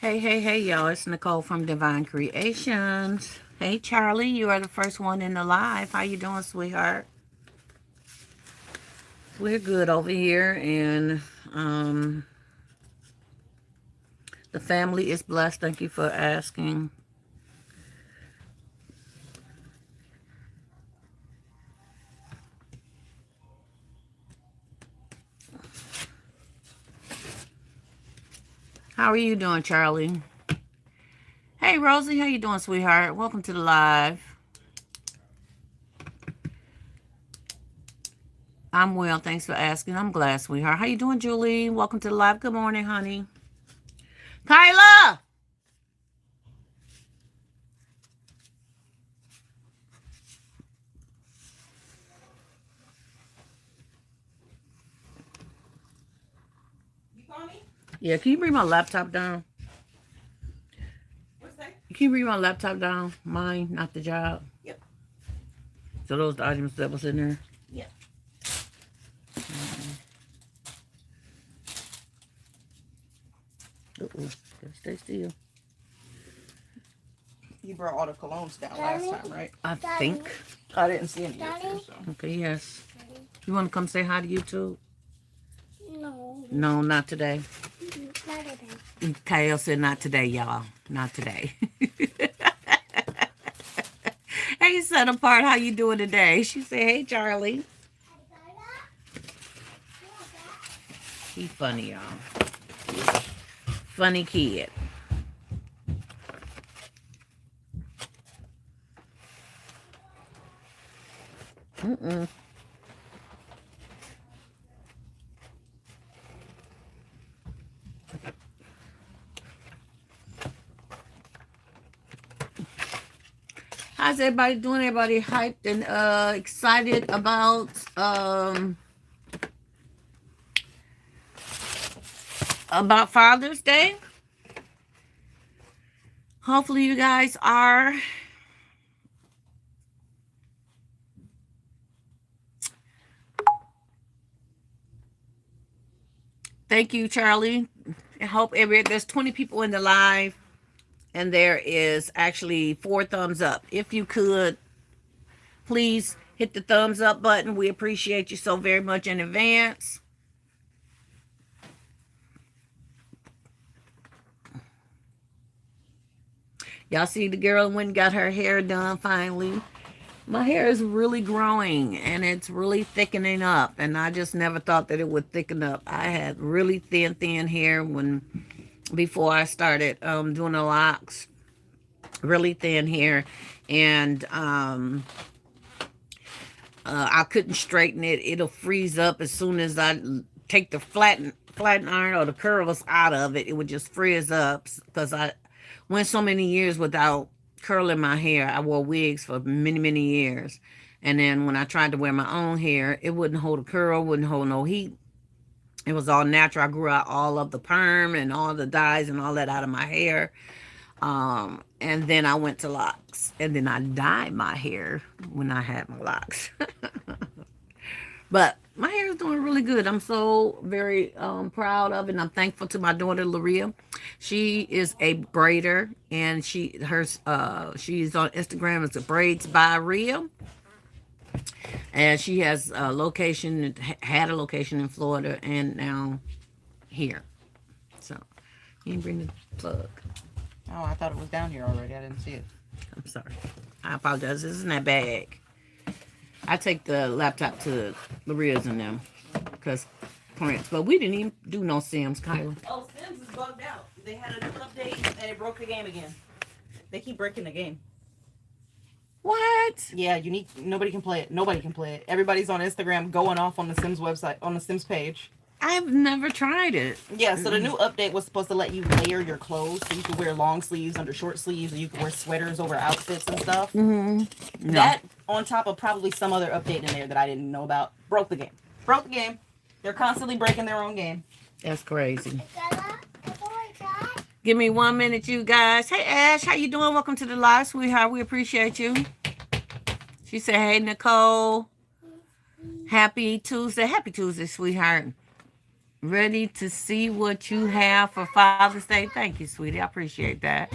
Hey, y'all. It's Nicole from Divine Creations. Hey, Charlie, you are the first one in the live. How you doing, sweetheart? We're good over here, and the family is blessed. Thank you for asking. How are you doing, Charlie? Hey, Rosie, how you doing, sweetheart? Welcome to the live. I'm well. Thanks for asking. I'm glad, sweetheart. How you doing, Julie? Welcome to the live. Good morning, honey. Kyla! You call me? Yeah, can you bring my laptop down? What's that? Can you bring my laptop down? Mine, not the job. Yep. So those the items that was in there. Yep. Stay still. You brought all the colognes down last time, right? I think. I didn't see any of you, so. Okay, yes. You want to come say hi to YouTube? No. No, not today. Not today. Kyle said not today, y'all. Not today. Hey, son apart, how you doing today? She said, hey, Charlie. He funny, y'all. Funny kid. Mm-mm. How's everybody doing? Everybody hyped and excited about Father's Day? Hopefully you guys are. Thank you, Charlie. I hope there's 20 people in the live, and there is actually 4 thumbs up. If you could, please hit the thumbs up button. We appreciate you so very much in advance. Y'all see the girl went and got her hair done finally. My hair is really growing and it's really thickening up, and I just never thought that it would thicken up. I had really thin hair before I started doing the locks. Really thin hair, and I couldn't straighten it. It'll freeze up as soon as I take the flatten iron or the curls out of it. It would just freeze up because I went so many years without curling my hair. I wore wigs for many years, and then when I tried to wear my own hair, it wouldn't hold a curl, wouldn't hold no heat. It was all natural. I grew out all of the perm and all the dyes and all that out of my hair. And then I went to locks, and then I dyed my hair when I had my locks. But my hair is doing really good. I'm so very proud of it, and I'm thankful to my daughter Laria. She is a braider, and she's on Instagram as a Braids by Ria, and she has a location, had a location in Florida, and now here. So you can bring the plug. Oh, I thought it was down here already. I didn't see it. I'm sorry. I apologize. This is in that bag. I take the laptop to Laria's and them because Prince, but we didn't even do no Sims, Kyla. Oh, Sims is bugged out. They had a new update and it broke the game again. They keep breaking the game. What? Yeah, nobody can play it. Nobody can play it. Everybody's on Instagram going off on the Sims website, on the Sims page. I've never tried it. Yeah, so the new update was supposed to let you layer your clothes, so you could wear long sleeves under short sleeves, and you could wear sweaters over outfits and stuff. No. That, on top of probably some other update in there that I didn't know about, broke the game. Broke the game. They're constantly breaking their own game. That's crazy. Give me 1 minute, you guys. Hey, Ash, how you doing? Welcome to the live, sweetheart. We appreciate you. She said, hey, Nicole. Happy Tuesday. Happy Tuesday, sweetheart. Ready to see what you have for Father's Day? Thank you, sweetie. I appreciate that.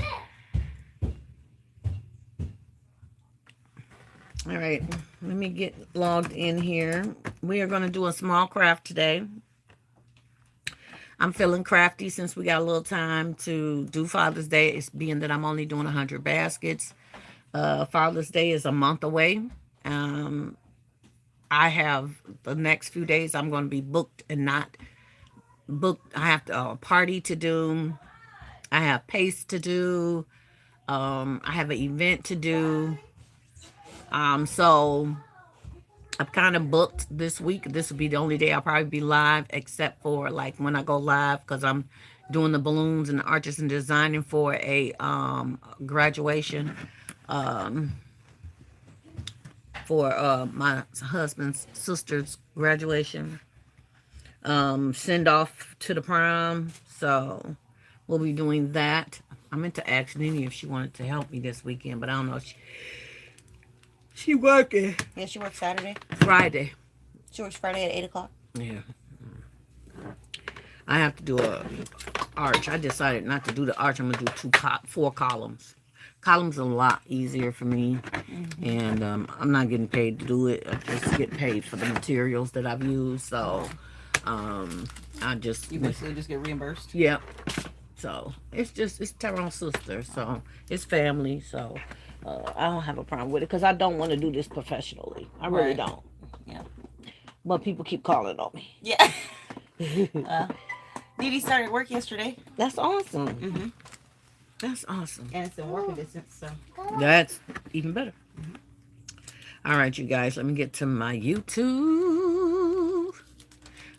All right, let me get logged in here. We are going to do a small craft today. I'm feeling crafty since we got a little time to do Father's Day. It's being that I'm only doing 100 baskets. Father's Day is a month away. I have the next few days I'm going to be booked and not booked. I have a party to do. I have paste to do. I have an event to do. So I'm kind of booked this week. This will be the only day I'll probably be live, except for like when I go live, because I'm doing the balloons and the arches and designing for a graduation for my husband's sister's graduation. Send off to the prom. So we'll be doing that. I meant to ask Nini if she wanted to help me this weekend, but I don't know. She working. Yeah, she works Saturday. Friday. She works Friday at 8 o'clock. Yeah. I have to do a arch. I decided not to do the arch. I'm gonna do 4 columns. Columns are a lot easier for me, and I'm not getting paid to do it. I just get paid for the materials that I've used. So I just You basically just get reimbursed. yeah. So it's Tyrone's sister, so it's family. So I don't have a problem with it because I don't want to do this professionally. I really Right. don't. Yeah. But people keep calling on me. Yeah. Didi started work yesterday. That's awesome. Mm-hmm. That's awesome. And it's in walking distance, so. That's even better. All right, you guys, let me get to my YouTube.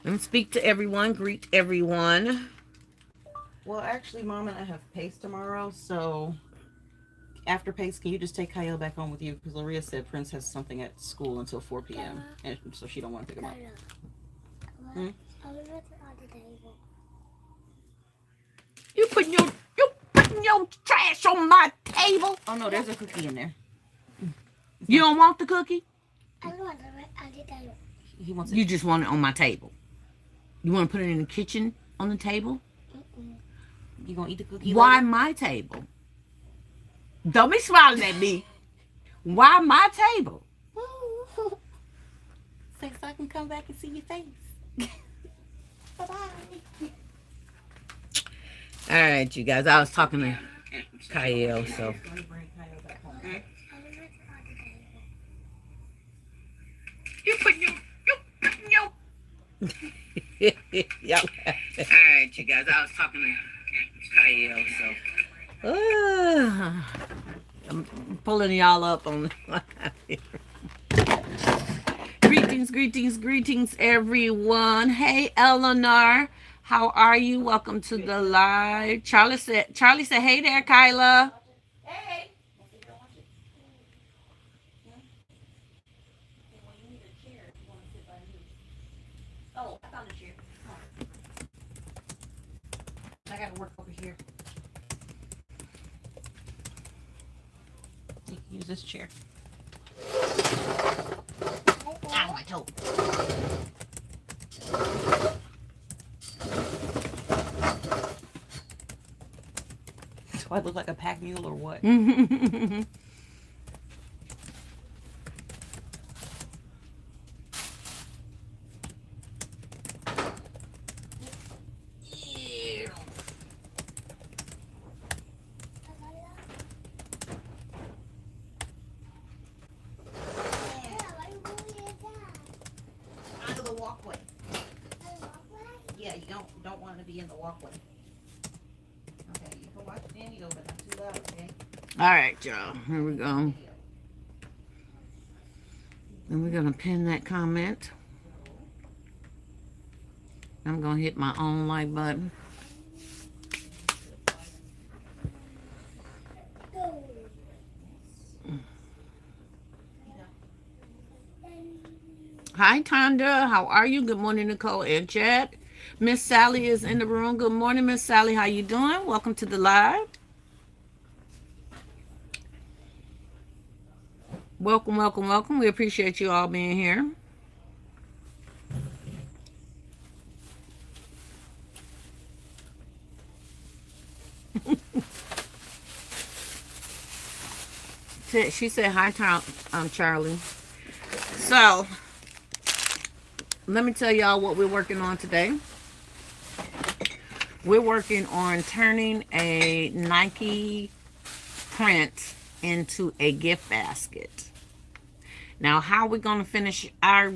Let me speak to everyone, greet everyone. Well, actually, Mom and I have pace tomorrow, so after pace, can you just take Kyle back home with you? Because Loria said Prince has something at school until 4 p.m., and so she don't want to pick him up. Hmm? You putting your trash on my table. Oh, no, there's a cookie in there. You don't want the cookie? I want it on the table. He wants it. You just want it on my table. You want to put it in the kitchen on the table? You gonna eat the cookie Why later? my table? Don't be smiling at me. Why my table? So I can come back and see your face. Bye-bye. All right, you guys. I was talking to Kyle, so. You putting your Yep. All right, you guys. I was talking to Kyle, so. I'm pulling y'all up on. Greetings, everyone. Hey, Eleanor. How are you? Welcome to the live. Charlie said, hey there, Kyla. Hey. Oh, I found a chair. I gotta work over here. You can use this chair. Ow, my toe. Do I look like a pack mule or what? Out of the walkway. Yeah, you don't want to be in the walkway. Okay, you can watch the video, but not too loud, okay? All right, y'all. Here we go. And we're going to pin that comment. I'm going to hit my own like button. Hi, Tanda. How are you? Good morning, Nicole and Chad. Miss Sally is in the room. Good morning, Miss Sally. How you doing? Welcome to the live. Welcome. We appreciate you all being here. She said hi, Charlie. So let me tell y'all what we're working on today. We're working on turning a Nike print into a gift basket. Now, how we're going to finish our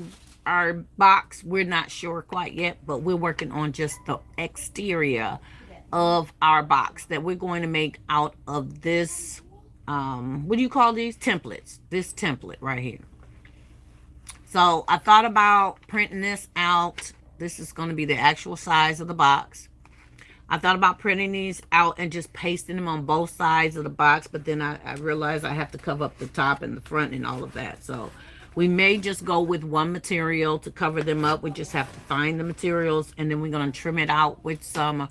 box, we're not sure quite yet, but we're working on just the exterior of our box that we're going to make out of this, what do you call these? Templates. This template right here. So I thought about printing this out. This is going to be the actual size of the box. I thought about printing these out and just pasting them on both sides of the box, but then I realized I have to cover up the top and the front and all of that. So we may just go with one material to cover them up. We just have to find the materials, and then we're going to trim it out with some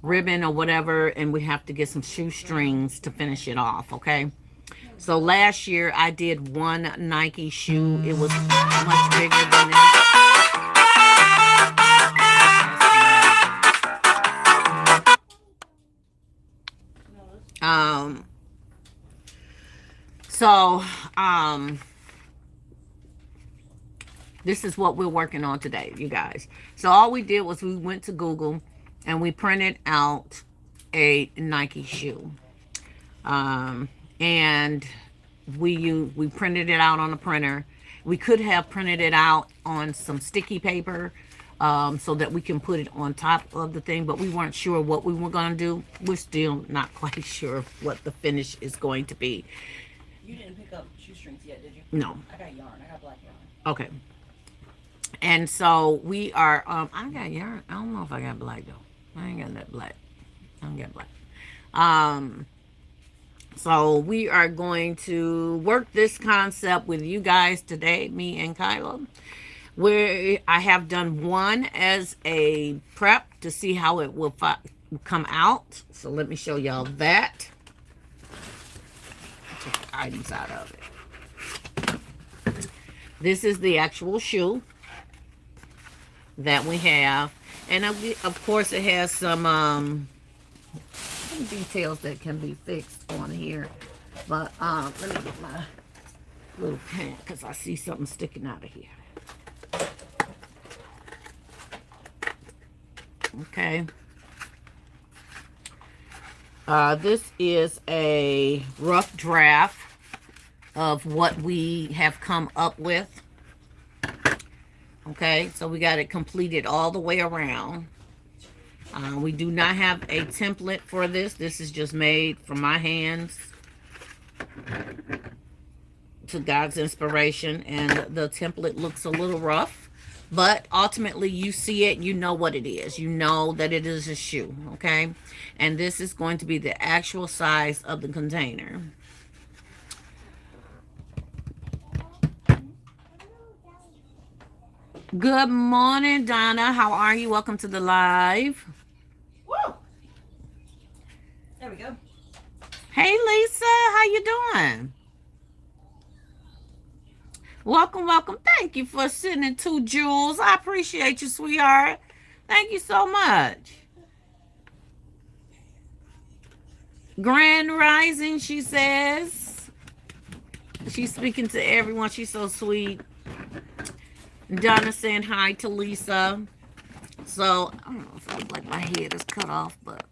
ribbon or whatever, and we have to get some shoestrings to finish it off, okay? So last year I did one Nike shoe. It was much bigger than this. Um, so, this is what we're working on today, you guys. So all we did was we went to Google and we printed out a Nike shoe. And we printed it out on a printer. We could have printed it out on some sticky paper, so that we can put it on top of the thing, but we weren't sure what we were going to do. We're still not quite sure what the finish is going to be. You didn't pick up shoestrings yet, did you? No. I got yarn. I got black yarn. Okay. And so we are, I got yarn. I don't know if I got black though. I ain't got that black. I don't got black. So we are going to work this concept with you guys today, me and Kyla. Where I have done one as a prep to see how it will come out. So let me show y'all that. Take the items out of it. This is the actual shoe that we have. And of course it has some details that can be fixed on here. But let me get my little pen because I see something sticking out of here. Okay. This is a rough draft of what we have come up with. Okay, so we got it completed all the way around. We do not have a template for this. This is just made from my hands to God's inspiration, and the template looks a little rough. But ultimately, you see it, you know what it is. You know that it is a shoe, okay? And this is going to be the actual size of the container. Good morning, Donna. How are you? Welcome to the live. Woo! There we go. Hey, Lisa. How you doing? Welcome, welcome. Thank you for sending 2 jewels. I appreciate you, sweetheart. Thank you so much. Grand Rising, she says. She's speaking to everyone. She's so sweet. Donna saying hi to Lisa. So, I don't know if it looks like my head is cut off, but...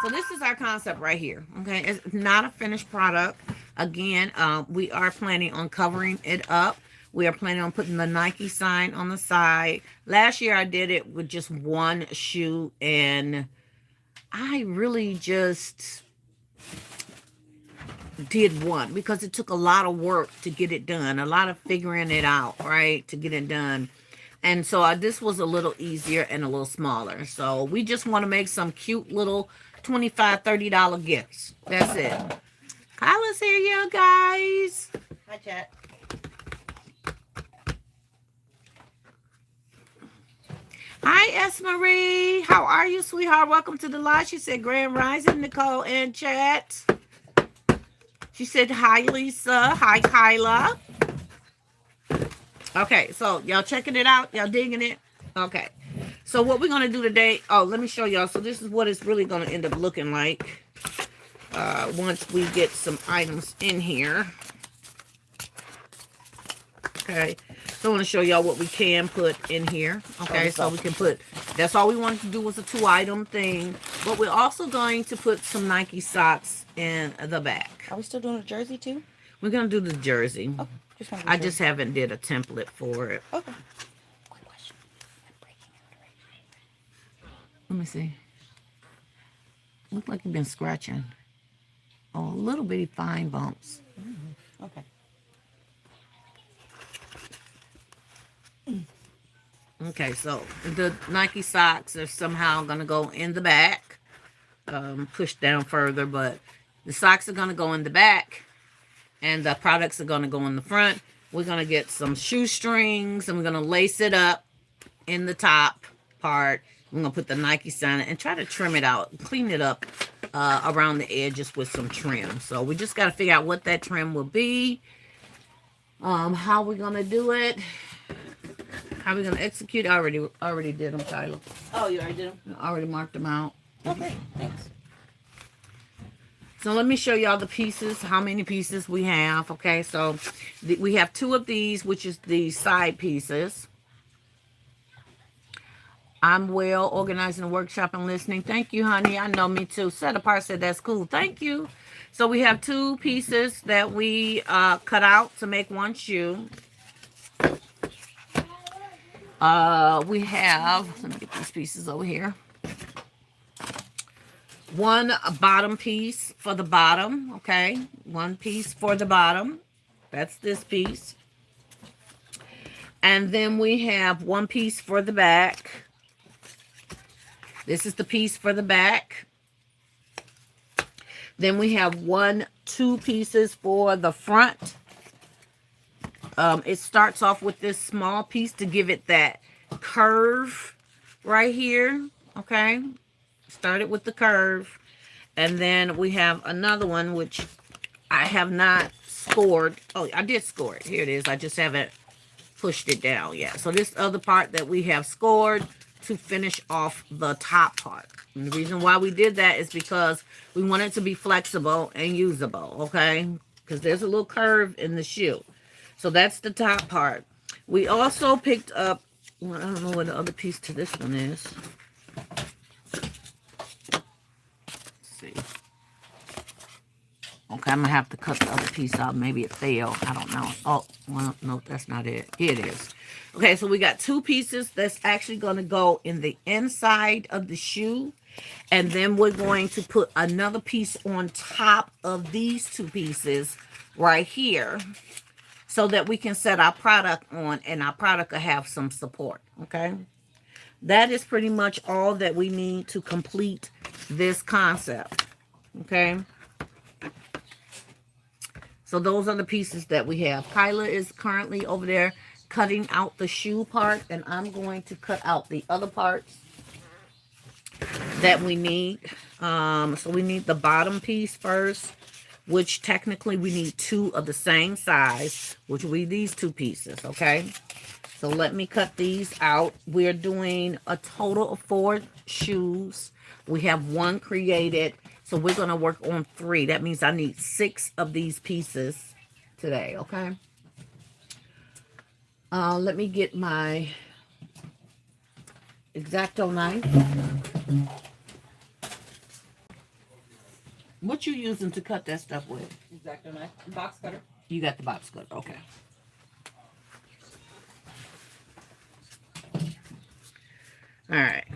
So this is our concept right here, okay? It's not a finished product. Again, we are planning on covering it up. We are planning on putting the Nike sign on the side. Last year I did it with just one shoe, and I really just did one because it took a lot of work to get it done, a lot of figuring it out, right, to get it done. And so this was a little easier and a little smaller. So we just want to make some cute little $25, $30 gifts. That's it. Kyla's here, you guys. Hi, chat. Hi, S. Marie. How are you, sweetheart? Welcome to the live. She said, Grand Rising, Nicole in chat. She said, hi, Lisa. Hi, Kyla. Okay, so y'all checking it out? Y'all digging it? Okay. So what we're going to do today, oh, let me show y'all. So this is what it's really going to end up looking like once we get some items in here. Okay, so I want to show y'all what we can put in here. Okay, so we can put, that's all we wanted to do was a 2-item thing. But we're also going to put some Nike socks in the back. Are we still doing a jersey too? We're going to do the jersey. Oh, I just haven't did a template for it. Okay. Quick question. I'm breaking out right Let me see. Look like you've been scratching. Oh, a little bitty fine bumps. Okay. Okay, so the Nike socks are somehow going to go in the back. Pushed down further, but the socks are going to go in the back. And the products are going to go in the front. We're going to get some shoestrings. And we're going to lace it up in the top part. We're going to put the Nike sign and try to trim it out. Clean it up around the edges with some trim. So we just got to figure out what that trim will be. How we're going to do it. How we going to execute. I already did them, Tyler. Oh, you already did them? I already marked them out. Okay, thanks. So let me show y'all the pieces, how many pieces we have. Okay, so we have 2 of these, which is the side pieces. I'm well, organizing the workshop and listening. Thank you, honey. I know, me too. Set apart said that's cool. Thank you. So we have 2 pieces that we cut out to make 1 shoe. We have, let me get these pieces over here. 1 bottom piece for the bottom, okay? 1 piece for the bottom. That's this piece. And then we have 1 piece for the back. This is the piece for the back. Then we have 2 pieces for the front. It starts off with this small piece to give it that curve right here, okay? Started with the curve, and then we have another one which I have not scored. Oh, I did score it. Here it is. I just haven't pushed it down yet. So this other part that we have scored to finish off the top part. And the reason why we did that is because we want it to be flexible and usable, okay? Because there's a little curve in the shoe. So that's the top part. We also picked up, well, I don't know what the other piece to this one is. See. Okay, I'm gonna have to cut the other piece out. Maybe it fell. I don't know. Oh, well, no, that's not it. Here it is. Okay, so we got 2 pieces that's actually gonna go in the inside of the shoe. And then we're going to put another piece on top of these 2 pieces right here, so that we can set our product on and our product will have some support, okay? That is pretty much all that we need to complete this concept, okay? So those are the pieces that we have. Kyla is currently over there cutting out the shoe part, and I'm going to cut out the other parts that we need. So we need the bottom piece first, which technically we need 2 of the same size, which will be these 2 pieces, okay? So let me cut these out. We're doing a total of 4 shoes. We have 1 created, so we're going to work on 3. That means I need 6 of these pieces today, okay? Let me get my X-Acto knife. What you using to cut that stuff with? X-Acto knife. Box cutter. You got the box cutter, okay. All right.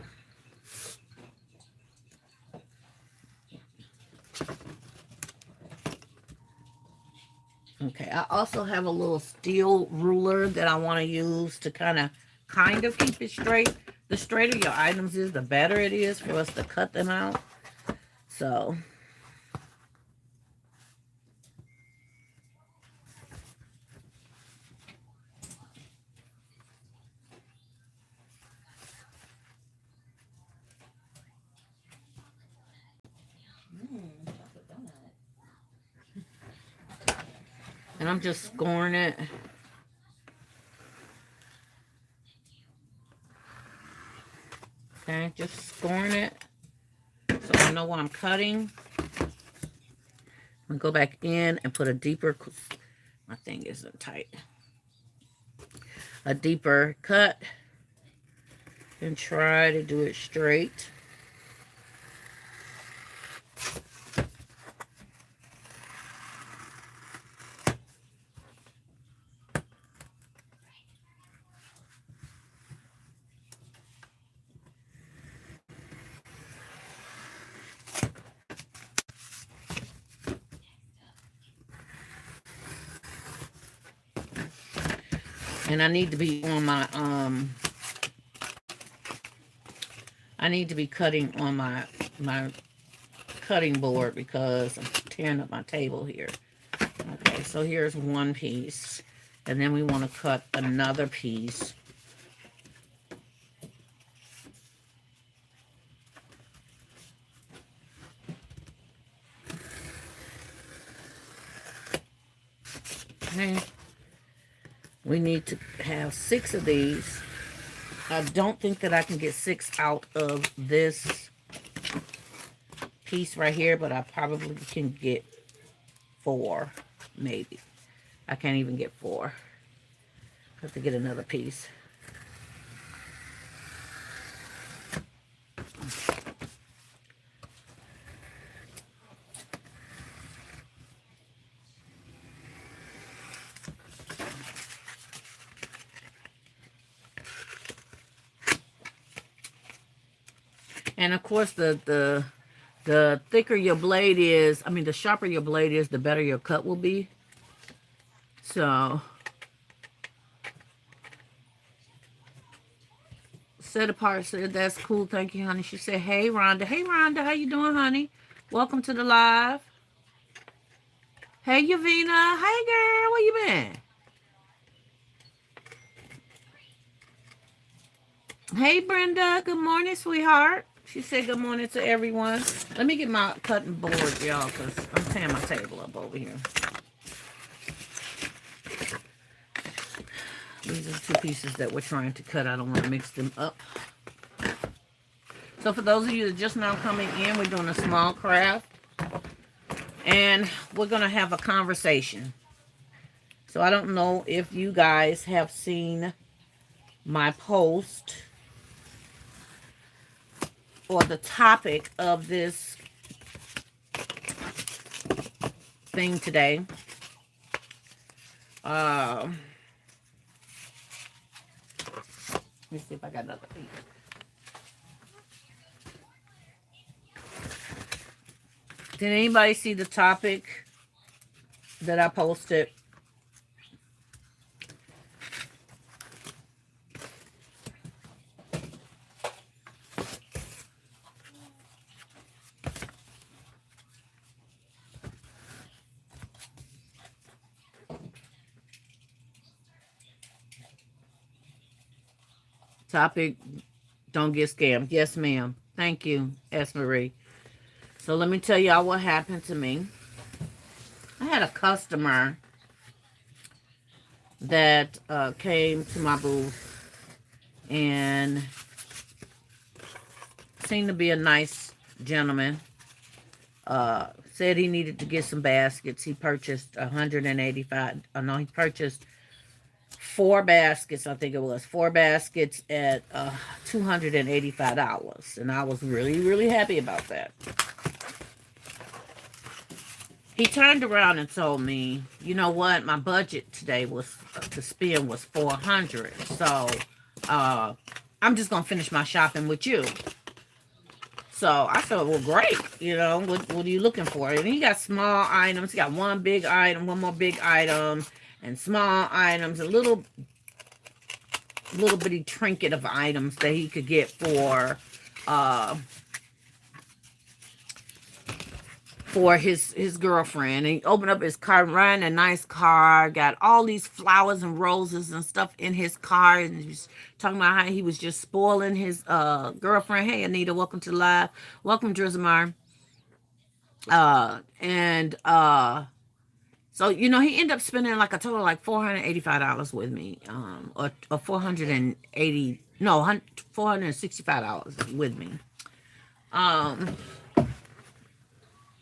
Okay, I also have a little steel ruler that I want to use to kind of keep it straight. The straighter your items is, the better it is for us to cut them out. So and I'm just scoring it. Okay, just scoring it so I know what I'm cutting. I'm gonna go back in and put a deeper, my thing isn't tight, a deeper cut and try to do it straight. And I need to be on my I need to be cutting on my cutting board because I'm tearing up my table here. Okay, so here's one piece, and then we want to cut another piece. Okay, we need to have 6 of these. I don't think that I can get 6 out of this piece right here, but I probably can get 4, maybe. I can't even get 4. I have to get another piece. And of course, the thicker your blade is, I mean, the sharper your blade is, the better your cut will be. So, Set Apart said, that's cool. Thank you, honey. She said, hey, Rhonda. Hey, Rhonda. How you doing, honey? Welcome to the live. Hey, Yavina. Hey, girl. Where you been? Hey, Brenda. Good morning, sweetheart. She said good morning to everyone. Let me get my cutting board, y'all, because I'm tearing my table up over here. These are 2 pieces that we're trying to cut. I don't want to mix them up. So for those of you that are just now coming in, we're doing a small craft. And we're going to have a conversation. So I don't know if you guys have seen my post or the topic of this thing today. Let me see if I got another piece. Did anybody see the topic that I posted? Topic, don't get scammed. Yes, ma'am. Thank you, S. Marie. So let me tell y'all what happened to me. I had a customer that came to my booth and seemed to be a nice gentleman. Said he needed to get some baskets. He purchased 185. No, he purchased 4 baskets. I think it was 4 baskets at $285, and I was really, really happy about that. He turned around and told me, you know what, my budget today was to spend was $400. So I'm just gonna finish my shopping with you. So I said, well, great. You know, what are you looking for? And he got small items. He got one big item, one more big item, and small items, a little bitty trinket of items that he could get for his girlfriend. And he opened up his car, ran a nice car, got all these flowers and roses and stuff in his car, and he was talking about how he was just spoiling his girlfriend. Hey, Anita, welcome to live. Welcome, Drizamar. So, you know, he ended up spending like a total like $485 with me, or $480 No, $465 with me. Um,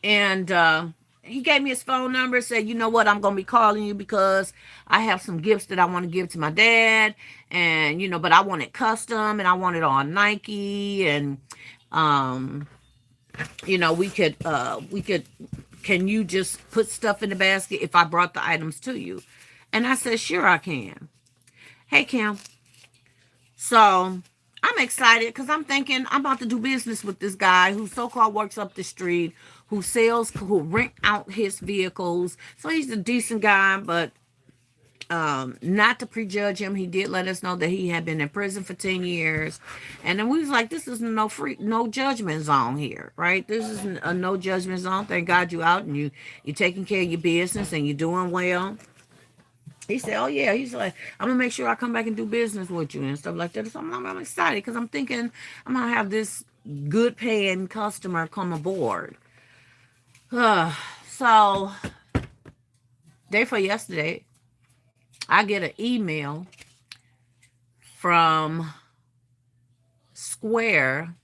and he gave me his phone number, said, you know what, I'm gonna be calling you because I have some gifts that I want to give to my dad, and but I want it custom and I want it on Nike, and um we could can you just put stuff in the basket if I brought the items to you? And I said, sure, I can. Hey, Kim. So I'm excited because I'm thinking I'm about to do business with this guy who so-called works up the street, who rent out his vehicles. So he's a decent guy, but not to prejudge him, he did let us know that he had been in prison for 10 years. And then we was like, this is no judgment zone here, right? This is a no judgment zone. Thank God you out and you're taking care of your business and you're doing well. He said, oh yeah, he's like, I'm gonna make sure I come back and do business with you and stuff like that. So I'm excited because I'm thinking I'm gonna have this good paying customer come aboard. So day for yesterday, I get an email from Square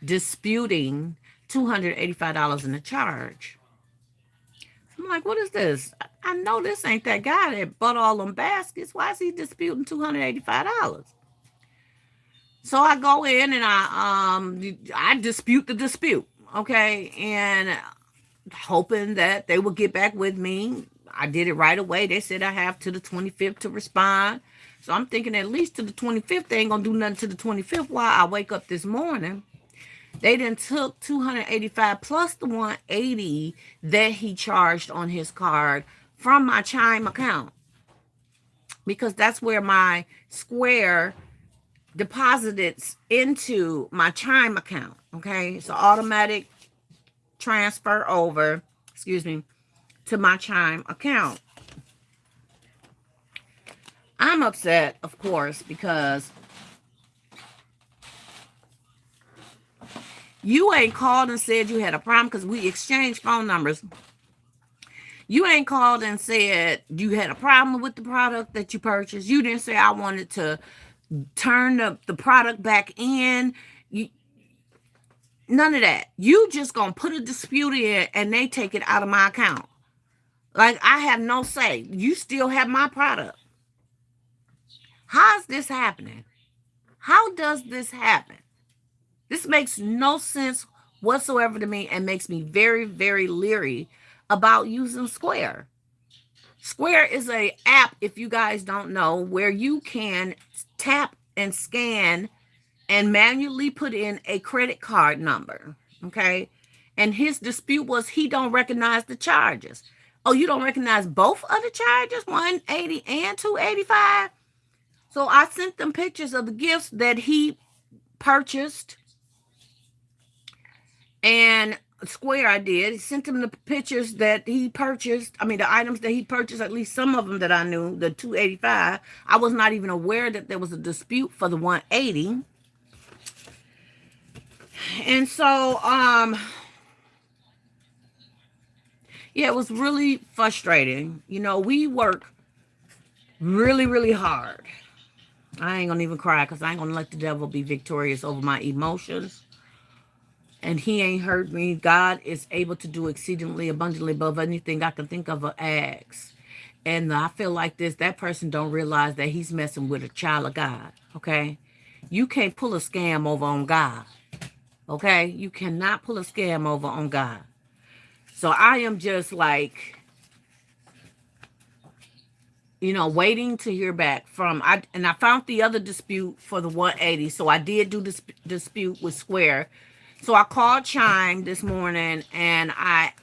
disputing $285 in the charge. I'm like, what is this? I know this ain't that guy that bought all them baskets. Why is he disputing $285? So I go in and I dispute the dispute, okay, and hoping that they would get back with me. I did it right away. They said I have to the 25th to respond. So I'm thinking at least to the 25th, they ain't gonna do nothing to the 25th. While I wake up this morning, they then took 285 plus the 180 that he charged on his card from my Chime account, because that's where my Square deposited into my Chime account. Okay, it's an automatic transfer over, excuse me, to my Chime account. I'm upset, of course, because you ain't called and said you had a problem, because we exchanged phone numbers. You ain't called and said you had a problem with the product that you purchased. You didn't say I wanted to turn the product back in. None of that. You just gonna put a dispute in and they take it out of my account. Like I have no say. You still have my product. How's this happening? How does this happen? This makes no sense whatsoever to me and makes me very, very leery about using Square. Square is a app, if you guys don't know, where you can tap and scan and manually put in a credit card number. Okay. And his dispute was he don't recognize the charges. Oh, you don't recognize both of the charges, 180 and 285? So I sent them pictures of the gifts that he purchased. And Square, I did. He sent him the pictures that he purchased. I mean, the items that he purchased, at least some of them that I knew, the 285. I was not even aware that there was a dispute for the 180. And so, yeah, it was really frustrating. We work really, really hard. I ain't gonna even cry because I ain't gonna let the devil be victorious over my emotions. And he ain't hurt me. God is able to do exceedingly abundantly above anything I can think of or ask. And I feel like that person don't realize that he's messing with a child of God. Okay. You can't pull a scam over on God. Okay. You cannot pull a scam over on God. So I am just like, waiting to hear back from, I found the other dispute for the 180. So I did do this dispute with Square. So I called Chime this morning and I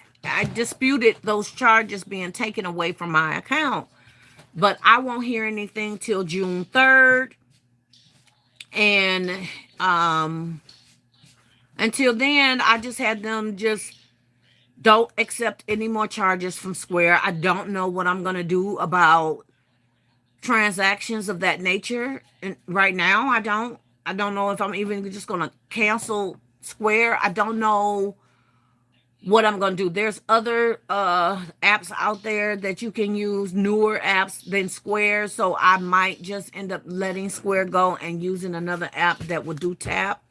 disputed those charges being taken away from my account. But I won't hear anything till June 3rd. And until then, I just had them just don't accept any more charges from Square. I don't know what I'm going to do about transactions of that nature. And right now, I don't know if I'm even just going to cancel Square. I don't know what I'm gonna do. There's other apps out there that you can use, newer apps than Square. So I might just end up letting Square go and using another app that will do tap.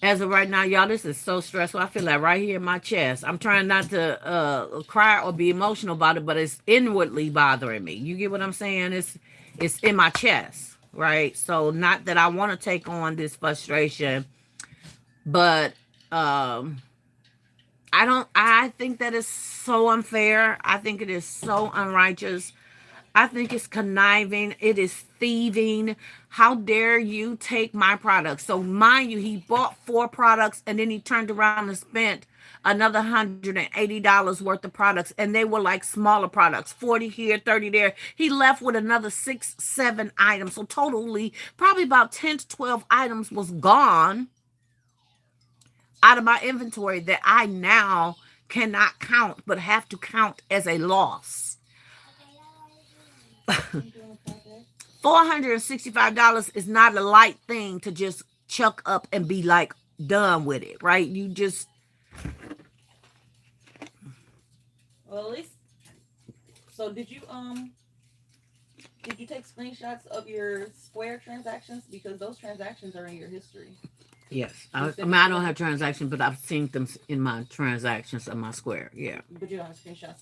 As of right now, y'all, this is so stressful. I feel like right here in my chest. I'm trying not to cry or be emotional about it, but it's inwardly bothering me. You get what I'm saying? It's in my chest, right? So not that I want to take on this frustration, but I think that is so unfair. I think it is so unrighteous. I think it's conniving. It is thieving. How dare you take my products? So mind you, he bought 4 products and then he turned around and spent another $180 worth of products, and they were like smaller products, 40 here, 30 there. He left with another 6, 7 items. So totally probably about 10 to 12 items was gone out of my inventory that I now cannot count, but have to count as a loss. $465 is not a light thing to just chuck up and be like done with it, right? You just Well, at least. So did you take screenshots of your Square transactions, because those transactions are in your history? yes. I mean, I don't have transactions, but I've seen them in my transactions of my Square. Yeah, But you don't have screenshots.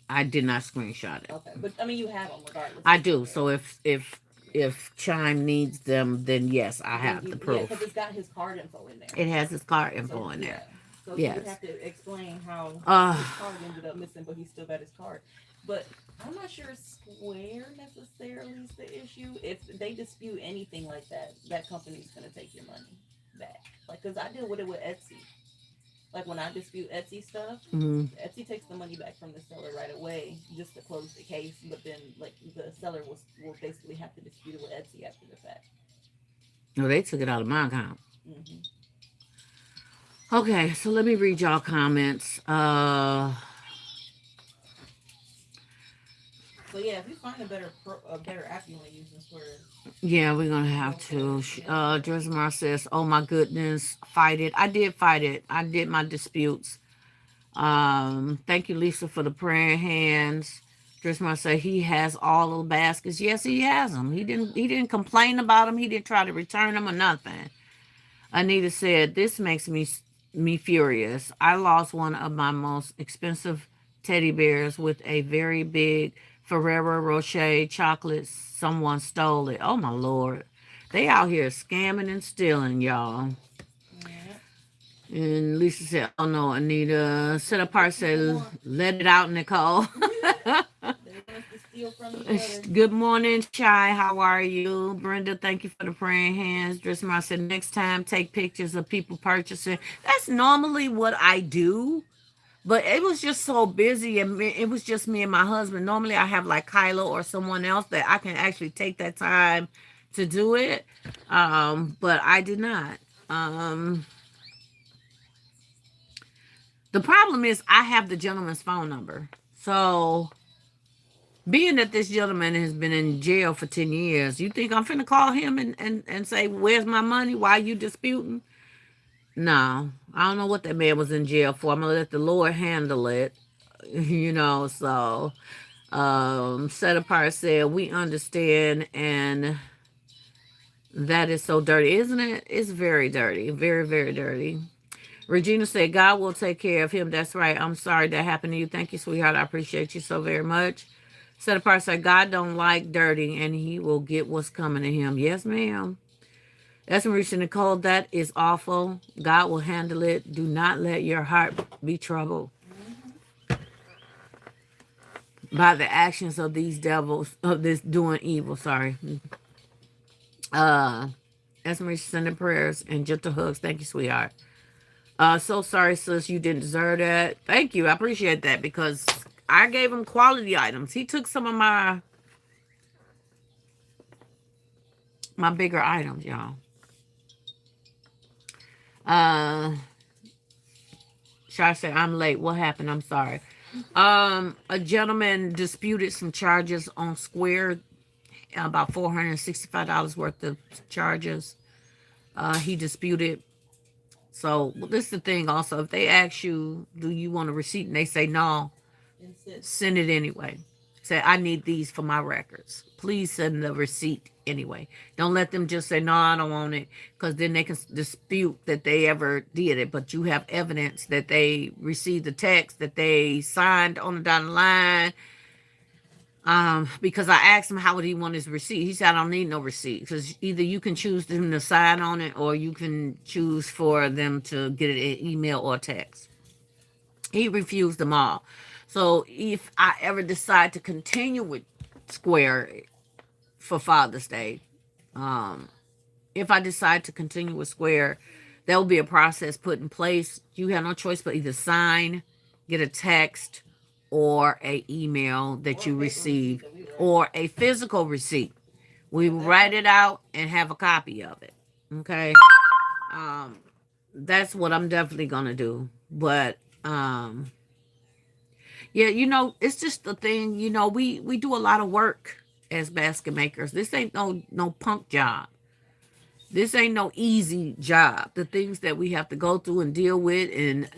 I did not screenshot it. Okay, but I mean, you have them regardless. I do. So if Chime needs them, then yes, I have the Yeah, proof. because it's got his card info in there. It has his card info So, in there. yeah. So Yes. you would have to explain how Uh, his card ended up missing, but he still got his card. But I'm not sure Square necessarily is the issue. If they dispute anything like that, that company's gonna take your money back. Like, cause I deal with it with Etsy. Like when I dispute Etsy stuff, mhm. Etsy takes the money back from the seller right away just to close the case. But then, like, the seller will basically have to dispute it with Etsy after the fact. No, they took it out of my account. Hmm. Okay, so let me read y'all comments. So yeah, if you find a better app you want to use than Square. Yeah, we're gonna have to. Dresmar says, "Oh my goodness, fight it." I did fight it. I did my disputes. Thank you, Lisa, for the praying hands. Dresmar said he has all the baskets. Yes, he has them. He didn't complain about them. He didn't try to return them or nothing. Anita said, "This makes me furious. I lost one of my most expensive teddy bears with a very big Ferrero Rocher chocolate. Someone stole it. Oh my Lord. They out here scamming and stealing, y'all." Yeah. And Lisa said, "Oh no, Anita." Set apart said, "Let it out, Nicole." They want us to steal from each other. Good morning, Chai. How are you? Brenda, thank you for the praying hands. Dressmar said, "Next time, take pictures of people purchasing." That's normally what I do. But it was just so busy, and it was just me and my husband. Normally, I have like Kylo or someone else that I can actually take that time to do it. But I did not. The problem is I have the gentleman's phone number. So, being that this gentleman has been in jail for 10 years, you think I'm finna call him and say, "Where's my money? Why are you disputing?" No, I don't know what that man was in jail for. I'm gonna let the Lord handle it. So set apart said, "We understand," and that is so dirty, isn't it? It's very dirty, very, very dirty. Regina said, "God will take care of him." That's right. I'm sorry that happened to you. Thank you, sweetheart. I appreciate you so very much. Set apart said, "God don't like dirty, and he will get what's coming to him." Yes, ma'am. That's Marisha Nicole. That is awful. God will handle it. Do not let your heart be troubled by the actions of these devils, of this doing evil. Sorry. That's Marisha sending prayers and gentle hugs. Thank you, sweetheart. So sorry, sis. You didn't deserve that. Thank you. I appreciate that because I gave him quality items. He took some of my bigger items, y'all. Shar said, "I'm late. What happened? I'm sorry." A gentleman disputed some charges on Square, about $465 worth of charges. He disputed. So this is the thing also. If they ask you, do you want a receipt? And they say no, send it anyway. Say, I need these for my records. Please send the receipt anyway. Don't let them just say, no, I don't want it. Because then they can dispute that they ever did it. But you have evidence that they received the text, that they signed on the dotted line. Because I asked him how would he want his receipt. He said, I don't need no receipt. Because either you can choose them to sign on it, or you can choose for them to get it in email or text. He refused them all. So if I ever decide to continue with Square for Father's Day, if I decide to continue with Square, there will be a process put in place. You have no choice but either sign, get a text, or a email that you receive, or a physical receipt. We write it out and have a copy of it. Okay. That's what I'm definitely gonna do. But yeah, it's just the thing, we do a lot of work as basket makers. This ain't no punk job. This ain't no easy job. The things that we have to go through and deal with, and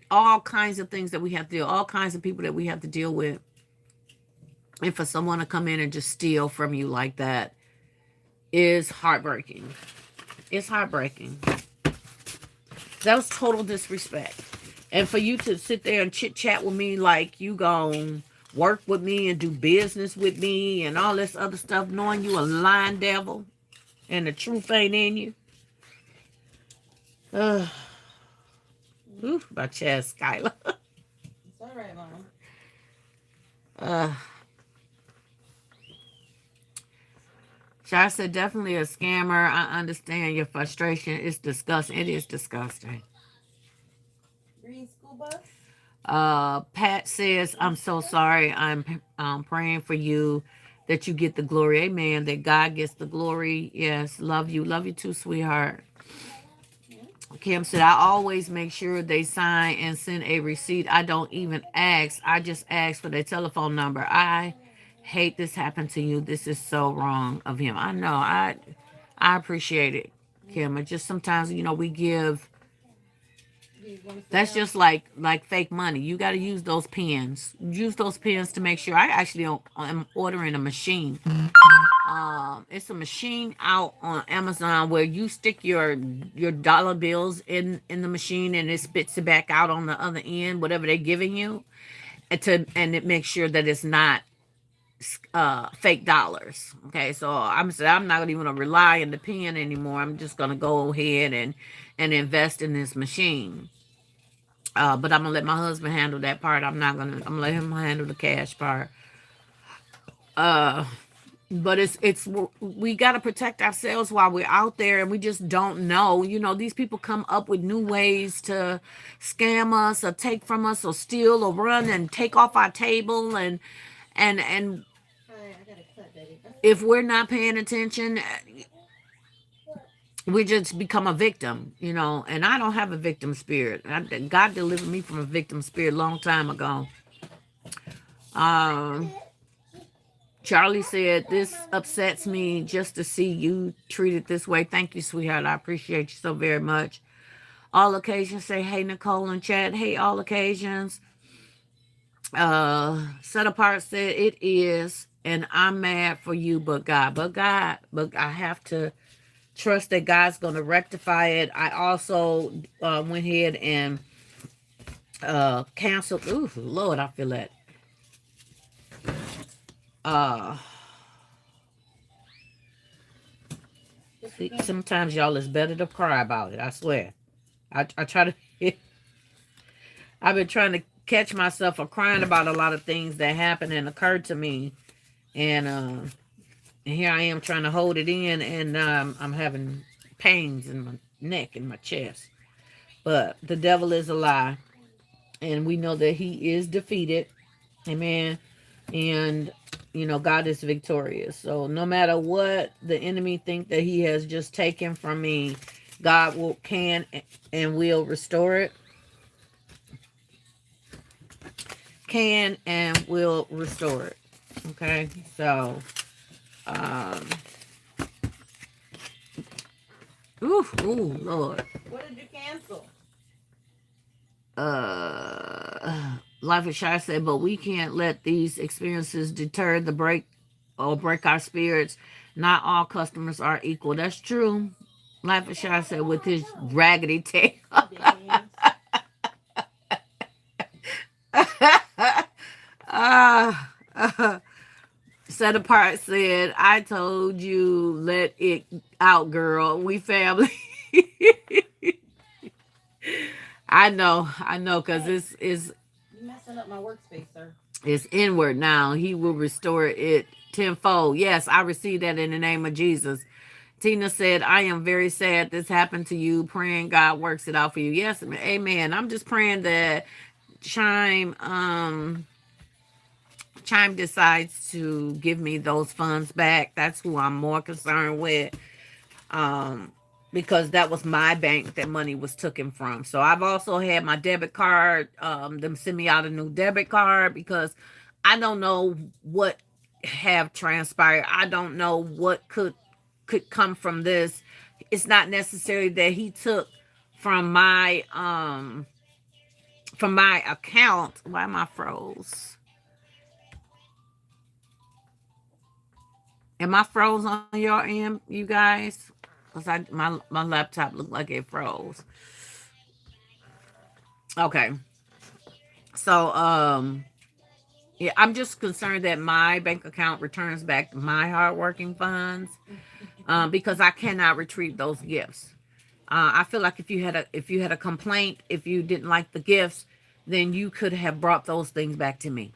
all kinds of things that we have to deal, all kinds of people that we have to deal with. And for someone to come in and just steal from you like that is heartbreaking. It's heartbreaking. That was total disrespect. And for you to sit there and chit chat with me like you gon' work with me and do business with me and all this other stuff, knowing you a lying devil and the truth ain't in you. Ooh, my chest, Skylar. It's all right, Mama. Shar said, definitely a scammer. I understand your frustration. It's disgusting. It is disgusting. Green school bus? Pat says, I'm so sorry. I'm praying for you that you get the glory. Amen. That God gets the glory. Yes. Love you. Love you too, sweetheart. Kim said, I always make sure they sign and send a receipt. I don't even ask. I just ask for their telephone number. I hate this happened to you. This is so wrong of him. I know. I appreciate it, Kim. It just sometimes, we give. That's just like fake money. You got to use those pens. Use those pens to make sure. I actually am ordering a machine. It's a machine out on Amazon where you stick your dollar bills in the machine and it spits it back out on the other end, whatever they're giving you, and it makes sure that it's not fake dollars. Okay, so I'm not even gonna rely on the pen anymore. I'm just gonna go ahead and invest in this machine. But I'm gonna let my husband handle that part. I'm gonna let him handle the cash part. But we got to protect ourselves while we're out there, and we just don't know. These people come up with new ways to scam us or take from us or steal or run and take off our table, and if we're not paying attention, we just become a victim, and I don't have a victim spirit. God delivered me from a victim spirit a long time ago. Charlie said, this upsets me just to see you treated this way. Thank you, sweetheart. I appreciate you so very much. All occasions say, hey, Nicole in chat. Hey, all occasions. Set apart said, it is, and I'm mad for you, but I have to trust that God's going to rectify it. I also went ahead and canceled. Ooh, Lord, I feel that. See, sometimes y'all, it's better to cry about it. I swear. I try to. I've been trying to catch myself for crying about a lot of things that happened and occurred to me, and here I am trying to hold it in, and I'm having pains in my neck and my chest. But the devil is a lie, and we know that he is defeated. Amen. And God is victorious. So no matter what the enemy think that he has just taken from me, God can and will restore it. Can and will restore it. Okay, so Ooh, Lord. What did you cancel? Life is Shy said, but we can't let these experiences deter the break our spirits. Not all customers are equal. That's true. Life is Shy said with his raggedy tail. Dance. uh, Set apart said, I told you, let it out, girl. We family. I know, because this is You messing up my workspace, sir. it's inward now. He will restore it tenfold. Yes, I receive that in the name of Jesus. Tina said, I am very sad this happened to you. Praying God works it out for you. Yes, amen. I'm just praying that Chime Chime decides to give me those funds back. That's who I'm more concerned with. Um, because that was my bank that money was taken from. So I've also had my debit card, them send me out a new debit card because I don't know what have transpired. I don't know what could come from this. It's not necessary that he took from my account. Why am I froze? Am I froze on your end, you guys? Cause my laptop looked like it froze. Okay, so yeah, I'm just concerned that my bank account returns back my hardworking funds, because I cannot retrieve those gifts. I feel like if you had a complaint, if you didn't like the gifts, then you could have brought those things back to me,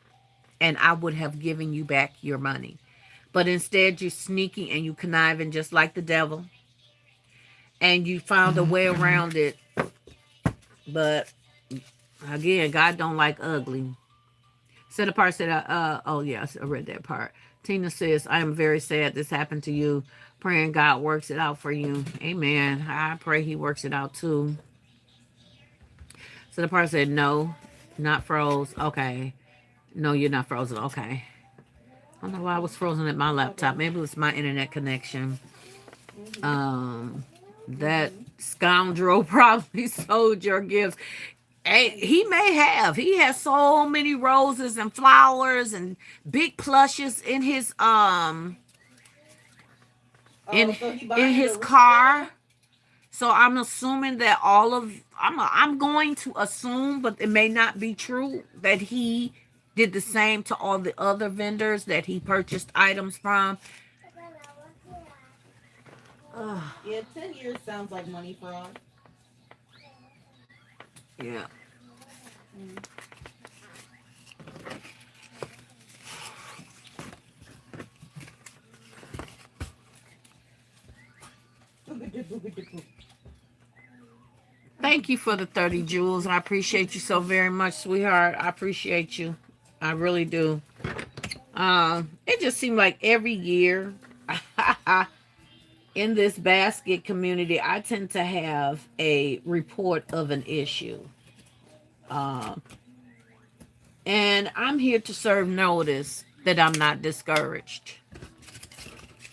and I would have given you back your money. But instead, you're sneaky and you conniving just like the devil, and you found a way around it. But again, God don't like ugly. Set apart said, oh yes, I read that part. Tina says, I am very sad this happened to you. Praying God works it out for you. Amen. I pray he works it out too. Set apart said, no, not froze. Okay. No, you're not frozen. Okay. I don't know why I was frozen at my laptop. Maybe it was my internet connection. That scoundrel probably sold your gifts. Hey, he may have. He has so many roses and flowers and big plushes in his in So he in buying his the car. So I'm assuming that I'm going to assume, but it may not be true, that he did the same to all the other vendors that he purchased items from. Ugh, Yeah, 10 years sounds like money fraud. yeah. Thank you for the 30 jewels. I appreciate you so very much, sweetheart. I appreciate you. I really do. It just seemed like every year in this basket community, I tend to have a report of an issue. Um, and I'm here to serve notice that I'm not discouraged.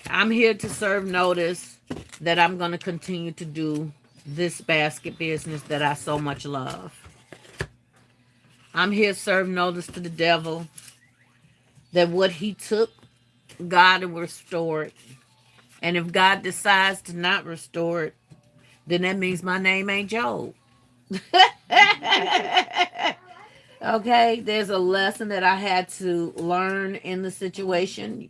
I'm here to serve notice that I'm going to continue to do this basket business that I so much love. I'm here to serve notice to the devil that what he took, God will restore it. And if God decides to not restore it, then that means my name ain't Job. Okay, there's a lesson that I had to learn in the situation.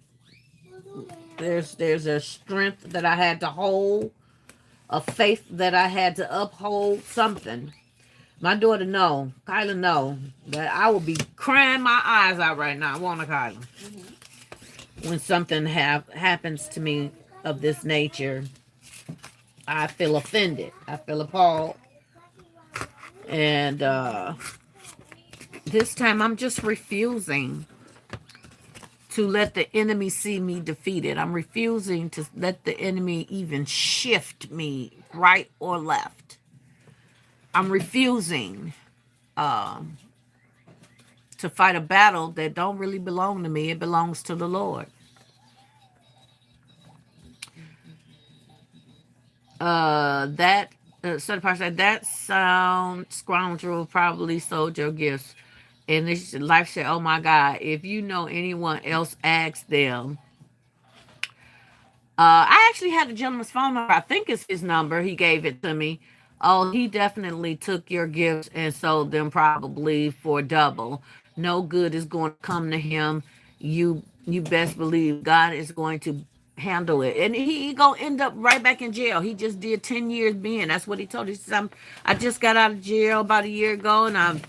There's a strength that I had to hold, a faith that I had to uphold, something. My daughter know, Kyla know, that I will be crying my eyes out right now, won't I, Kyla? When something happens to me of this nature, I feel offended. I feel appalled. And this time I'm just refusing to let the enemy see me defeated. I'm refusing to let the enemy even shift me right or left. I'm refusing to fight a battle that don't really belong to me. It belongs to the Lord. That certified said that sound scoundrel probably sold your gifts. And this life said, "Oh my God! If you know anyone else, ask them." I actually had the gentleman's phone number. I think it's his number. He gave it to me. Oh, he definitely took your gifts and sold them probably for double. No good is going to come to him. You best believe God is going to handle it, and he gonna end up right back in jail. He just did 10 years being. That's what he told us. I just got out of jail about a year ago, and I'm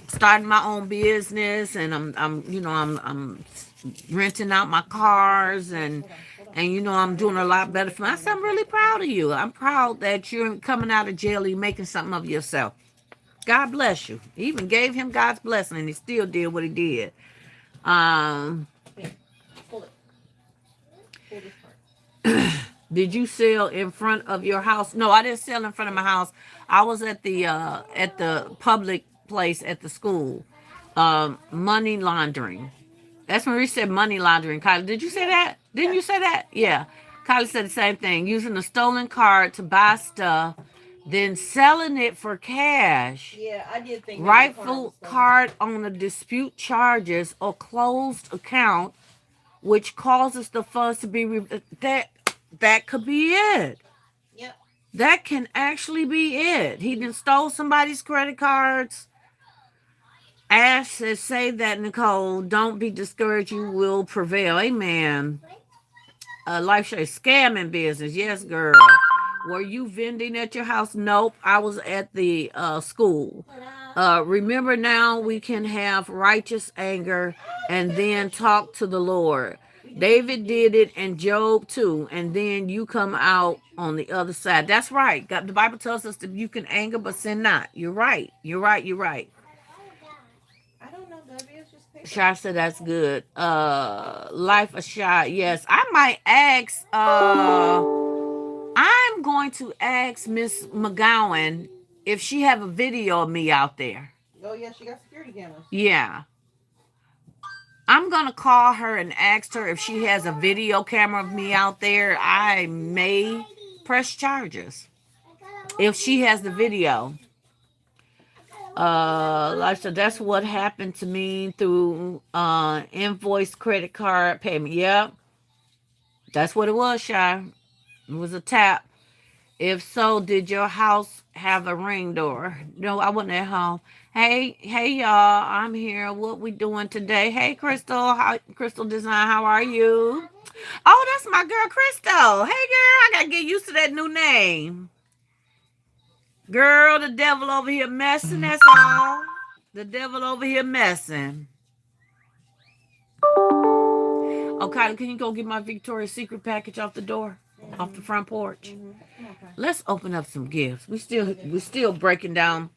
starting my own business, and I'm renting out my cars, and I'm doing a lot better for myself. I'm really proud of you. I'm proud that you're coming out of jail and making something of yourself. God bless you. He even gave him God's blessing, and he still did what he did. Um, Pull it. Pull this part. did you sell in front of your house? No, I didn't sell in front of my house. I was at the public place at the school. Money laundering. That's when we said money laundering. Kylie, did you say that? Didn't you say that? Yeah. Kylie said the same thing. Using a stolen card to buy stuff, then selling it for cash. Yeah, I did think Rightful card on the dispute charges or closed account, which causes the funds to be that could be it. Yep. That can actually be it. He done stole somebody's credit cards. Ash says, say that, Nicole. Don't be discouraged. You will prevail. Amen. Life show scamming business. Yes, girl. Were you vending at your house? Nope. I was at the school. Remember now we can have righteous anger and then talk to the Lord. David did it and Job too. And then you come out on the other side. That's right. God, the Bible tells us that you can anger but sin not. You're right. You're right. You're right. I don't know, Debbie. It's just paper. Shy said that's good. Life a shot. Yes. I might ask I'm going to ask Miss McGowan if she have a video of me out there. Oh yeah, she got security cameras. Yeah. I'm gonna call her and ask her if she has a video camera of me out there. I may press charges if she has the video. Like so that's what happened to me through invoice credit card payment. Yep. That's what it was, Shy. It was a tap. If so, did your house have a ring door? No, I wasn't at home. Hey, y'all, I'm here. What we doing today? Hey, Crystal Design, how are you? Oh, that's my girl, Crystal. Hey, girl, I gotta get used to that new name. Girl, the devil over here messing, that's all. The devil over here messing. Oh, Kylie, can you go get my Victoria's Secret package off the door? Off the front porch. Okay. Let's open up some gifts. We're still breaking down.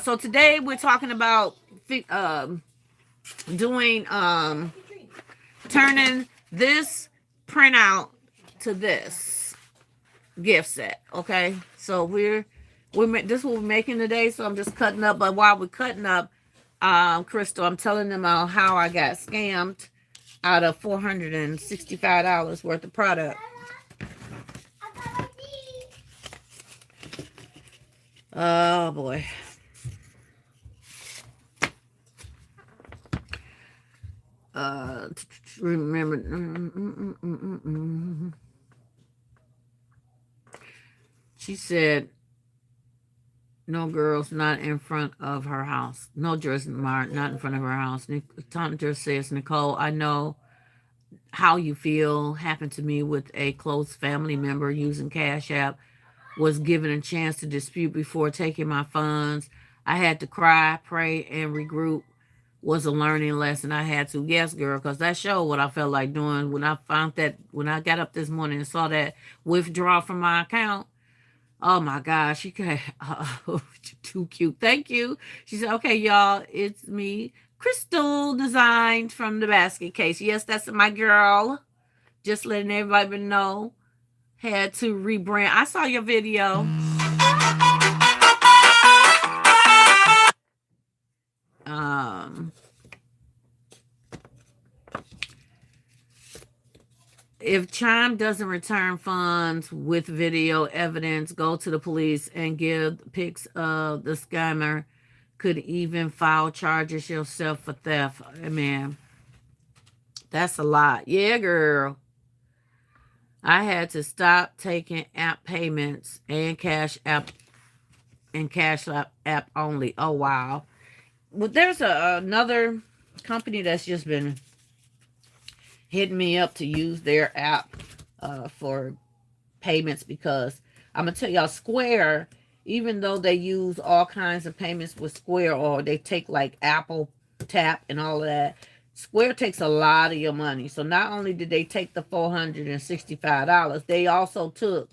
So today we're talking about doing turning this printout to this gift set. Okay, so this is what we're making today. So I'm just cutting up. But while we're cutting up, Crystal, I'm telling them how I got scammed out of $465 worth of product. Oh boy. Remember. She said, no girls not in front of her house. No girls not in front of her house. Tanta says, Nicole, I know how you feel. Happened to me with a close family member using Cash App. Was given a chance to dispute before taking my funds. I had to cry, pray, and regroup. Was a learning lesson I had to. Yes, girl, because that showed what I felt like doing when I got up this morning and saw that withdrawal from my account. Oh my gosh, she could too cute. Thank you. She said, okay, y'all, it's me, Crystal Designed from the Basket Case. Yes, that's my girl. Just letting everybody know. Had to rebrand. I saw your video. If Chime doesn't return funds with video evidence, go to the police and give pics of the scammer. Could even file charges yourself for theft. Man, that's a lot. Yeah, girl. I had to stop taking app payments and cash app only. Oh wow. Well, there's another company that's just been hitting me up to use their app for payments, because I'm gonna tell y'all, Square, even though they use all kinds of payments with Square, or they take like Apple Tap and all of that, Square takes a lot of your money. So not only did they take the $465, they also took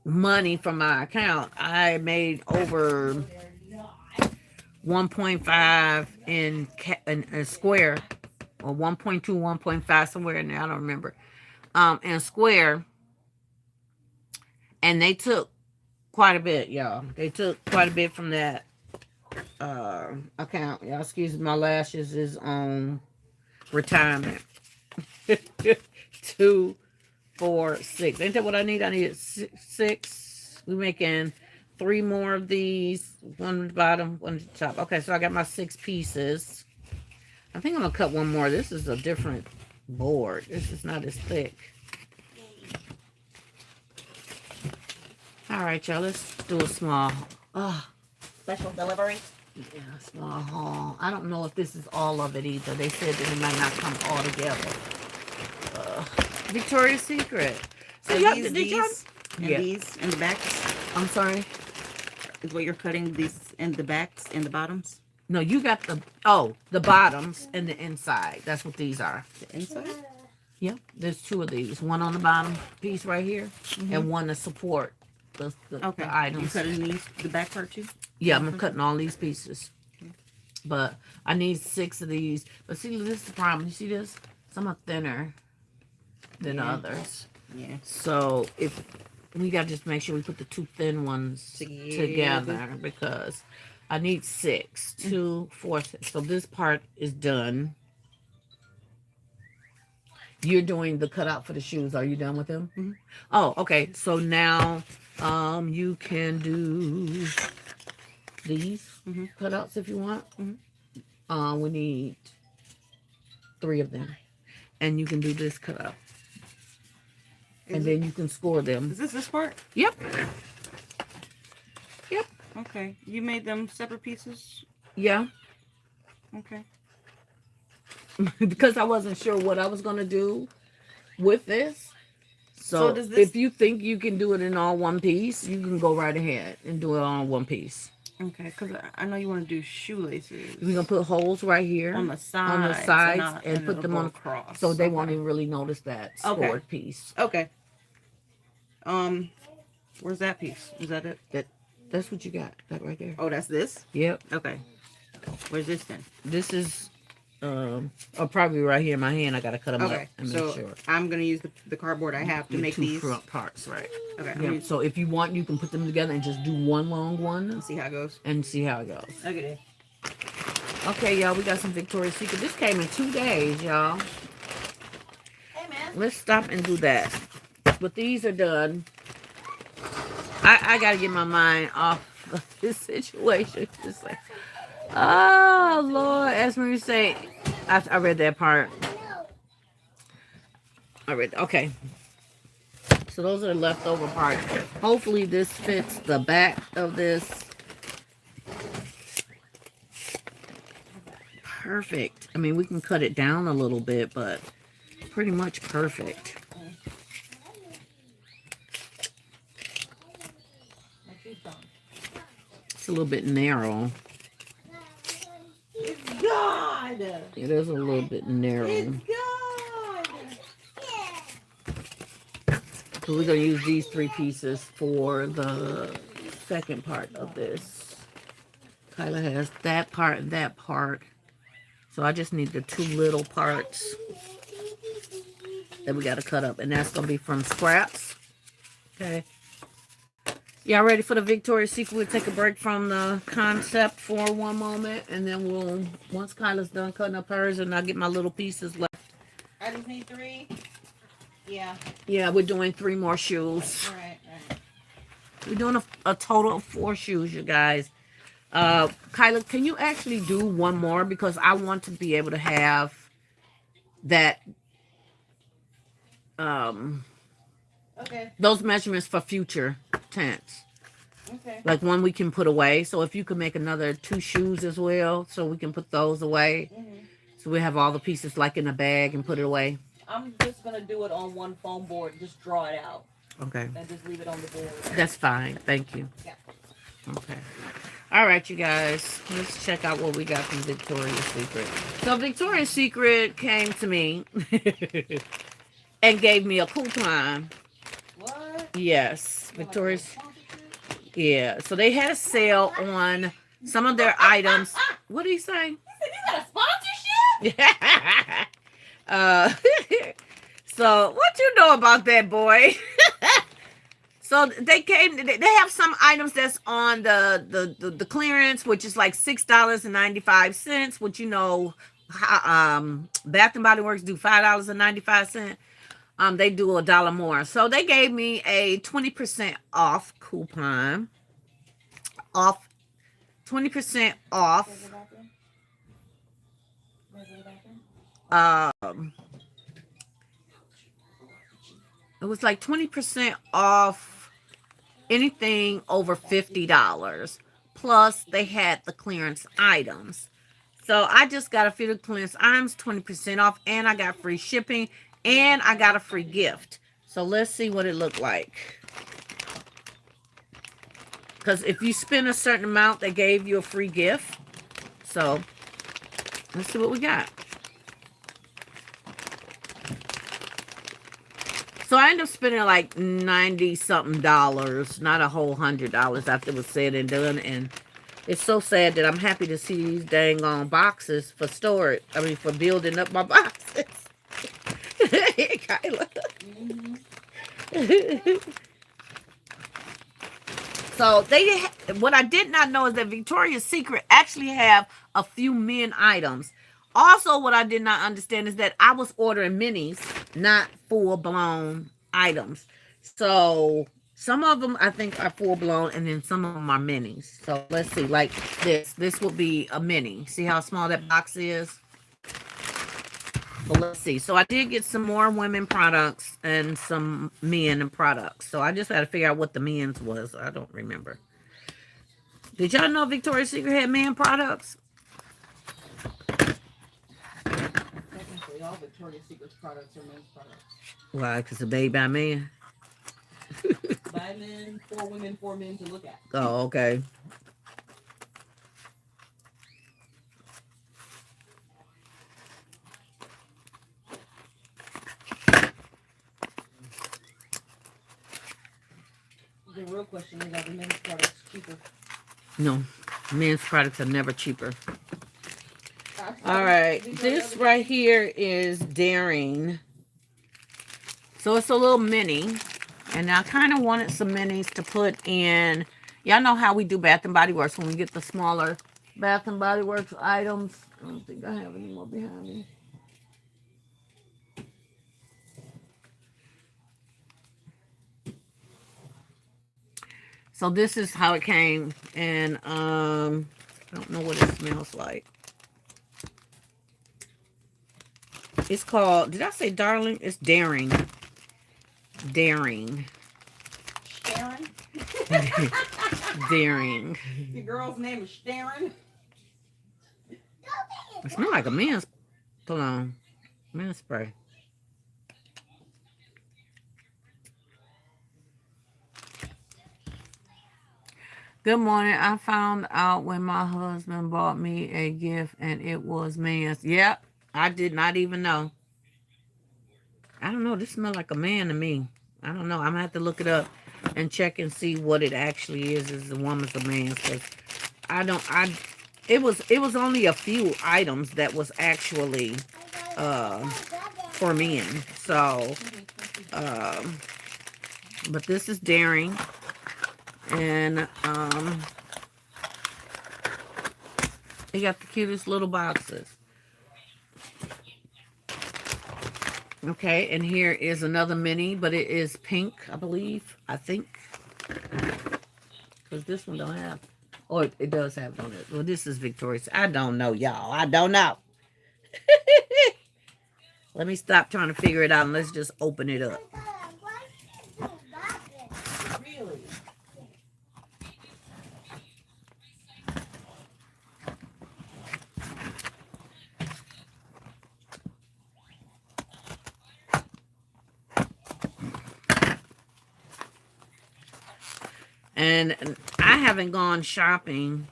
money from my account. I made over 1.5 in Square, or 1.2, 1.5, somewhere in there. I don't remember. In Square, and they took quite a bit, y'all. They took quite a bit from that account. Y'all, excuse me, my lashes is on retirement. 2, 4, 6. Ain't that what I need? I need six. We making 3 more of these. One at the bottom, one at the top. Okay, so I got my 6 pieces. I think I'm gonna cut one more. This is a different board. This is not as thick. All right, y'all. Let's do a small. Special delivery. Yeah, small haul. I don't know if this is all of it either. They said that it might not come all together. Victoria's Secret. So So y'all, these, did y'all? and Yeah. these and the backs I'm sorry. is what you're cutting. These and the backs and the bottoms. No, you got the the bottoms and the inside. That's what these are. The inside. Yep. There's 2 of these. One on the bottom piece right here, and one to support the Okay. You items. cutting these the back part too. Yeah, I'm cutting all these pieces. But I need 6 of these. But see, this is the problem. You see this? Some are thinner than Yeah. others. Yeah. So if we got to just make sure we put the 2 thin ones together, because I need 6. 2, 4, 6. So this part is done. You're doing the cutout for the shoes. Are you done with them? Mhm. Oh, okay. So now you can do these cutouts if you want. We need 3 of them. And you can do this cutout. And then you can score them. Is this part? Yep. Yep. Okay. You made them separate pieces. Yeah. Okay. Because I wasn't sure what I was going to do with this. So does this- if you think you can do it in all one piece, you can go right ahead and do it all in one piece. Okay. Because I know you want to do shoelaces. We're going to put holes right here on the sides. on the sides and it'll put them go on across. so they Okay. won't even really notice that Okay. scored piece. Okay. Where's that piece? Is that it? That's what you got. That right there. Oh, that's this? Yep. Okay. Where's this then? This is probably right here in my hand. I got to cut them up Okay. and make So sure. I'm going to use the cardboard I have to Your make 2 these. front parts, right? Okay. I'm Yeah. gonna So if you want, you can put them together and just do one long one see how it goes. and see how it goes. Okay. Okay, y'all, we got some Victoria's Secret. This came in 2 days, y'all. Hey, man. Let's stop and do that. But these are done. I got to get my mind off of this situation. Just like, oh, Lord. As we say, I read that part. Okay. So those are the leftover parts. Hopefully this fits the back of this. Perfect. I mean, we can cut it down a little bit, but pretty much perfect. It's a little bit narrow. God! It is a little bit narrow. God! So we're going to use these 3 pieces for the second part of this. Kyla has that part and that part. So I just need the 2 little parts that we got to cut up. And that's going to be from scraps. Okay. Y'all ready for the Victoria's Secret? We'll take a break from the concept for one moment. And then we'll, once Kyla's done cutting up hers and I get my little pieces left. I just need 3. Yeah. Yeah, we're doing 3 more shoes. Right. We're doing a total of 4 shoes, you guys. Kyla, can you actually do one more? Because I want to be able to have that, Okay. those measurements for future tents. Okay. Like one we can put away. So if you can make another 2 shoes as well, so we can put those away. So we have all the pieces like in a bag and put it away. I'm just gonna do it on one foam board. Just draw it out Okay. and just leave it on the board. That's fine. Thank you. Yeah. Okay. All right, you guys. Let's check out what we got from Victoria's Secret. So Victoria's Secret came to me and gave me a coupon. What? Yes. Victoria's. Yeah. So they had a sale on some of their items. What did he say? He said you got a sponsorship? uh, so what you know about that, boy? So they have some items that's on the clearance, which is like $6.95, which, you know, Bath and Body Works do $5.95. They do $1 more. So they gave me a 20% off coupon. 20% off. It was like 20% off anything over $50. Plus, they had the clearance items. So I just got a few of the clearance items, 20% off, and I got free shipping, and I got a free gift. So let's see what it looked like. Because if you spend a certain amount, they gave you a free gift. So let's see what we got. So I ended up spending like $90-something, not a whole $100 after it was said and done. And it's so sad that I'm happy to see these dang on boxes for storage. I mean, for building up my boxes. Kyla. So what I did not know is that Victoria's Secret actually have a few men items. Also, what I did not understand is that I was ordering minis, not full-blown items. So some of them I think are full-blown, and then some of them are minis. So let's see, like this. This will be a mini. See how small that box is? But let's see. So I did get some more women products and some men products. So I just had to figure out what the men's was. I don't remember. Did y'all know Victoria's Secret had men products? Technically, all Victoria's Secret's products are men's products. Why? Because it's made by men? By men, for women, for men to look at. Oh, okay. The real question is, are the men's products cheaper? No, men's products are never cheaper. All right, this right here is Daring. So it's a little mini, and I kind of wanted some minis to put in. Y'all know how we do Bath and Body Works when we get the smaller Bath and Body Works items. I don't think I have any more behind me. So this is how it came, and I don't know what it smells like. It's called, did I say Darling? It's Daring. Daring. Sharon? Daring. Your girl's name is Sharon? It smells like a men's cologne. Men's spray. Good morning. I found out when my husband bought me a gift and it was men's. Yep. I did not even know. I don't know. This smells like a man to me. I don't know. I'm going to have to look it up and check and see what it actually is a woman's or man's. Because it was only a few items that was actually for men. So, but this is Daring. And they got the cutest little boxes. Okay, and here is another mini, but it is pink, I believe. I think. Because this one don't have. Oh, it does have, don't it? Well, this is Victoria's. I don't know, y'all. I don't know. Let me stop trying to figure it out and let's just open it up. Really? And I haven't gone shopping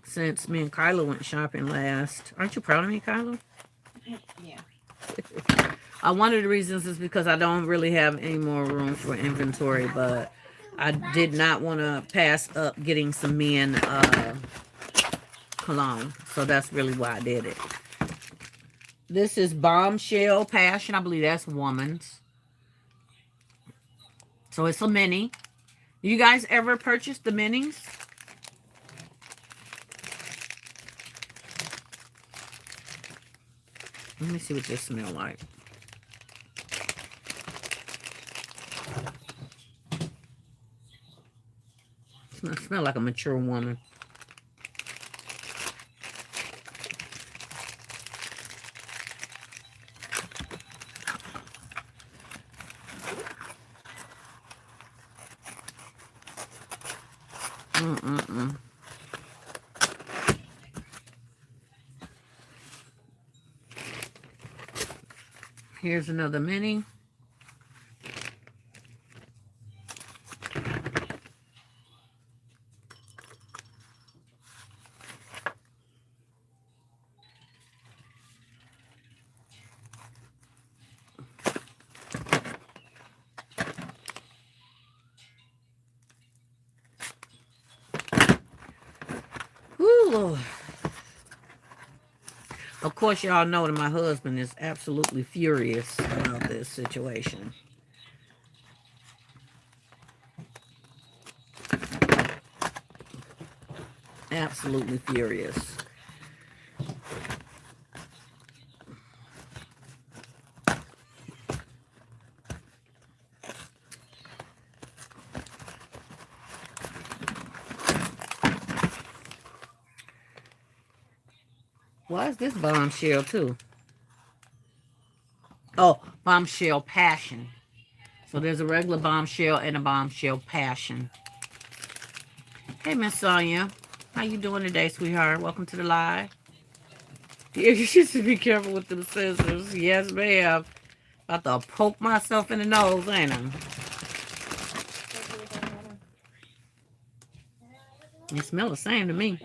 since me and Kyla went shopping last. Aren't you proud of me, Kyla? Yeah. One of the reasons is because I don't really have any more room for inventory, but I did not want to pass up getting some men cologne. So that's really why I did it. This is Bombshell Passion. I believe that's woman's. So it's a mini. You guys ever purchased the minis? Let me see what this smells like. It smells like a mature woman. Here's another mini. Woo, Lord. Of course, y'all know that my husband is absolutely furious about this situation. Absolutely furious. Why is this Bombshell too? Oh, Bombshell Passion. So there's a regular Bombshell and a Bombshell Passion. Hey, Miss Sonia. How you doing today, sweetheart? Welcome to the live. Yeah, you should be careful with them scissors. Yes, ma'am. About to poke myself in the nose, ain't I? It smells the same to me.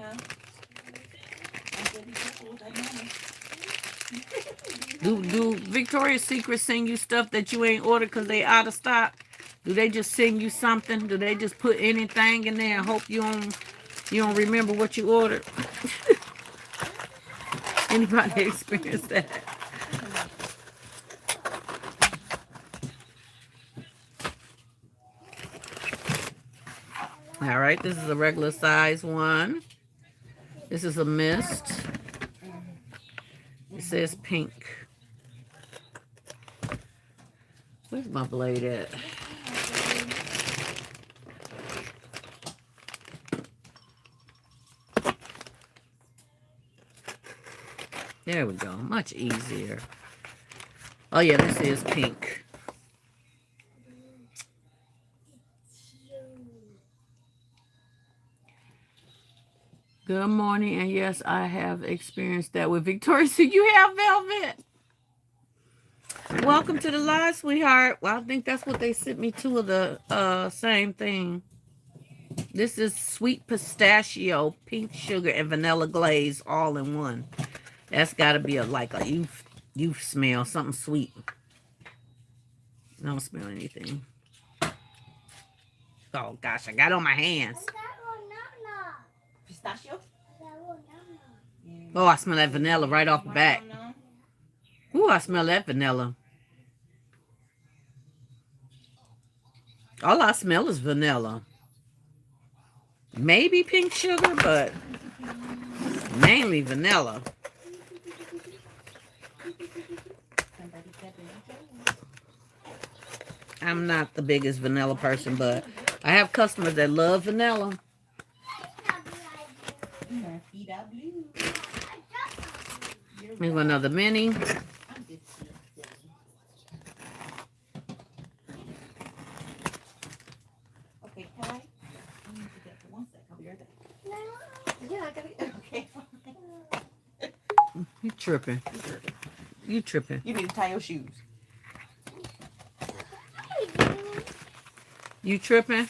Do Victoria's Secret send you stuff that you ain't ordered because they out of stock? Do they just send you something? Do they just put anything in there and hope you don't remember what you ordered? Anybody experience that? All right, this is a regular size one. This is a mist. It says pink. Where's my blade at? There we go. Much easier. Oh, yeah, this is pink. Good morning. And yes, I have experienced that with Victoria. So you have Velvet. Welcome to the live, sweetheart. Well, I think that's what they sent me, two of the same thing. This is sweet pistachio, pink sugar, and vanilla glaze all in one. That's got to be like a youth smell, something sweet. I don't smell anything. Oh gosh, I got on my hands. Pistachio? Oh, I smell that vanilla right off the bat. Ooh, I smell that vanilla. All I smell is vanilla. Maybe pink sugar, but mainly vanilla. I'm not the biggest vanilla person, but I have customers that love vanilla. Here's another mini. Okay, can I need to get for 1 sec. I'll be right back. No. Yeah, I gotta. Okay. You tripping? You tripping? You need to tie your shoes. You tripping?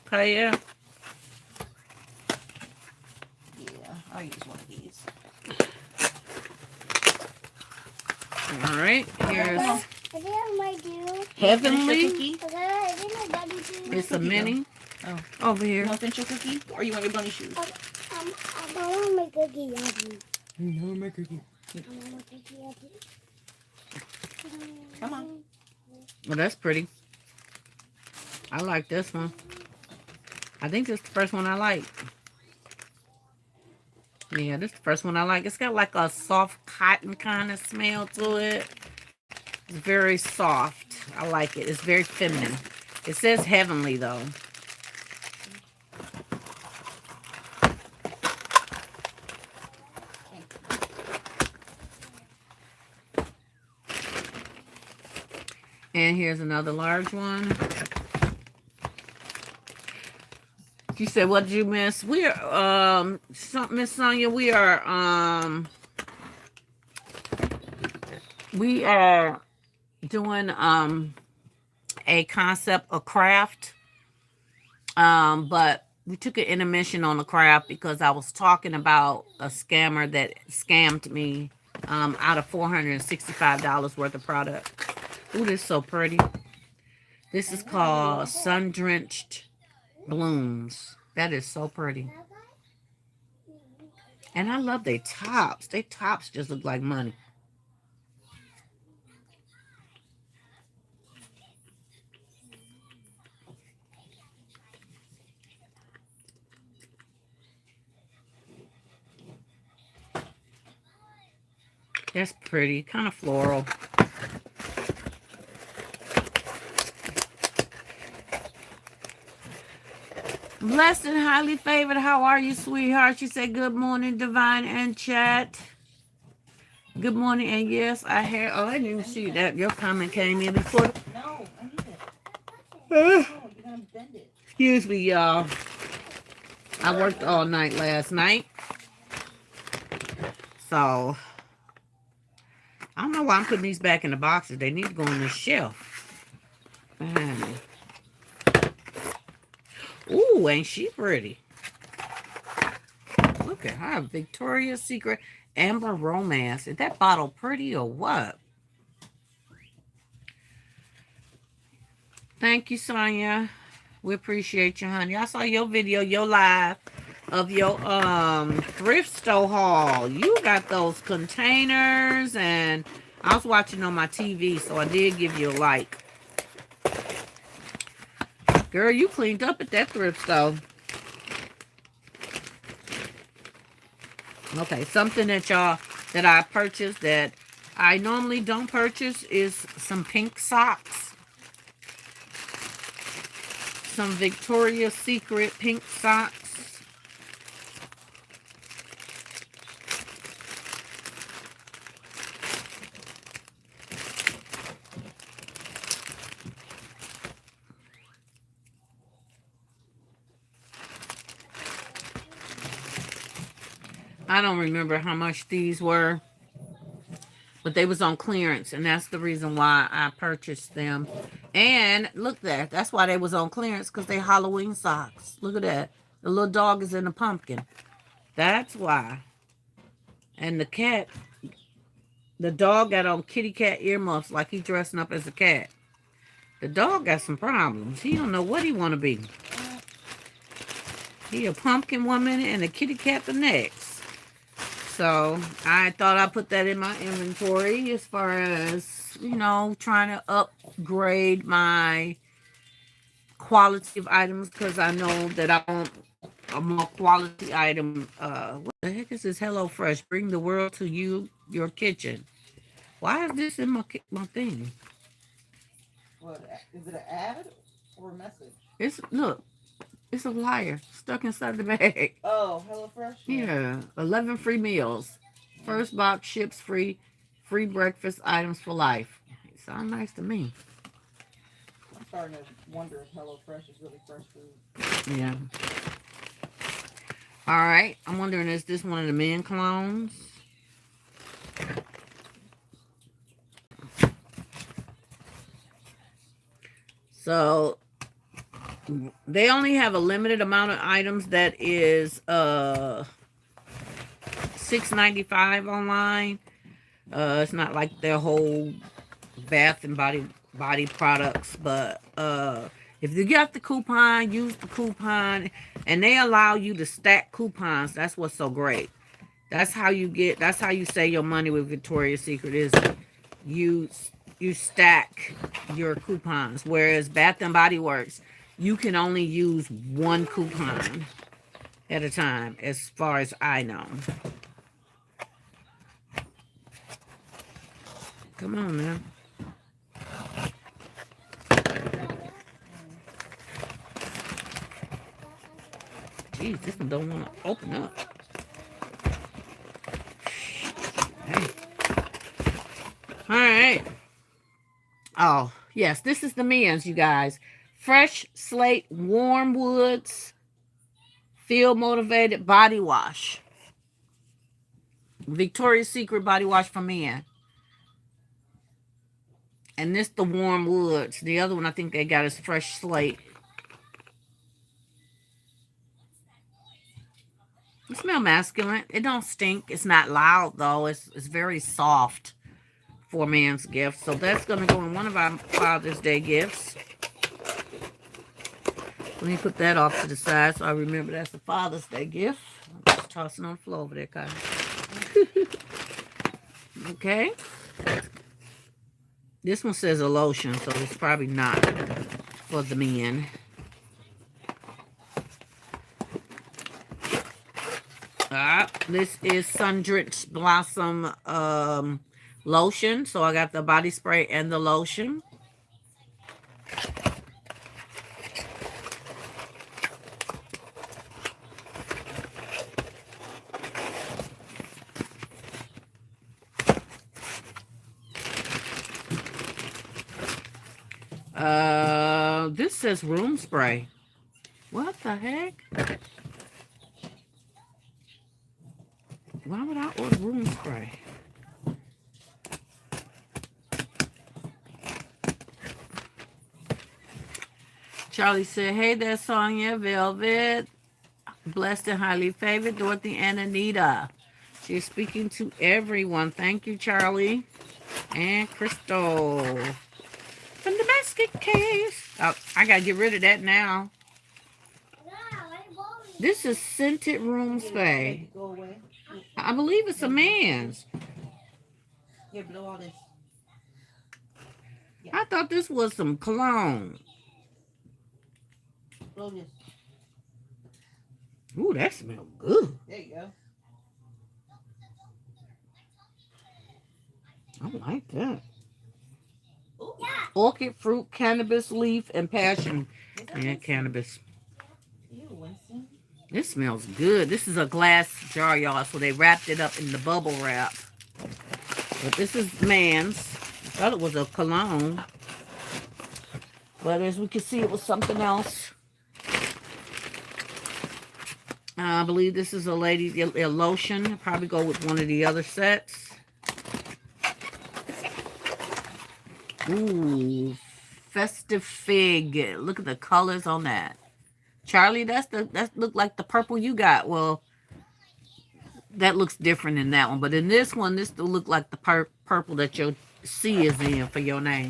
Kaya? Yeah, I'll use one of these. All right. Here's Heavenly. Heavenly. It's a mini. Oh. Over You here. want to finish your cookie? Or you want your bunny shoes? I don't want my cookie yummy. No, my cookie. I want my cookie yummy. Come on. Well, that's pretty. I like this one. I think this is the first one I like. Yeah, this is the first one I like. It's got like a soft cotton kind of smell to it. It's very soft. I like it. It's very feminine. It says heavenly though. And here's another large one. You said, what did you miss? We are, Miss Sonia, we are doing, a concept, a craft. But we took an intermission on the craft because I was talking about a scammer that scammed me, out of $465 worth of product. Ooh, this is so pretty. This is called Sun Drenched Blooms. That is so pretty. And I love their tops. Their tops just look like money. That's pretty. Kind of floral. Blessed and highly favored. How are you, sweetheart? She said, good morning, Divine and chat. Good morning. And yes, I hear. Oh, I didn't even see that. Your comment came in before. No, I need it. Oh, you're gonna bend it. Excuse me, y'all. I worked all night last night. So, I don't know why I'm putting these back in the boxes. They need to go on the shelf. Behind me. Ooh, ain't she pretty? Look at her. Victoria's Secret Amber Romance. Is that bottle pretty or what? Thank you, Sonia. We appreciate you, honey. I saw your video, your live of your thrift store haul. You got those containers, and I was watching on my TV, so I did give you a like. Girl, you cleaned up at that thrift store. Okay, something that I purchased that I normally don't purchase is some pink socks. Some Victoria's Secret pink socks. I don't remember how much these were, but they was on clearance, and that's the reason why I purchased them. And look there, that's why they was on clearance, because they Halloween socks. Look at that. The little dog is in the pumpkin. That's why. And the cat, the dog got on kitty cat earmuffs like he dressing up as a cat. The dog got some problems. He don't know what he want to be. He a pumpkin one minute and a kitty cat the next. So I thought I'd put that in my inventory as far as, you know, trying to upgrade my quality of items, because I know that I want a more quality item. What the heck is this? Hello Fresh, bring the world to you, your kitchen. Why is this in my thing? What is it? An ad or a message? It's look. It's a liar stuck inside the bag. Oh, HelloFresh. Yeah, 11 free meals. First box ships free. Free breakfast items for life. It sounds nice to me. I'm starting to wonder if HelloFresh is really fresh food. Yeah. All right. I'm wondering, is this one of the men clones? So they only have a limited amount of items that is $6.95 online. It's not like their whole bath and body products, but if you got the coupon, use the coupon, and they allow you to stack coupons. That's what's so great. That's how you save your money with Victoria's Secret, is you stack your coupons, whereas Bath and Body Works, you can only use one coupon at a time, as far as I know. Come on now. Jeez, this one don't want to open up. Hey. All right. Oh, yes, this is the men's, you guys. Fresh Slate Warm Woods Feel Motivated Body Wash. Victoria's Secret Body Wash for men. And this the Warm Woods. The other one I think they got is Fresh Slate. It smells masculine. It don't stink. It's not loud though. It's very soft for a man's gift. So that's gonna go in one of our Father's Day gifts. Let me put that off to the side so I remember that's a Father's Day gift. I'm just tossing on the floor over there, guys. Okay. This one says a lotion, so it's probably not for the men. This is Sun-Drenched Blossom lotion. So I got the body spray and the lotion. This says room spray. What the heck? Why would I order room spray? Charlie said, hey there, Sonia, Velvet, blessed and highly favored, Dorothy and Anita. She's speaking to everyone. Thank you, Charlie. And Crystal. From the basket case. Oh, I got to get rid of that now. This is scented room spray. Go away. I believe it's a man's. Here, blow all this. I thought this was some cologne. Blow this. Ooh, that smells good. There you go. I like that. Orchid fruit, cannabis leaf, and passion. And cannabis. Ew, Winston. This smells good. This is a glass jar, y'all, so they wrapped it up in the bubble wrap. But this is man's. I thought it was a cologne. But as we can see, it was something else. I believe this is a lady's a lotion. Probably go with one of the other sets. Ooh, festive fig. Look at the colors on that. Charlie, that look like the purple you got. Well, that looks different in that one. But in this one, this will look like the purple that your C is in for your name.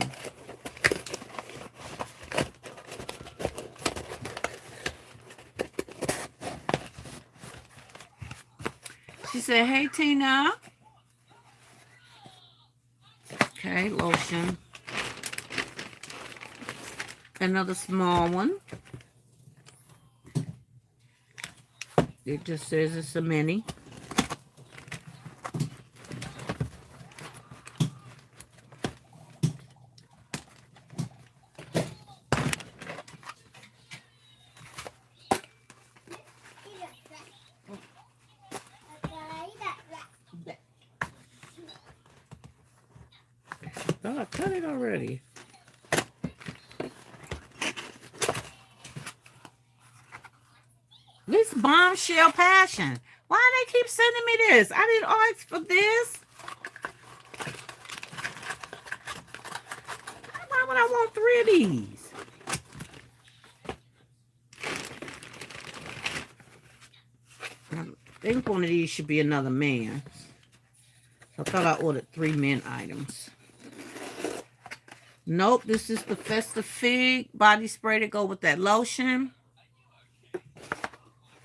She said, hey, Tina. Okay, lotion. Another small one. It just says it's a mini. Oh, I cut it already. This bombshell passion. Why do they keep sending me this? I didn't ask for this. Why would I want 3 of these? I think one of these should be another man. I thought I ordered 3 men items. Nope, this is the Festive Fig body spray to go with that lotion.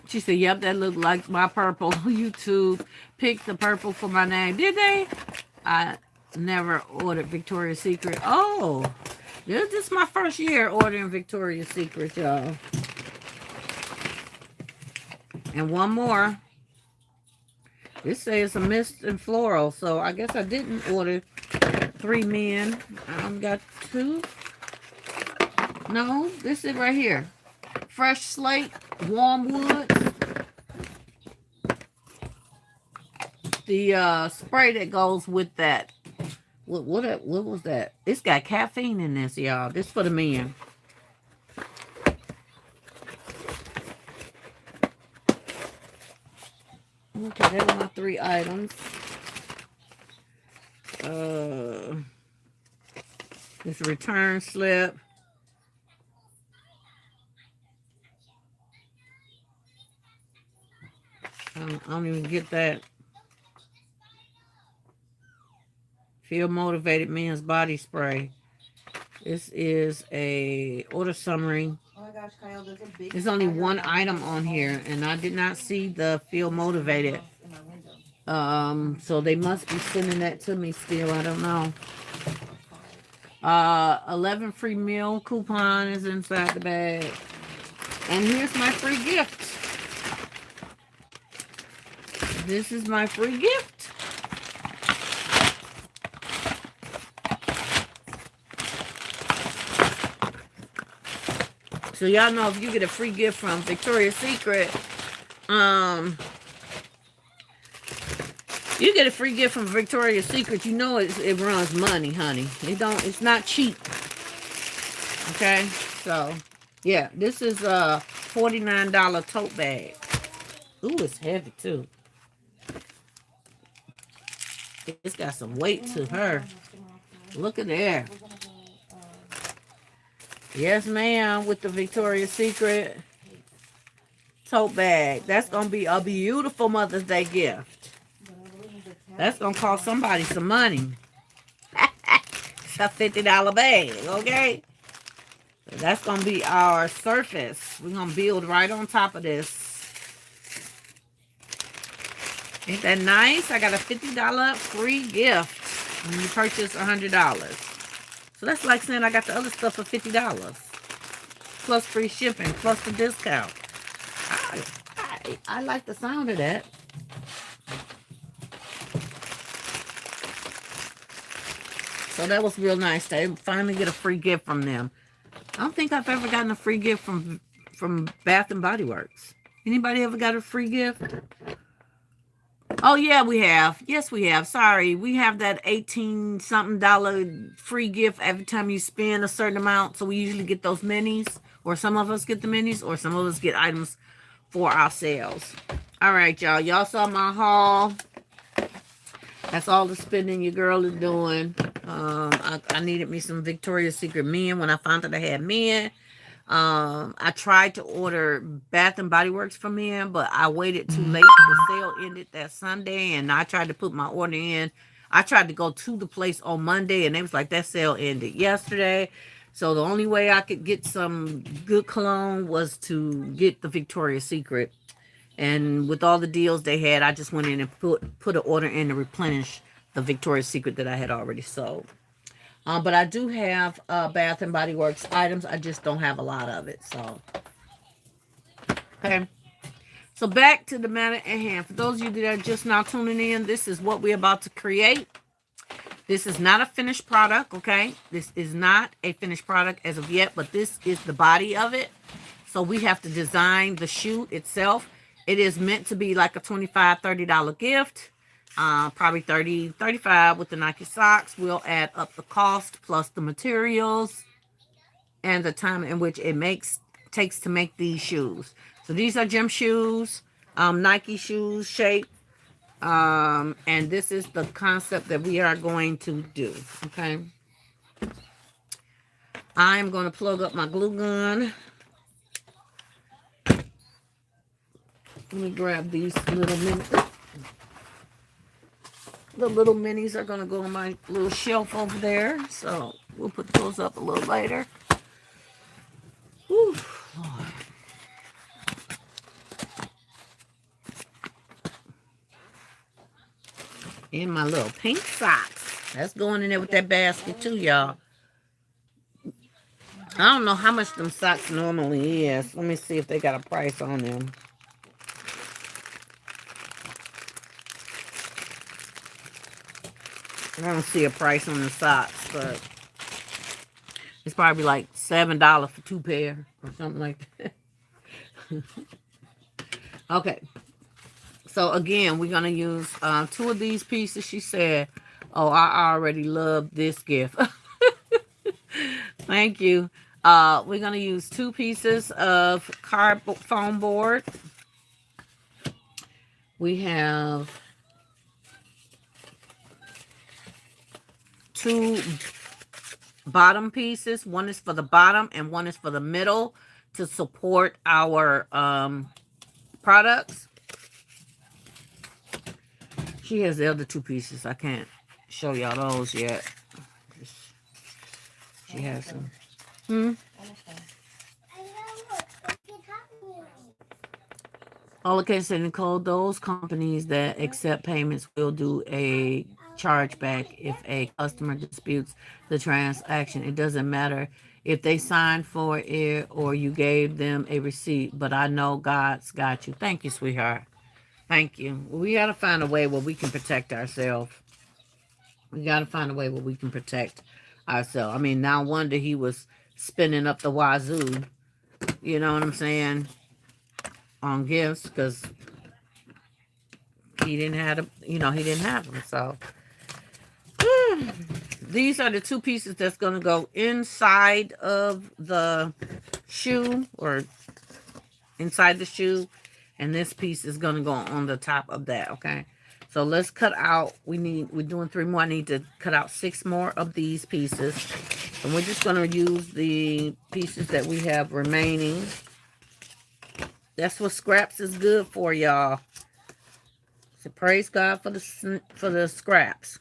She said, yep, that looked like my purple. YouTube picked the purple for my name. Did they? I never ordered Victoria's Secret. Oh, this is my first year ordering Victoria's Secret, y'all. And one more. This says a mist and floral, so I guess I didn't order 3 men. I got 2. No, this is right here. Fresh slate, warm woods. The spray that goes with that. What was that? It's got caffeine in this, y'all. This for the men. Okay, there are my 3 items. This return slip. I don't even get that. Feel Motivated Men's Body Spray. This is a order summary. Oh my gosh, Kyle, there's a big... There's only 1 item on here, and I did not see the Feel Motivated. So they must be sending that to me still. I don't know. 11 free meal coupon is inside the bag. And here's my free gift. This is my free gift. So y'all know if you get a free gift from Victoria's Secret, you get a free gift from Victoria's Secret, you know it runs money, honey. It's not cheap. Okay? So, yeah, this is a $49 tote bag. Ooh, it's heavy too. It's got some weight to her. Look at there. Yes, ma'am, with the Victoria's Secret tote bag. That's going to be a beautiful Mother's Day gift. That's going to cost somebody some money. It's a $50 bag, okay? That's going to be our surface. We're going to build right on top of this. Ain't that nice? I got a $50 free gift when you purchase $100. So that's like saying I got the other stuff for $50. Plus free shipping, plus the discount. I like the sound of that. So that was real nice. I finally get a free gift from them. I don't think I've ever gotten a free gift from Bath and Body Works. Anybody ever got a free gift? Oh, yeah, we have. Yes, we have. Sorry. We have that $18-something free gift every time you spend a certain amount. So we usually get those minis, or some of us get the minis, or some of us get items for ourselves. All right, y'all. Y'all saw my haul. That's all the spending your girl is doing. I needed me some Victoria's Secret men when I found that I had men. I tried to order Bath and Body Works for men, but I waited too late. The sale ended that Sunday, and I tried to put my order in. I tried to go to the place on Monday, and they was like, that sale ended yesterday. So the only way I could get some good cologne was to get the Victoria's Secret. And with all the deals they had, I just went in and put an order in to replenish the Victoria's Secret that I had already sold. But I do have Bath and Body Works items. I just don't have a lot of it. So, okay. So back to the matter at hand. For those of you that are just now tuning in, this is what we're about to create. This is not a finished product, okay? This is not a finished product as of yet, but this is the body of it. So we have to design the shoe itself. It is meant to be like a $25, $30 gift. Probably 30, 35 with the Nike socks. We'll add up the cost plus the materials and the time in which it takes to make these shoes. So these are gym shoes, Nike shoes shape. And this is the concept that we are going to do. Okay. I'm going to plug up my glue gun. Let me grab these little minis. The little minis are going to go on my little shelf over there. So we'll put those up a little later. Whew, Lord. And my little pink socks. That's going in there with that basket too, y'all. I don't know how much them socks normally is. Let me see if they got a price on them. I don't see a price on the socks, but it's probably like $7 for 2 pair or something like that. Okay. So again, we're going to use 2 of these pieces. She said, oh, I already love this gift. Thank you. We're going to use 2 pieces of cardboard foam board. We have 2 bottom pieces. One is for the bottom and one is for the middle to support our products. She has the other 2 pieces. I can't show y'all those yet. She has them. Okay, so Nicole, those companies that accept payments will do a chargeback if a customer disputes the transaction. It doesn't matter if they signed for it or you gave them a receipt, but I know God's got you. Thank you, sweetheart. Thank you. We got to find a way where we can protect ourselves. We got to find a way where we can protect ourselves. I mean, no wonder he was spinning up the wazoo. You know what I'm saying? On gifts, because he didn't have them. You know, he didn't have them. So these are the 2 pieces that's going to go inside of the shoe or inside the shoe. And this piece is going to go on the top of that, okay? So let's cut out, we're doing 3 more. I need to cut out 6 more of these pieces. And we're just going to use the pieces that we have remaining. That's what scraps is good for, y'all. So praise God for the scraps.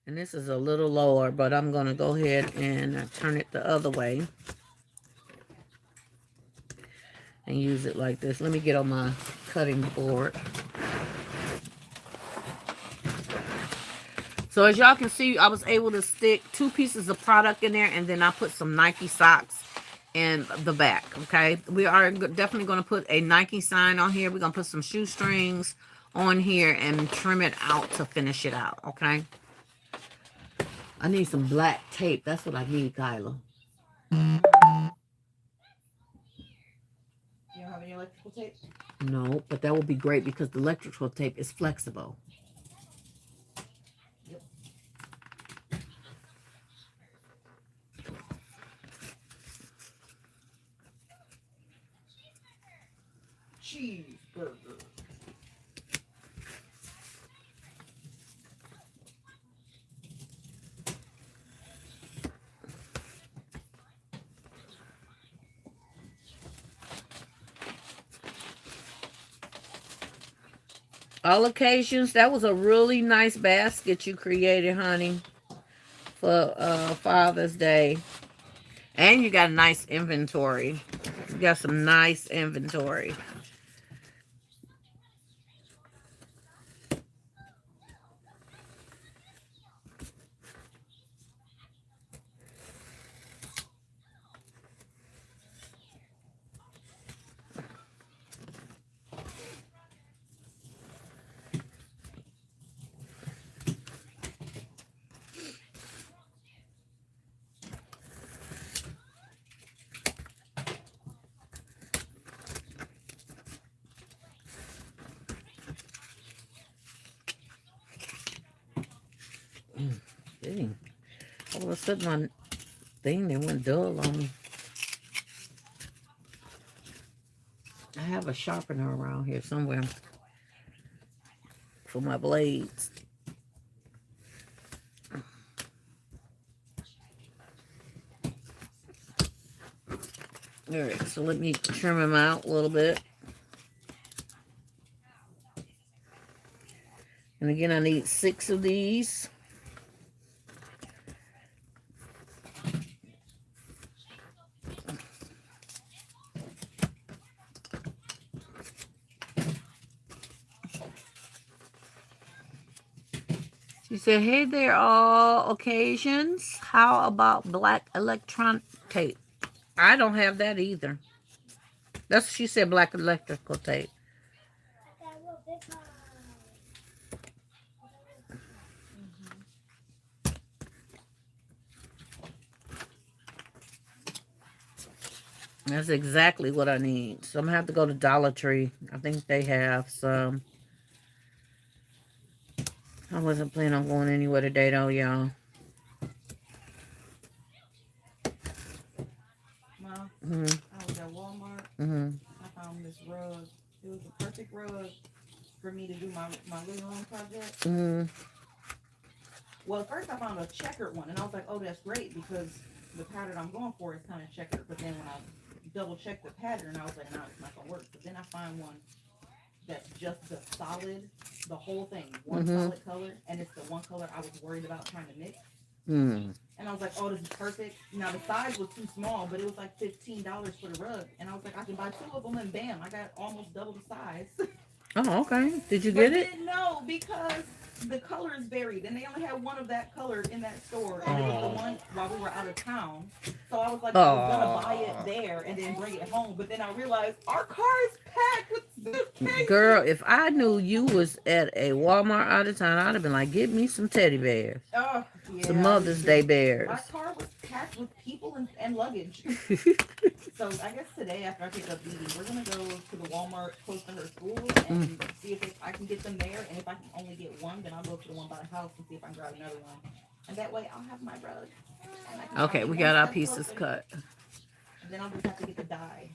And this is a little lower, but I'm going to go ahead and turn it the other way. And use it like this. Let me get on my cutting board. So as y'all can see, I was able to stick 2 pieces of product in there, and then I put some Nike socks in the back, okay? We are definitely going to put a Nike sign on here. We're going to put some shoestrings on here and trim it out to finish it out, okay? I need some black tape. That's what I need, Kyla. You don't have any electrical tape? No, but that would be great because the electrical tape is flexible. Yep. Cheeseburger. All occasions, that was a really nice basket you created, honey, for Father's Day. And you got a nice inventory. You got some nice inventory. of a sudden my thing that went dull on me. I have a sharpener around here somewhere for my blades. All right, so let me trim them out a little bit. And again, I need 6 of these. She said, hey there, all occasions. How about black electron tape? I don't have that either. That's what she said, black electrical tape. That's exactly what I need. So I'm going to have to go to Dollar Tree. I think they have some. I wasn't planning on going anywhere today, though, y'all. Mom, Mm-hmm. I was at Walmart. Mm-hmm. I found this rug. It was the perfect rug for me to do my living room project. Mm-hmm. Well, first I found a checkered one, and I was like, oh, that's great, because the pattern I'm going for is kind of checkered. But then when I double checked the pattern, I was like, no, it's not going to work. But then I find one that's just the solid, the whole thing, one solid color, and it's the one color I was worried about trying to mix. Mm. And I was like, oh, this is perfect. Now, the size was too small, but it was like $15 for the rug. And I was like, I can buy 2 of them, and bam, I got almost double the size. Oh, okay. Did you But get I it? didn't know because the color is varied, and they only had one of that color in that store, and it was the one while we were out of town. So I was like, I was gonna buy it there and then bring it home, but then I realized our car is packed with suitcases. Girl, if I knew you was at a Walmart out of town, I'd have been like, get me some teddy bears. Oh, yeah, Some Mother's Day bears. my car was packed with people and luggage. So I guess today, after I pick up Dee, we're gonna go to the Walmart close to her school and see if I can get them there. And if I can only get one, then I'll go to the one by the house and see if I can grab another one. And that way, I'll have my rug. Okay, we got our pieces cut. And then I'll just have to get the dye.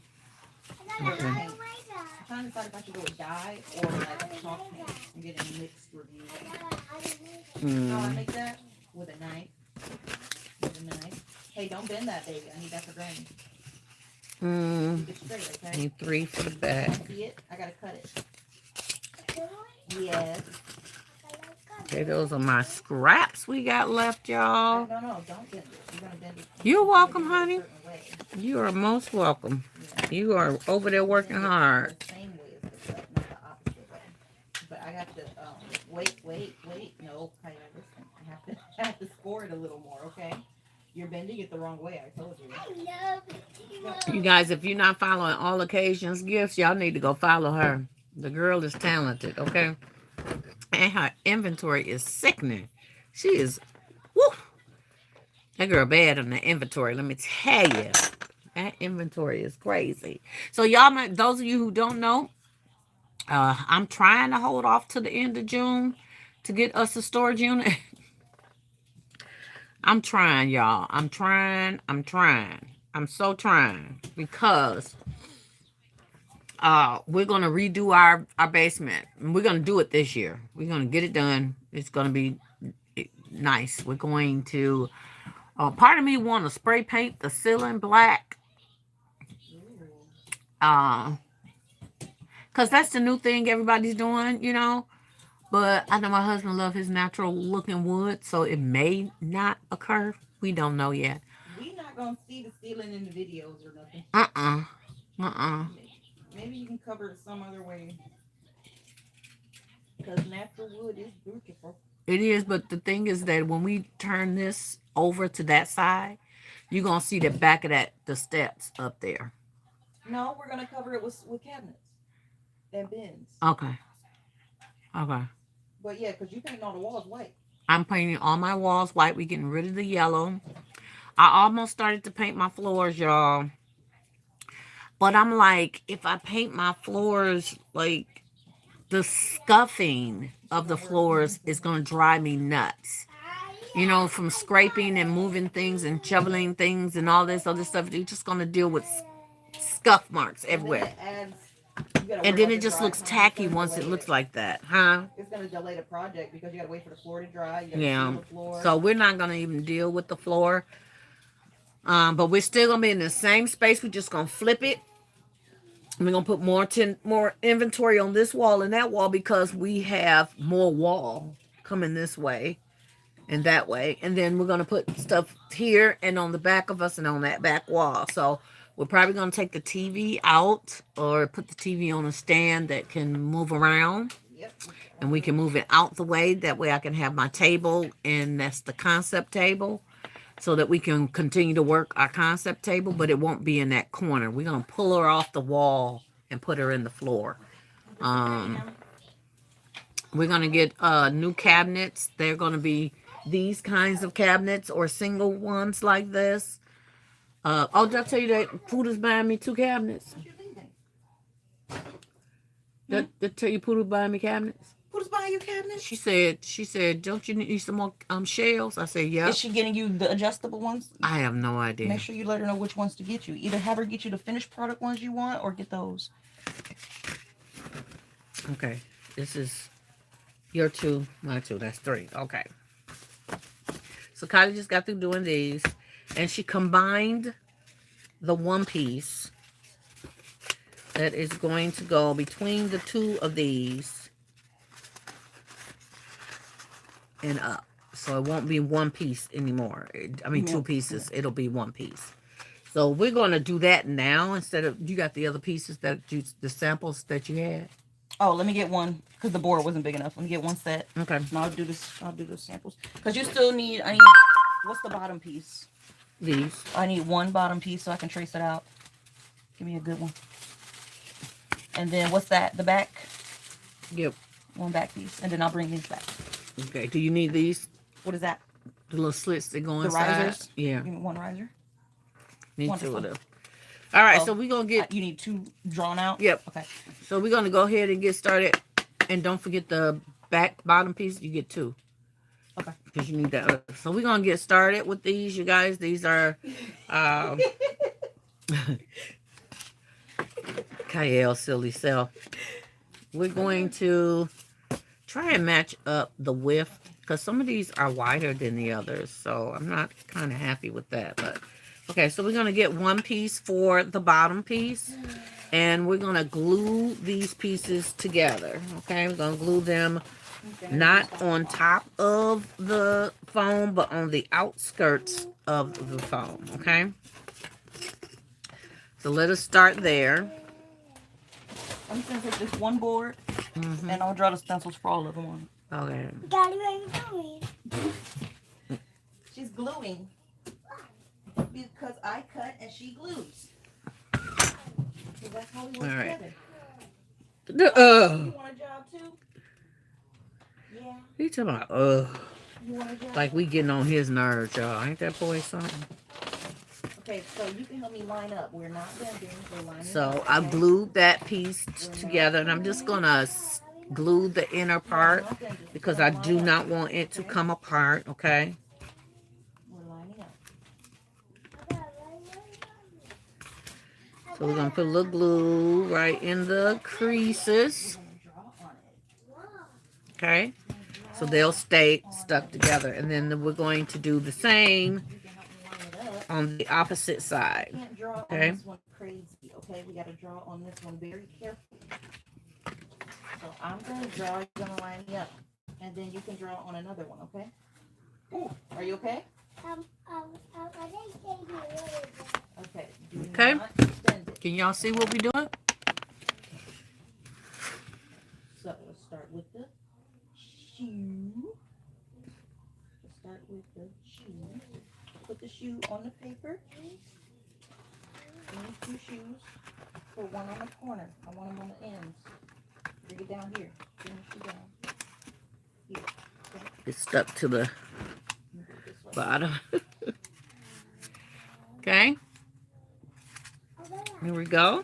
Okay. I'm trying to decide if I should go with dye or like chalk paint. I'm getting mixed reviews. How I make that? With a knife. With a knife. Hey, don't bend that, baby. I need that for Granny. Keep it straight, okay? Need 3 for the back. See it? I gotta cut it. Yes. Okay, those are my scraps we got left, y'all. No, don't bend it. You're gonna bend it. You're welcome, honey. A certain way. You are most welcome. You are over there working hard. The same way as the cut, not the opposite way. But I got to wait. No, Kaya, listen. I have to score it a little more, okay? You're bending it the wrong way. I told you. You guys, if you're not following All Occasions Gifts, y'all need to go follow her. The girl is talented, okay? And her inventory is sickening. She is, woo! That girl bad on the inventory, let me tell you. That inventory is crazy. So y'all, those of you who don't know, I'm trying to hold off to the end of June to get us a storage unit. I'm trying, y'all. I'm trying. I'm so trying because we're going to redo our basement. We're going to do it this year. We're going to get it done. It's going to be nice. We're going to, part of me want to spray paint the ceiling black. Because that's the new thing everybody's doing, you know. But I know my husband loves his natural looking wood, so it may not occur. We don't know yet. We're not going to see the ceiling in the videos or nothing. Maybe you can cover it some other way. Because natural wood is beautiful. It is, but the thing is that when we turn this over to that side, you're going to see the back of the steps up there. No, we're going to cover it with cabinets and bins. Okay. But yeah, because you paint all the walls white. I'm painting all my walls white. We're getting rid of the yellow. I almost started to paint my floors, y'all. But I'm like, if I paint my floors, like, the scuffing of the floors is going to drive me nuts. you know, from scraping and moving things and shoveling things and all this other stuff. You're just going to deal with scuff marks And then everywhere. it adds. You gotta And worry then about it the just dry looks time. tacky It's gonna once it delay looks it. like that, huh? It's gonna delay the project because you gotta wait for the floor to dry. You gotta Yeah. seal the floor. So we're not going to even deal with the floor. But we're still going to be in the same space. We're just going to flip it. We're going to put more inventory on this wall and that wall because we have more wall coming this way and that way. And then we're going to put stuff here and on the back of us and on that back wall. So we're probably going to take the TV out or put the TV on a stand that can move around. Yep. And we can move it out the way. That way I can have my table, and that's the concept table, so that we can continue to work our concept table, but it won't be in that corner. We're going to pull her off the wall and put her in the floor. We're going to get new cabinets. They're going to be these kinds of cabinets or single ones like this. Oh, did I tell you that Poodle's buying me 2 cabinets? Did I tell you Poodle buying me cabinets? Who's buying you cabinets? She said, don't you need some more shelves? I said, yeah. Is she getting you the adjustable ones? I have no idea. Make sure you let her know which ones to get you. Either have her get you the finished product ones you want or get those. Okay. This is your 2, my 2. That's 3. Okay. So Kylie just got through doing these. And she combined the one piece that is going to go between the 2 of these and up. So it won't be one piece anymore. I mean, 2 pieces. It'll be one piece. So we're going to do that now instead of, you got the other pieces the samples that you had? Oh, let me get one because the board wasn't big enough. Let me get one set. Okay. And I'll do this. I'll do the samples because you still need. I need. What's the bottom piece? These. I need one bottom piece so I can trace it out. Give me a good one. And then what's that? The back. Yep. One back piece, and then I'll bring these back. Okay. Do you need these? What is that? The little slits that go The inside? risers. Yeah. Give me one riser. Need Wonderful. 2 of them. All right. Oh, So we're going to get. You need 2 drawn out. Yep. Okay. So we're going to go ahead and get started. And don't forget the bottom piece. You get 2. Okay. Because you need that. So we're going to get started with these, you guys. These are Kyle, silly self. We're going to try and match up the width because some of these are wider than the others. So I'm not kind of happy with that. But okay, so we're going to get one piece for the bottom piece. And we're going to glue these pieces together. Okay, we're going to glue them not on top of the foam, but on the outskirts of the foam. Okay, so let us start there. I'm just gonna take this one board, and I'll draw the stencils for all of them on. Okay. Daddy, what are you doing? She's gluing because I cut and she glues. So that's how we work All right. together. The You want a job too? Yeah. he talking about You want a job? like we getting on his nerves, y'all. Ain't that boy something? Okay, so you can help me line up. We're not bending. We're lining So up. I okay? glued that piece together, and I'm just gonna glue the inner part because I do not want it to come apart. Okay. We're lining up. So we're gonna put a little glue right in the creases. Okay. So they'll stay stuck together, and then we're going to do the same on the opposite side. We can't draw Okay. on this one crazy. Okay, we got to draw on this one very carefully. So I'm gonna draw. You're gonna line me up, and then you can draw on another one. Okay. Ooh, are you okay? I think they do it. Okay. Do Okay. not bend it. Can y'all see what we're doing? So let's start with the shoe. Let's start with the shoe. Put the shoe on the paper. These 2 shoes. Put one on the corner. I want them on the ends. Bring it down here. Bring the shoe down. Here. Okay. It's stuck to the Move it this way. bottom. Okay. Here we go.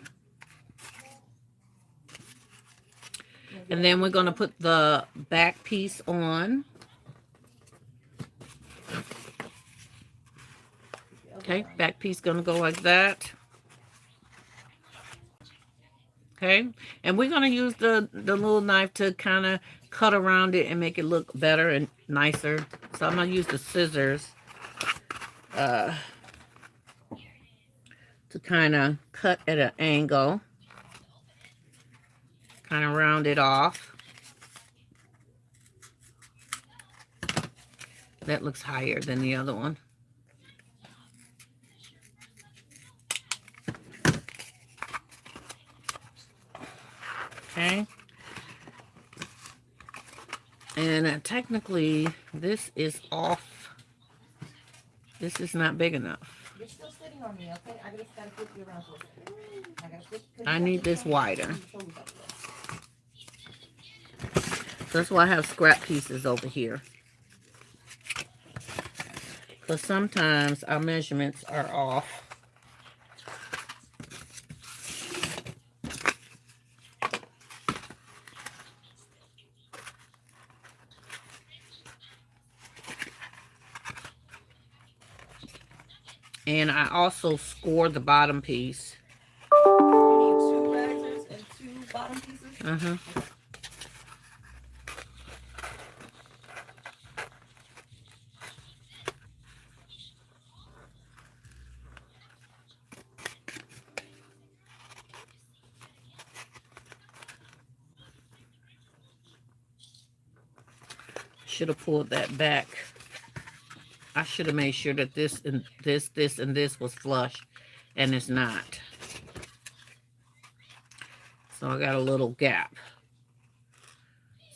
And then we're going to put the back piece on. Okay, back piece gonna go like that. Okay, and we're gonna use the little knife to kind of cut around it and make it look better and nicer. So I'm gonna use the scissors to kind of cut at an angle, kind of round it off. That looks higher than the other one. Okay. And technically, this is off. This is not big enough. You're still sitting on me, okay? I just gotta flip you around for a second. I gotta flip. I need this wider. That's why I have scrap pieces over here. Because sometimes our measurements are off. And I also score the bottom piece. You need 2 risers and 2 bottom pieces? Uh-huh. Should have pulled that back. I should have made sure that this and this and this was flush, and it's not. So I got a little gap.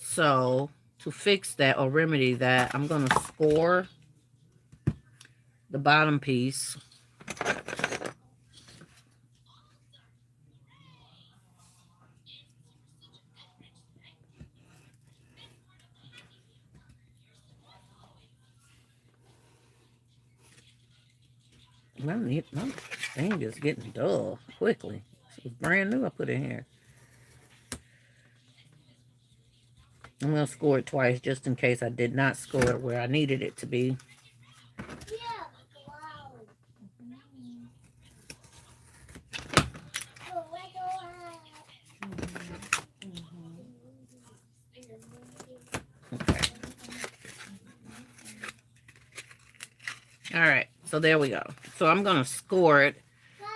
So to fix that or remedy that, I'm going to score the bottom piece. My thing is getting dull quickly. This was brand new I put in here. I'm going to score it twice just in case I did not score it where I needed it to be. Yeah. Wow. Oh, I don't Okay. All right. So there we go. So I'm going to score it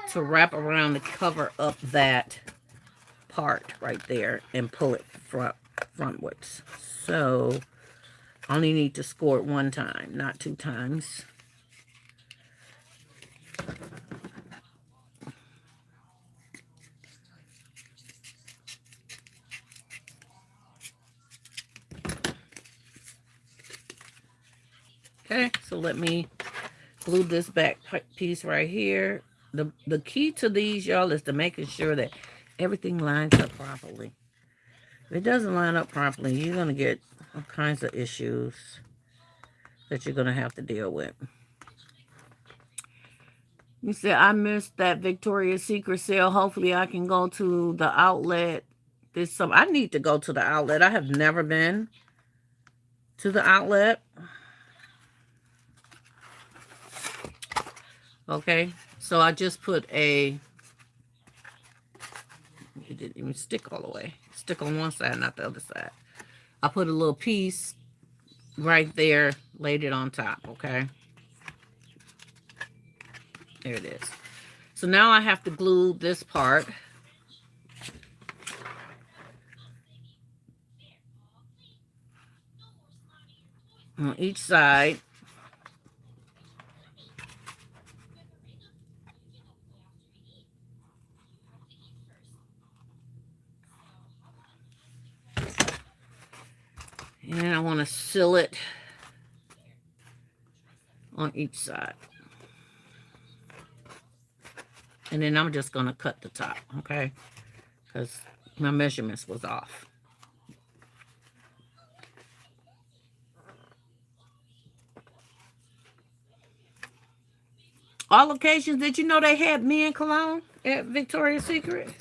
to wrap around to cover up that part right there and pull it frontwards. So I only need to score it 1 time, not 2 times. Okay, so let me glue this back piece right here. The key to these, y'all, is to making sure that everything lines up properly. If it doesn't line up properly, you're going to get all kinds of issues that you're going to have to deal with. You said, I missed that Victoria's Secret sale. Hopefully I can go to the outlet this summer. I need to go to the outlet. I have never been to the outlet. Okay, so I just put it didn't even stick all the way. Stick on one side, not the other side. I put a little piece right there, laid it on top, okay? There it is. So now I have to glue this part. On each side. And I want to seal it on each side. And then I'm just going to cut the top, okay? Because my measurements was off. All occasions, did you know they had men cologne at Victoria's Secret?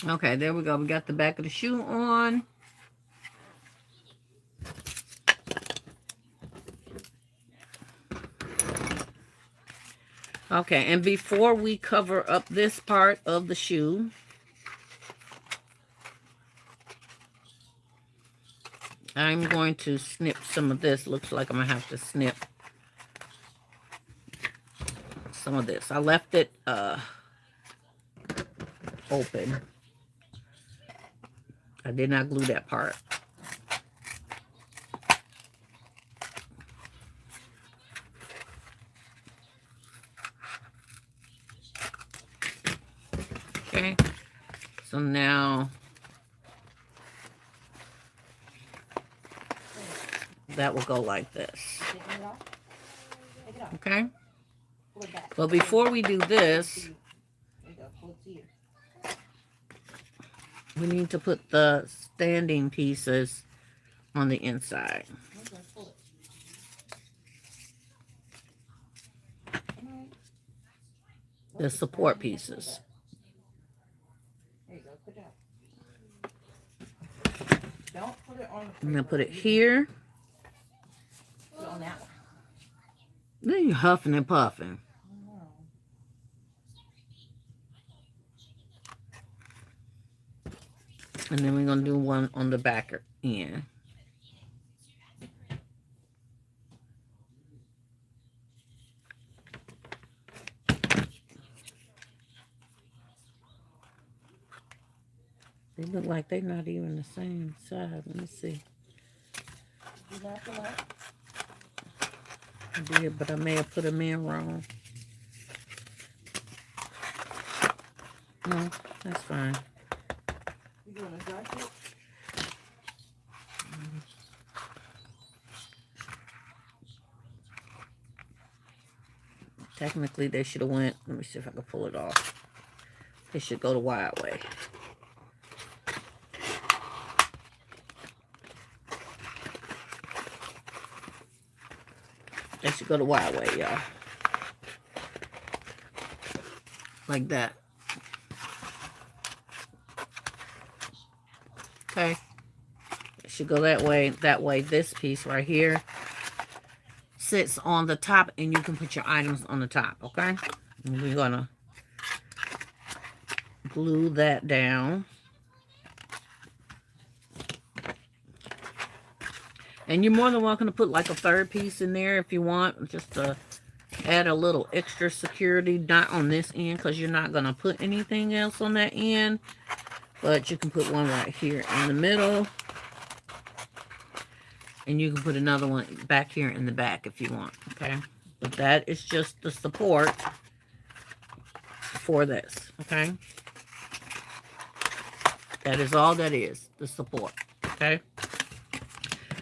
Okay, there we go. We got the back of the shoe on. Okay, and before we cover up this part of the shoe, I'm going to snip some of this. Looks like I'm going to have to snip some of this. I left it open. I did not glue that part. Okay, so now that will go like this. Taking it off? Take it off. Okay, Pull it back. but before we do this, There you go. Pull it to you. we need to put the standing pieces on the inside. Okay, pull it. Alright. The support pieces. There you go. Good job. Don't put it on the I'm going to put it paper. here. Put it on that one. Then you're huffing and puffing. Oh, And then we're going to do one on the back end. They look like they're not even the same size. Let me see. you got the light? I did, but I may have put them in wrong. No, that's fine. You doing a dry fit? Technically, they should have went. Let me see if I can pull it off. They should go the wide way. They should go the wide way, y'all. Like that. Okay. It should go that way. That way, this piece right here sits on the top, and you can put your items on the top, okay? And we're gonna glue that down. And you're more than welcome to put like a third piece in there if you want, just to add a little extra security. Not on this end, because you're not gonna put anything else on that end, but you can put one right here in the middle. And you can put another one back here in the back if you want, okay? But that is just the support for this, okay? That is all that is, the support, okay?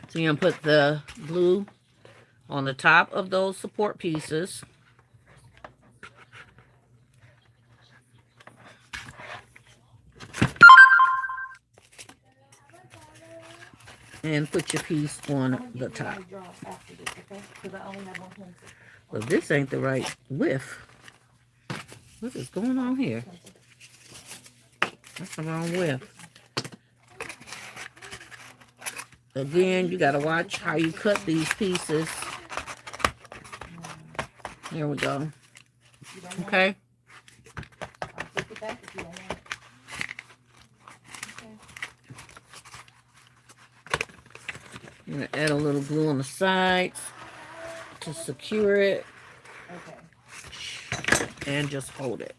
So you're going to put the glue on the top of those support pieces. And put your piece on the top. After this, okay? Because I only have one pencil. Well, this ain't the right width. What is going on here? That's the wrong width. Again, you got to watch how you cut these pieces. There we go. You don't want Okay. it? I'll take it back if you don't want it. Okay. I'm going to add a little glue on the sides to secure it Okay. and just hold it.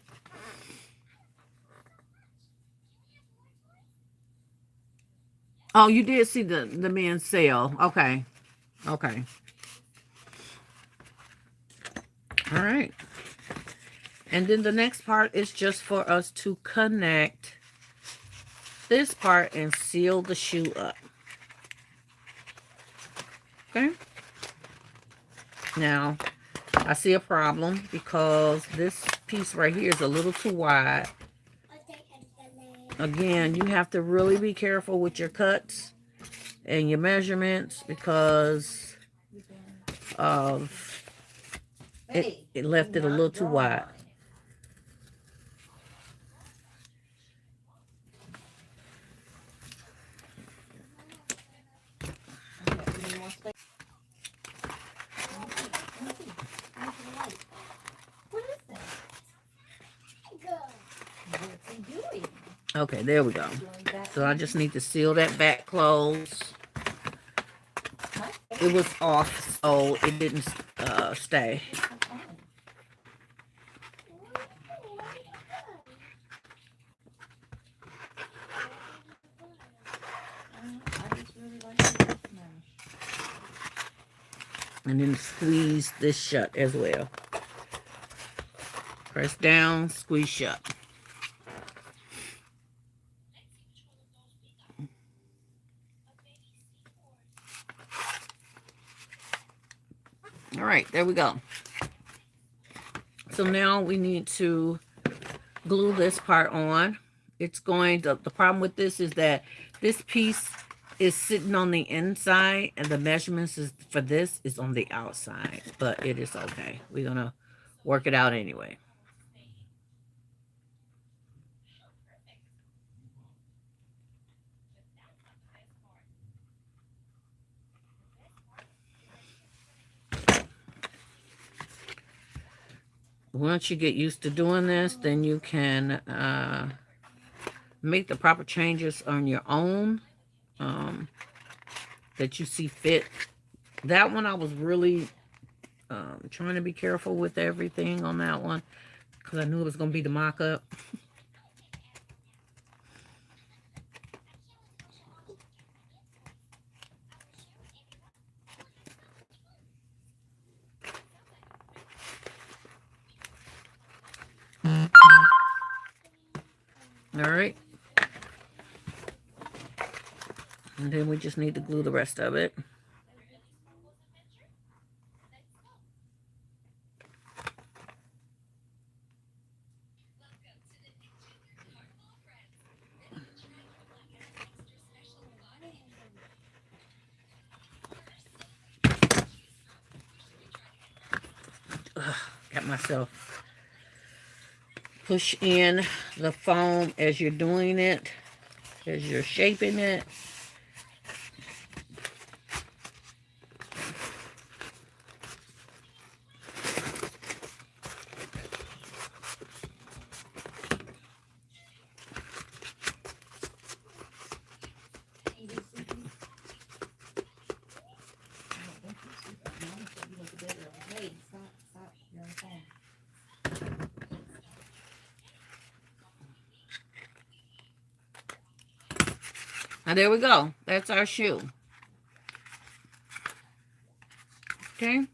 Oh, you did see the men's sale. Okay. Okay. All right. And then the next part is just for us to connect this part and seal the shoe up. Okay. Now, I see a problem because this piece right here is a little too wide. Again, you have to really be careful with your cuts and your measurements because of it left it a little too wide. Okay, there we go. So I just need to seal that back closed. It was off, so it didn't stay. And then squeeze this shut as well. Press down, squeeze shut. All right, there we go. So now we need to glue this part on. It's going to, the problem with this is that this piece is sitting on the inside and the measurements is for this is on the outside, but it is okay. We're going to work it out anyway. Once you get used to doing this, then you can make the proper changes on your own that you see fit. That one I was really trying to be careful with everything on that one because I knew it was going to be the mock-up. All right. And then we just need to glue the rest of it. Got myself. Push in the foam as you're doing it, as you're shaping it. Now there we go. That's our shoe. Okay.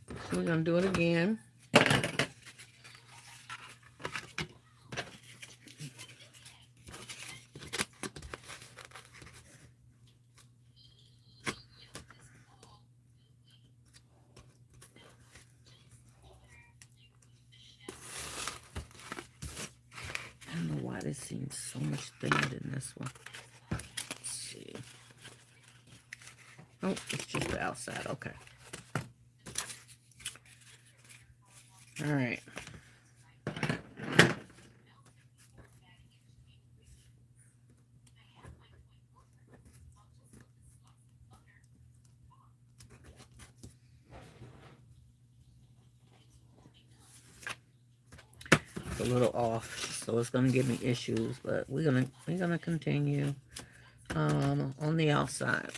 So we're going to do it again. This seems so much thinner than this one. Let's see. Oh, it's just the outside. Okay. All right. It's a little off, so it's gonna give me issues, but we're gonna continue on the outside.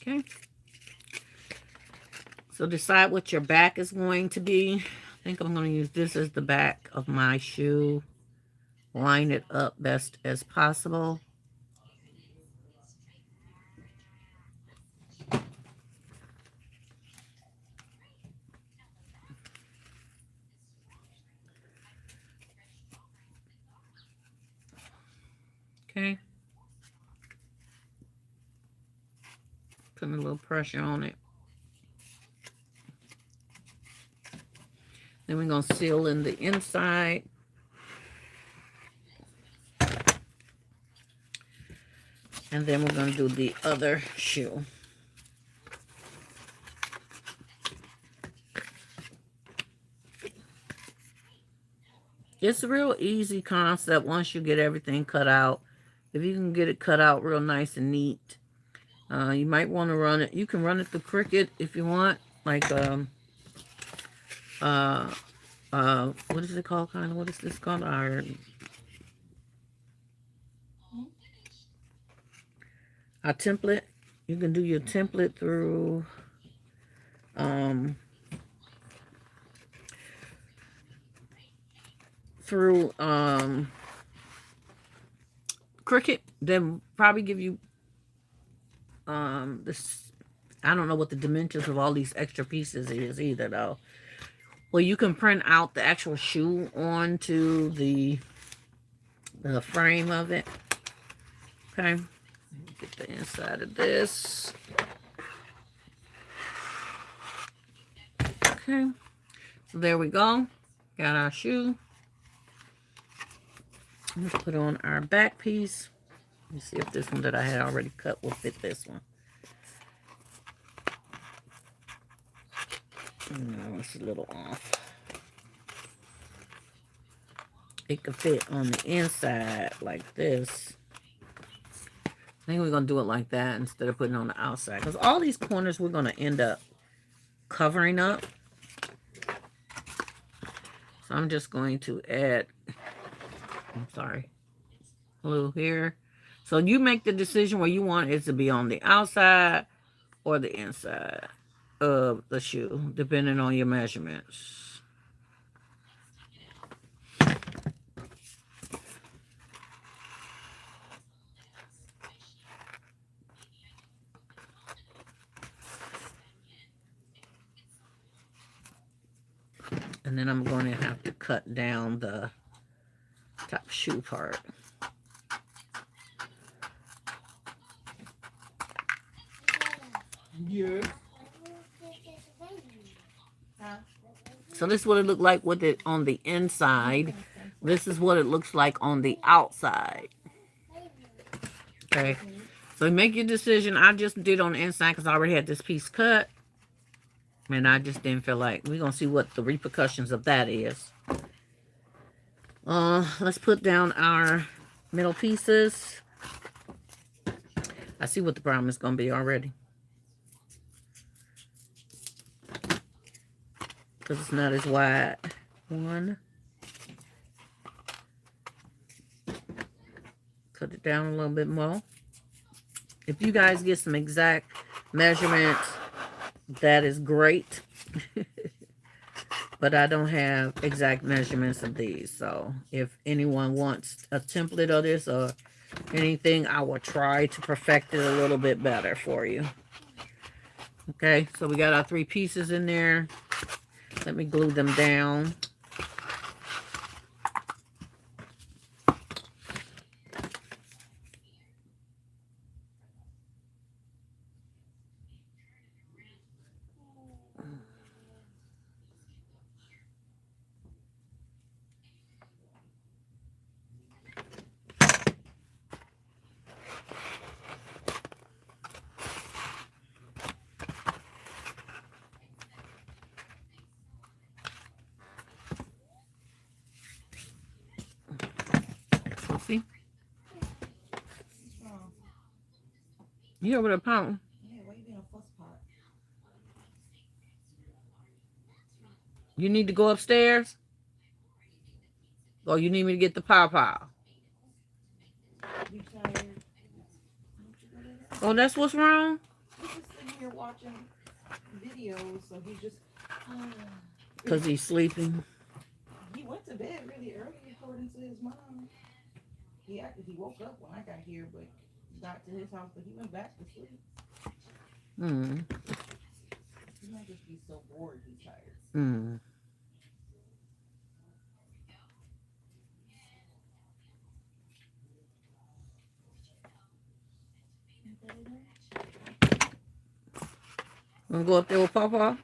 Okay. So decide what your back is going to be. I think I'm going to use this as the back of my shoe. Line it up best as possible. Okay. Putting a little pressure on it. Then we're going to seal in the inside. And then we're going to do the other shoe. It's a real easy concept once you get everything cut out. If you can get it cut out real nice and neat, you might want to run it. You can run it through Cricut if you want, like uh, what is it called? Kind of what is this called? Our template. You can do your template um, through Cricut. Then probably give you this. I don't know what the dimensions of all these extra pieces is either, though. Well, you can print out the actual shoe onto the frame of it. Okay, get the inside of this. Okay, so there we go. Got our shoe. Let's put on our back piece. Let me see if this one that I had already cut will fit this one. No, it's a little off. It could fit on the inside like this. I think we're going to do it like that instead of putting it on the outside. Because all these corners we're going to end up covering up. So I'm just going to add, I'm sorry, glue here. So you make the decision where you want it to be on the outside or the inside of the shoe, depending on your measurements. And then I'm going to have to cut down the top shoe part. Yeah. So this is what it looked like with it on the inside. This is what it looks like on the outside. Okay. So make your decision. I just did on the inside because I already had this piece cut. And I just didn't feel like. We're going to see what the repercussions of that is. Let's put down our middle pieces. I see what the problem is going to be already. Because it's not as wide. One. Cut it down a little bit more. If you guys get some exact measurements, that is great. But I don't have exact measurements of these. So if anyone wants a template of this or anything, I will try to perfect it a little bit better for you. Okay, so we got our 3 pieces in there. Let me glue them down. See? You over the pound. Yeah, why you being a fuss pot? You need to go upstairs? Or you need me to get the pawpaw? You tired? Oh, that's what's wrong? He's just sitting here watching videos, so he just... Because he's sleeping. He went to bed really early, according to his mom. He woke up when I got here, but got to his house, but he went back to sleep. Hmm. He might just be so bored he's tired. Hmm. Wanna go up there with Papa?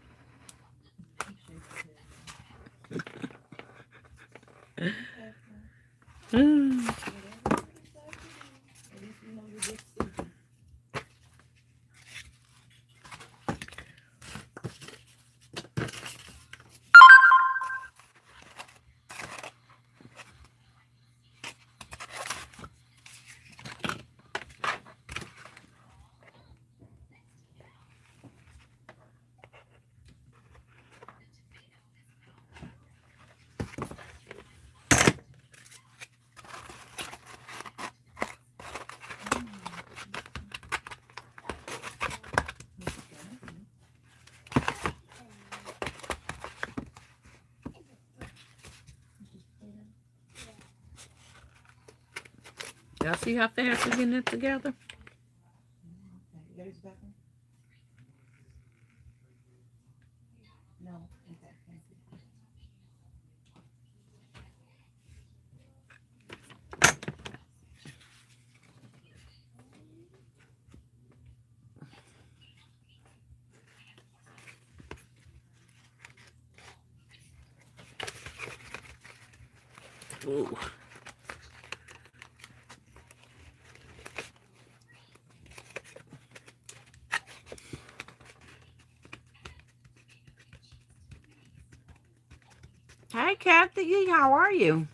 Y'all see how fast we're getting it together? Okay, you gotta use the bathroom? No. Okay. Thank you. Ooh. Hi, Kathy. How are you?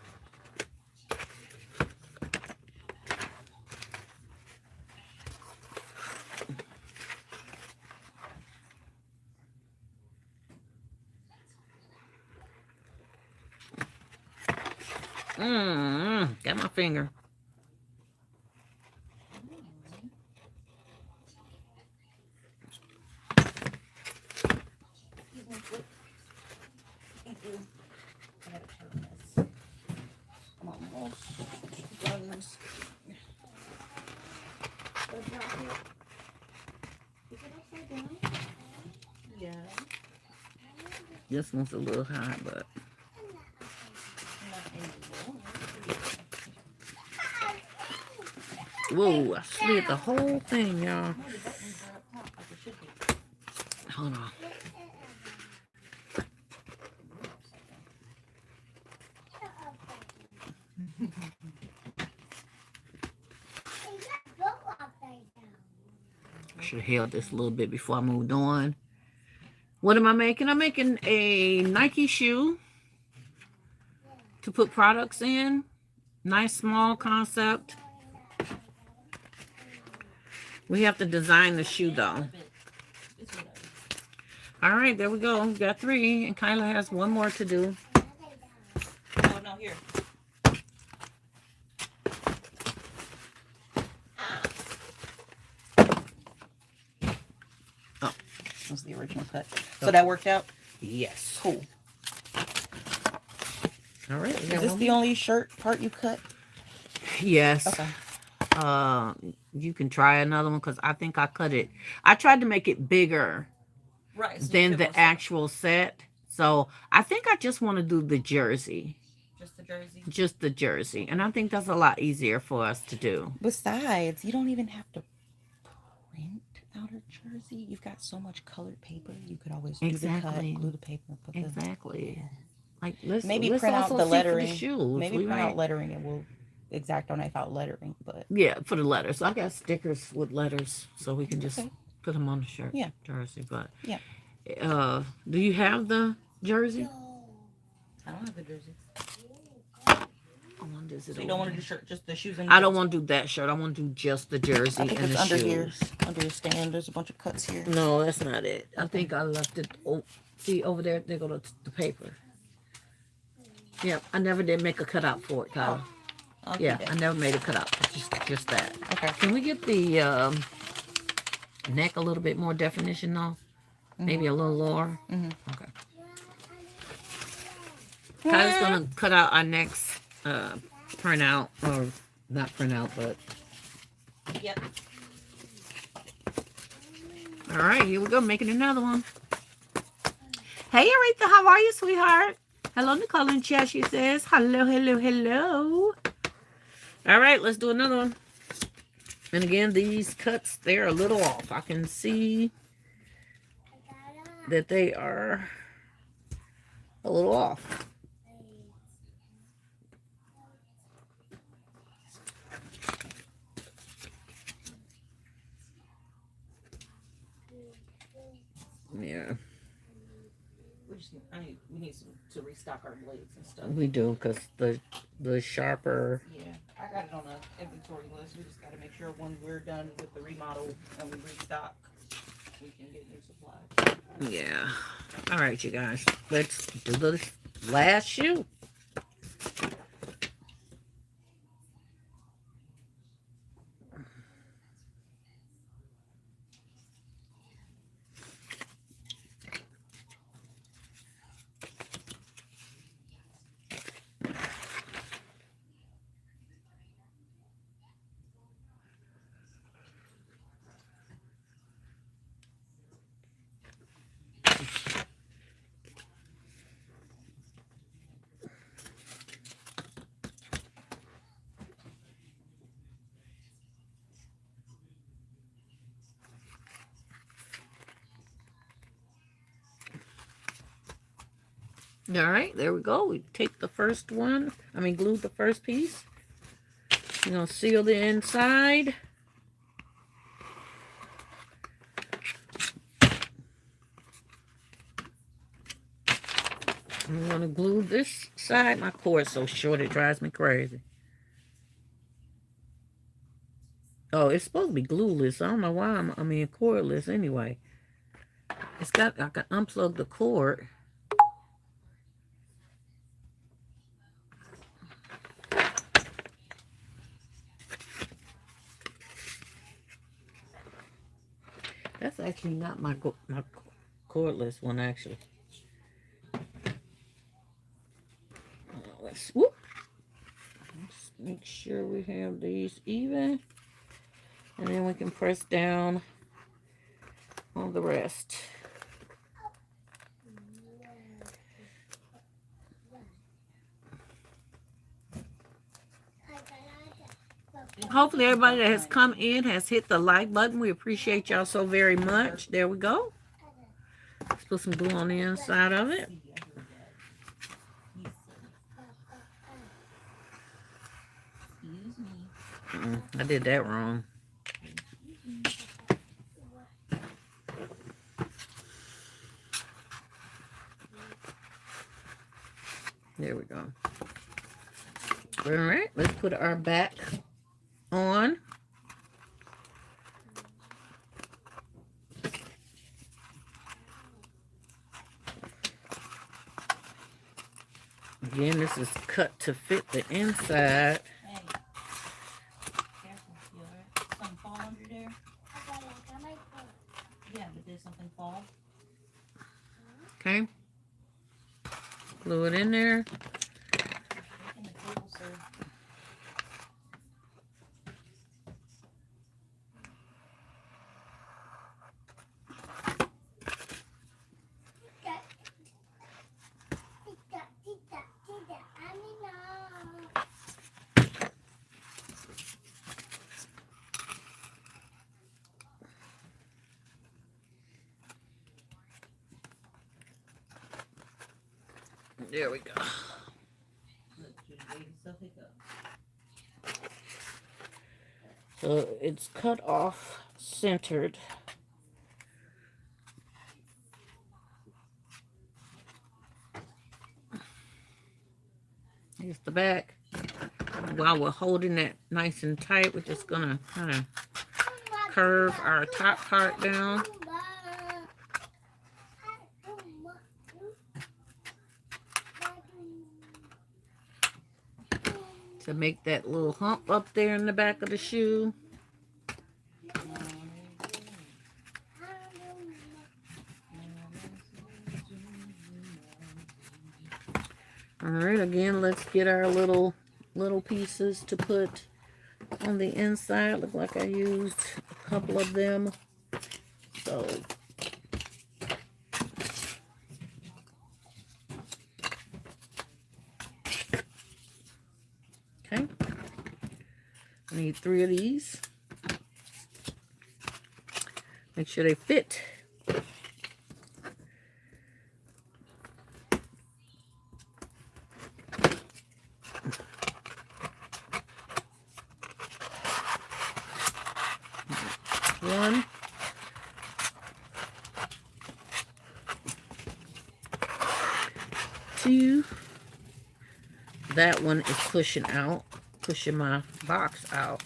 Got my finger. Thank you. I gotta turn this. I'm almost done this. Is it upside down? Yeah. This one's a little high, but Not anymore. whoa, I slid the whole thing, y'all. No, the buttons are up top like it should be. Hold on. I should have held this a little bit before I moved on. What am I making? I'm making a Nike shoe to put products in. Nice small concept. We have to design the shoe though. All right, there we go. We got 3, and Kyla has 1 more to do. Oh, no, here. Oh, that was the original cut. So that worked out? yes. Cool. All right. Is this the only shirt part you cut? Yes. Okay. You can try another one because I think I cut it. I tried to make it bigger Right. So than the actual set. So I think I just want to do the jersey. Just the jersey? Just the jersey. And I think that's a lot easier for us to do. Besides, you don't even have to print out a jersey. You've got so much colored paper. You could always do the cut, glue the paper, put the... Exactly. Like let's maybe let's print out also the see lettering. for the shoes. Maybe We print might- out lettering and we'll exact on out lettering, but Yeah, for the letters. So I got stickers with letters, so we can just Okay. put them on the shirt. Yeah. Jersey, but Yeah. Do you have the jersey? I don't have the jersey. I wonder is it So you over don't want to here? do shirt, just the shoes and I don't want to do that shirt. I want to do just the jersey I think and it's the under shoes. here. Under your stand, there's a bunch of cuts here. No, that's not it. I think I left it. Oh, see over there. There go the paper. Yeah, I never did make a cutout for it, Kyle. I'll Yeah, keep it. I never made a cutout. Just that. Okay. Can we get the neck a little bit more definition though? Maybe a little lower. Okay. Kyle's gonna cut out our next printout, or not printout, but Yep. all right. Here we go, making another one. Hey, Aretha, how are you, sweetheart? Hello, Nicole in chat. She says hello, hello, hello. All right, let's do another one. And again, these cuts, they're a little off. I can see that they are a little off. Yeah, We need to restock our blades and stuff. we do, because the sharper. Yeah, I got it on the inventory list. We just got to make sure when we're done with the remodel and we restock, we can get new supplies. Yeah. All right, you guys. Let's do the last shoe. All right, there we go. We take the first one. Glue the first piece. You're going to seal the inside. I'm going to glue this side. My cord's so short it drives me crazy. Oh, it's supposed to be glueless. I don't know why cordless anyway. I can unplug the cord. That's actually not my cordless one, actually. Let's make sure we have these even. And then we can press down on the rest. Hopefully everybody that has come in has hit the like button. We appreciate y'all so very much. There we go. Let's put some glue on the inside of it. I did that wrong. There we go. All right, let's put our back on. Again, this is cut to fit the inside. Hey, careful, you alright? Something fall under there? Yeah, but did something fall? Okay. Glue it in there. In the table, sir. There we go. So it's cut off centered. Here's the back. While we're holding that nice and tight, we're just gonna kind of curve our top part down. To make that little hump up there in the back of the shoe. All right, again, let's get our little pieces to put on the inside. Look like I used a couple of them. So okay, I need 3 of these. Make sure they fit. One. 2. That one is pushing my box out.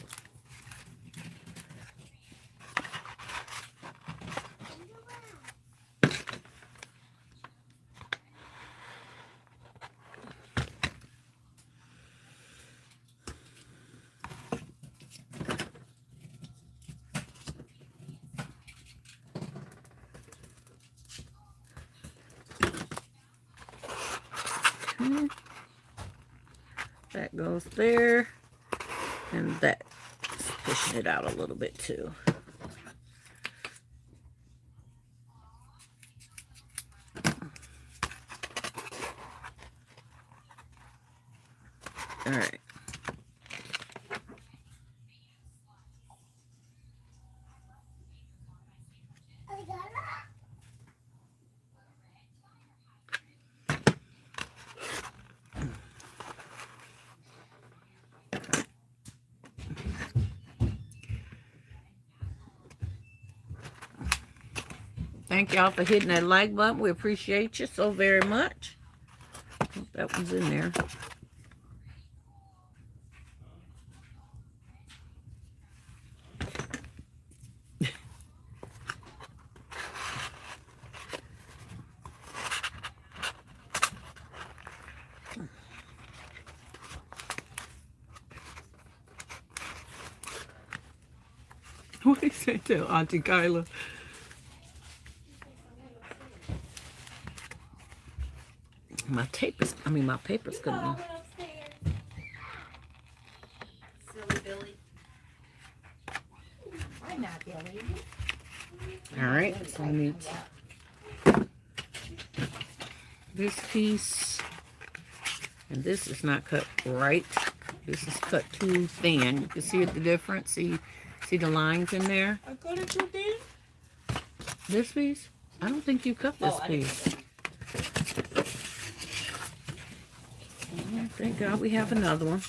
That goes there, and that's pushing it out a little bit too. All right. Thank y'all for hitting that like button. We appreciate you so very much. Hope that one's in there. What did he say to Auntie Kyla? My paper's coming. Silly Billy. I'm not Billy. All right, so I need this piece, and this is not cut right. This is cut too thin. You can see the difference. See the lines in there. I cut it too thin. This piece? I don't think you cut this piece. Thank God we have another one.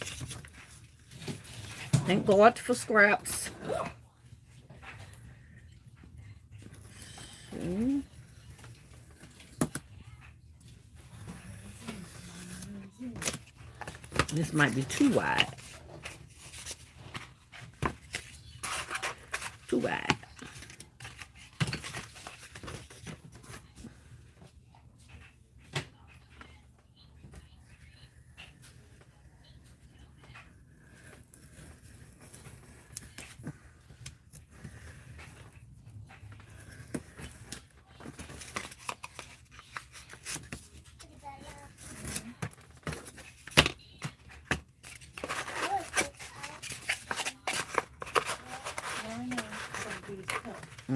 Thank God for scraps. See? This might be too wide. Too wide.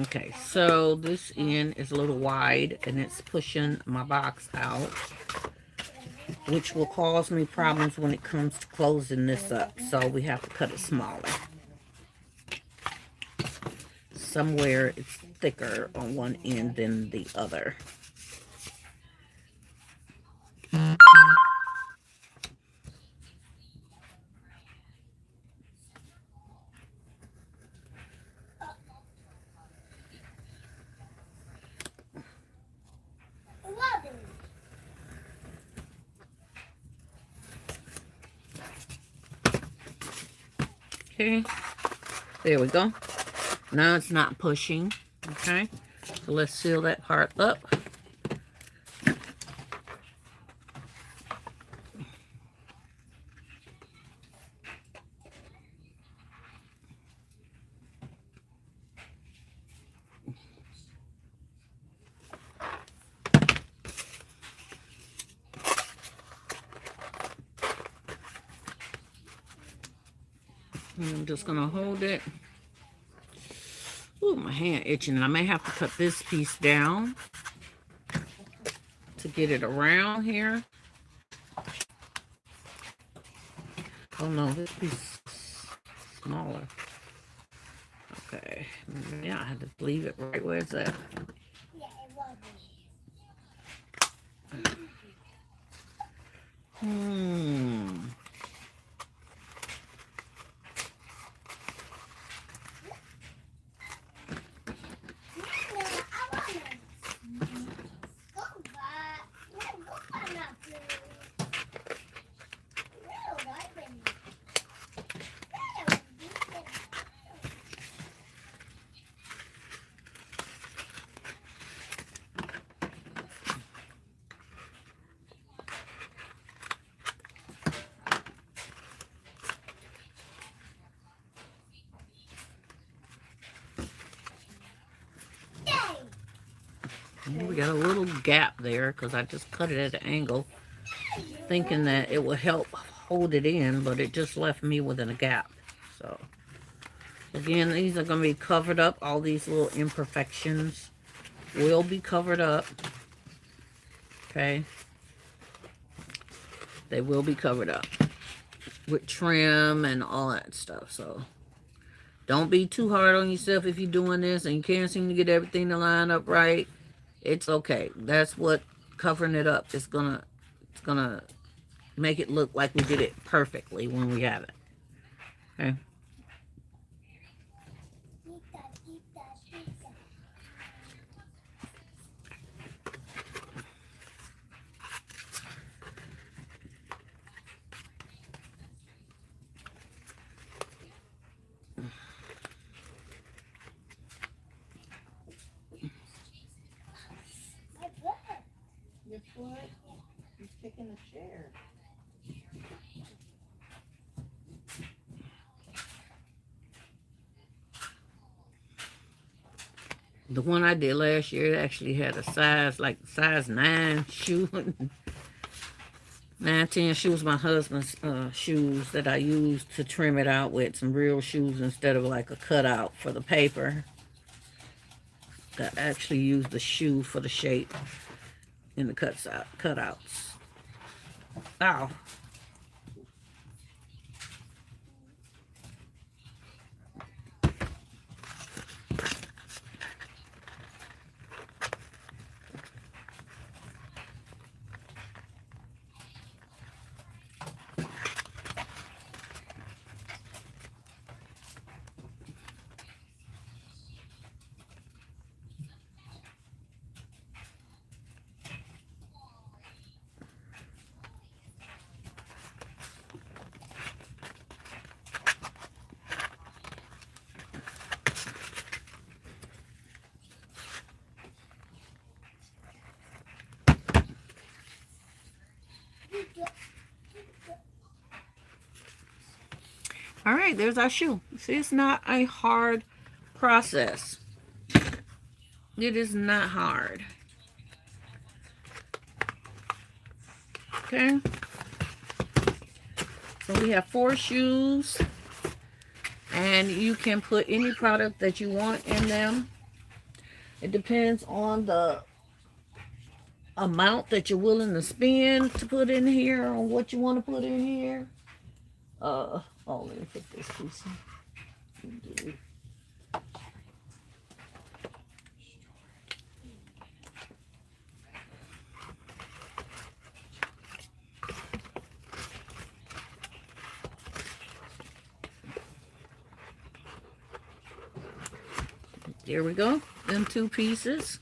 Okay, so this end is a little wide and it's pushing my box out, which will cause me problems when it comes to closing this up. So we have to cut it smaller. Somewhere it's thicker on one end than the other. Okay, there we go. Now it's not pushing. Okay, so let's seal that part up. I'm just gonna hold it. Ooh, my hand itching. I may have to cut this piece down to get it around here. Oh no, this piece is smaller. Okay, yeah, I had to leave it right where it's at. We got a little gap there because I just cut it at an angle, thinking that it would help hold it in, but it just left me within a gap. So, again, these are going to be covered up. All these little imperfections will be covered up. Okay? They will be covered up with trim and all that stuff. So, don't be too hard on yourself if you're doing this and you can't seem to get everything to line up right. It's okay. That's what covering it up is gonna, it's gonna make it look like we did it perfectly when we have it. Okay. What? He's kicking the chair. The one I did last year, it actually had a size, like size 9 shoe. 9, 10 shoes, my husband's shoes that I used to trim it out with, some real shoes instead of like a cutout for the paper. I actually used the shoe for the shape in the cutouts. Ow. All right, there's our shoe. See, it's not a hard process. It is not hard. Okay. So we have 4 shoes. And you can put any product that you want in them. It depends on the amount that you're willing to spend to put in here, or what you want to put in here. Oh, let me put this piece in. There we go. Them 2 pieces.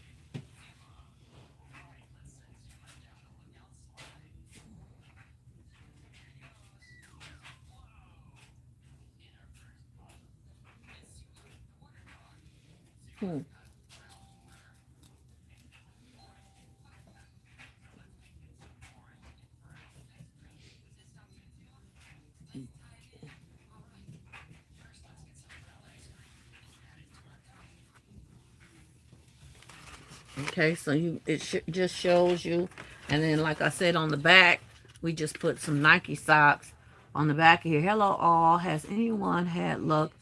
Okay, so it just shows you, and then like I said on the back, we just put some Nike socks on the back here. Hello all, has anyone had luck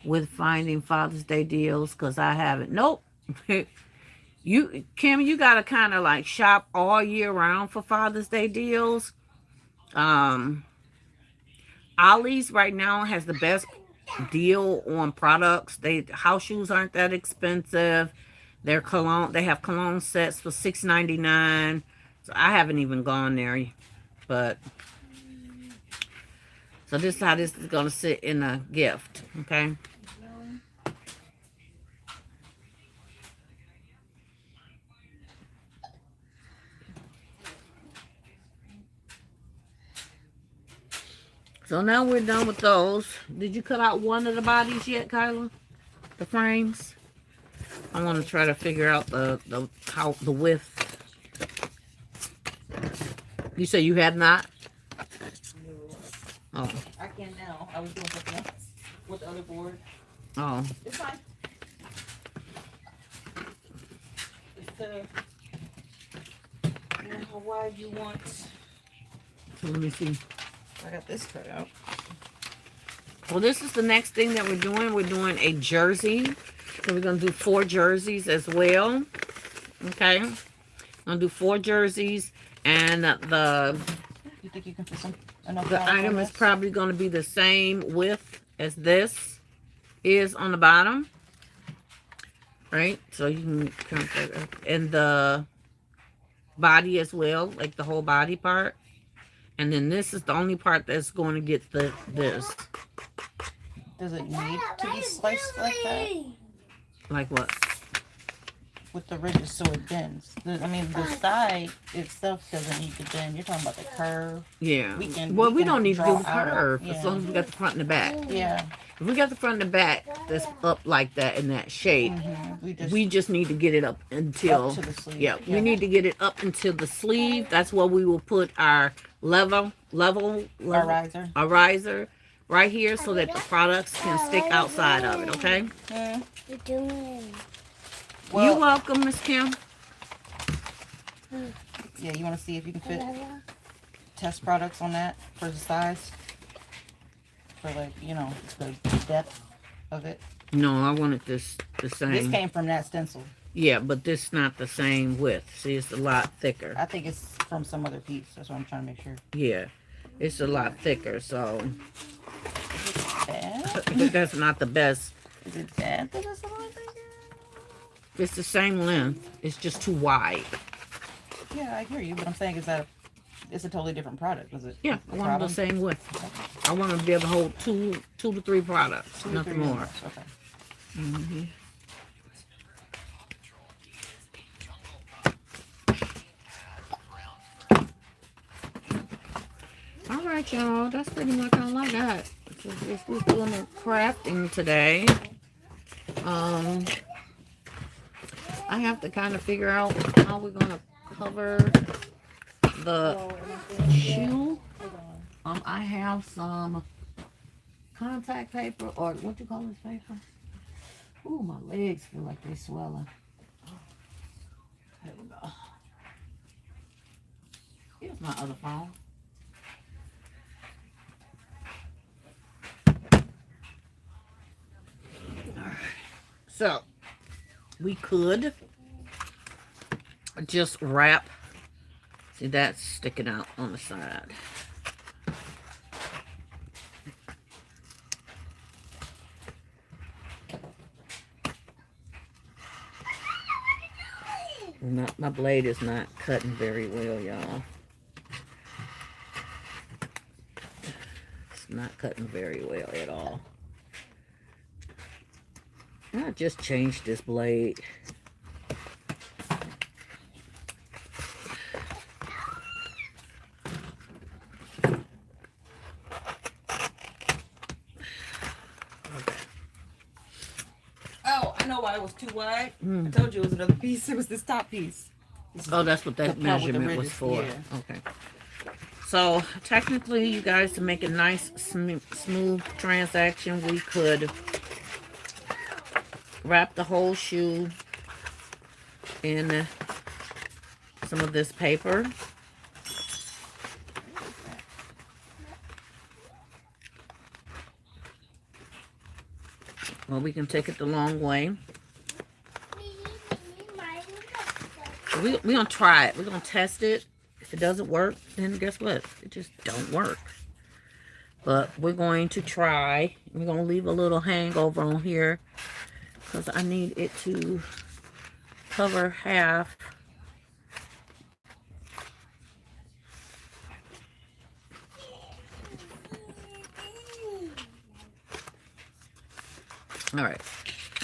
with finding Father's Day deals? Because I haven't. Nope. Kim, you gotta kind of like shop all year round for Father's Day deals. Ollie's right now has the best deal on products. House shoes aren't that expensive. Their cologne, they have cologne sets for $6.99. So I haven't even gone there, but so this is how this is gonna sit in a gift, okay? So now we're done with those. Did you cut out one of the bodies yet, Kyla? The frames? I want to try to figure out the width. You say you have not? No. Oh. I can now. I was doing something else with the other board. Oh. It's fine. It's how wide you want. So let me see. I got this cut out. Well, this is the next thing that we're doing. We're doing a jersey. So we're going to do 4 jerseys as well. Okay. I'm going to do 4 jerseys. And You think you can put some enough the down item on is this? probably going to be the same width as this is on the bottom. Right? So you can count that up. And the body as well, like the whole body part. And then this is the only part that's going to get this. Does it need to be sliced like that? Like what? with the ridges so it bends. I mean, the side itself doesn't need to bend. You're talking about the curve. Yeah. We We don't need to do draw the out of- curve as yeah. long as we got the front and the back. Yeah. If we got the front and the back that's up like that in that shape, we just need to get it up until up to the sleeve. yeah, we need to get it up until the sleeve. That's where we will put our level Our riser. a riser right here so that the products can stick outside of it, okay? You're doing. Well, You're welcome, Miss Kim. yeah, you want to see if you can fit test products on that for the size? For like, you know, the depth of it. No, I wanted this the same. This came from that stencil. Yeah, but this is not the same width. See, it's a lot thicker. I think it's from some other piece. That's what I'm trying to make sure. Yeah, it's a lot thicker, so Bad? that's not the best. Is it bad that it's a lot bigger? It's the same length. It's just too wide. Yeah, I hear you, but I'm saying it's a totally different product. Was it? Yeah, I want the same width. I want to be able to hold two to three products, nothing more. Okay. Mm-hmm. All right, y'all. That's pretty much all I got. Just we're doing the crafting today. I have to kind of figure out how we're gonna cover the shoe. I have some contact paper, or what you call this paper? Ooh, my legs feel like they're swelling. There we go. Here's my other phone. Alright. So, we could just wrap. See, that's sticking out on the side. My blade is not cutting very well, y'all. It's not cutting very well at all. I just changed this blade. Oh, I know why it was too wide. I told you it was another piece. It was this top piece. Oh, that's what that the part with the measurement was ridges, for. yeah. Okay. So, technically, you guys, to make a nice, smooth transaction, we could wrap the whole shoe in some of this paper. Or we can take it the long way. We're going to try it. We're going to test it. If it doesn't work, then guess what? It just don't work. But we're going to try. We're going to leave a little hangover on here because I need it to cover half. All right.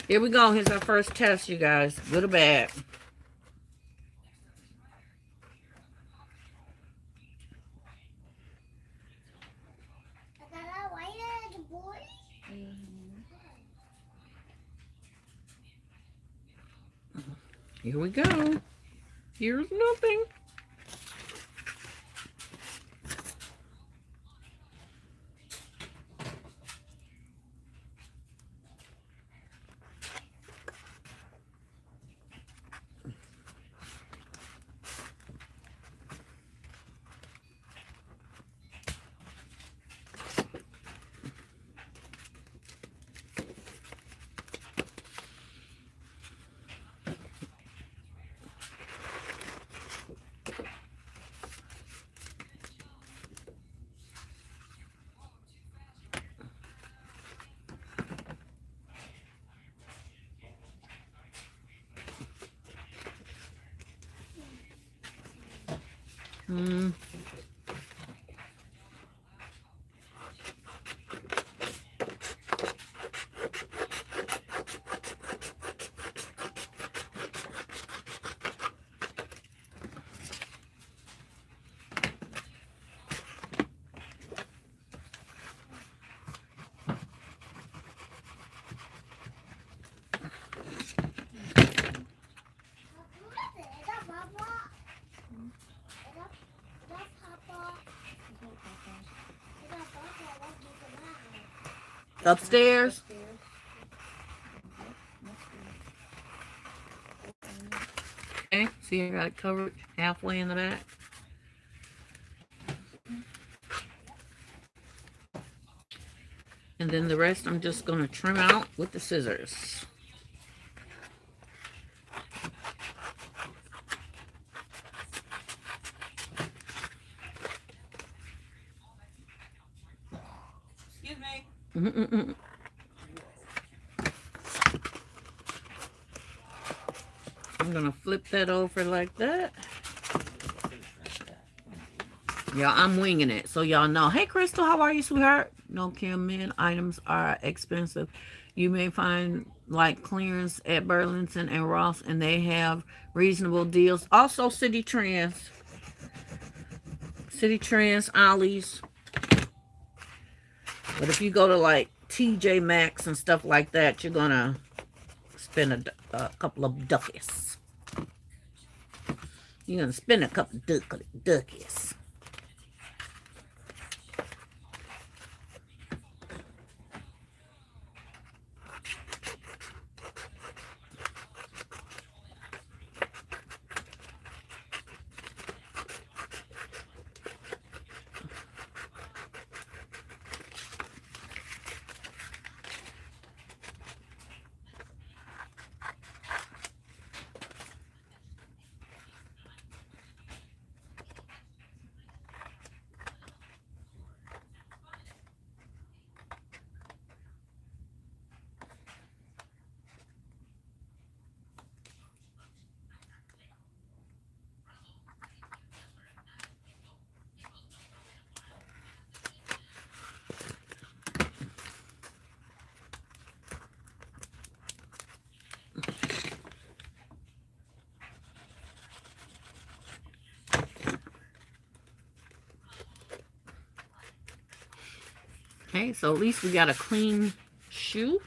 Here we go. Here's our first test, you guys. Good or bad? Here we go. Here's nothing. Upstairs. Okay, see, I got it covered halfway in the back. And then the rest I'm just going to trim out with the scissors. Excuse me. I'm going to flip that over like that. Yeah, I'm winging it so y'all know. Hey, Crystal, how are you, sweetheart? No, Kim, men items are expensive. You may find like clearance at Burlington and Ross, and they have reasonable deals. Also, City Trends, Ollie's. But if you go to like TJ Maxx and stuff like that, you're gonna spend a couple of ducats. You're gonna spend a couple ducats. Okay, so at least we got a clean shoe.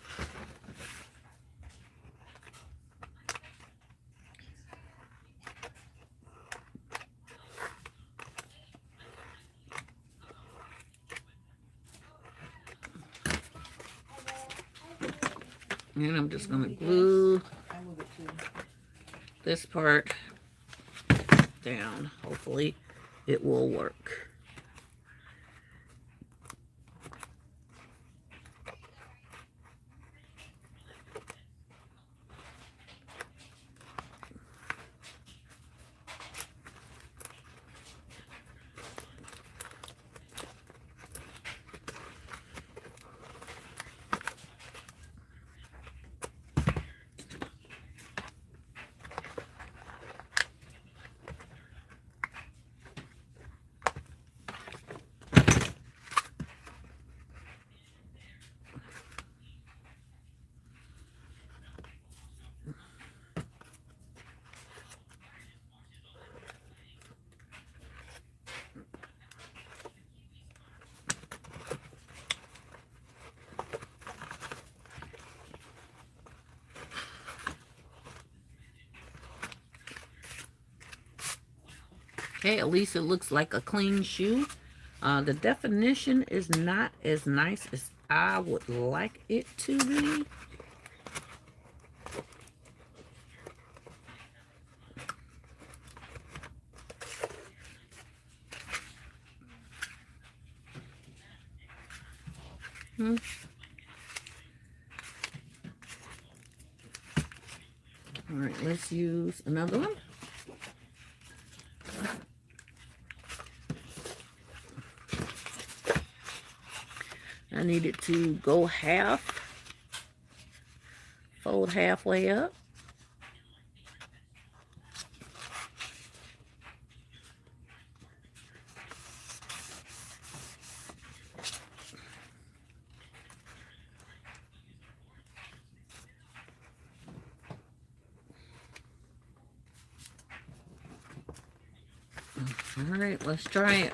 And I'm just going to glue this part down. Hopefully it will work. Okay, at least it looks like a clean shoe. The definition is not as nice as I would like it to be. All right, let's use another one. I need it to go half, fold halfway up. All right, let's try it.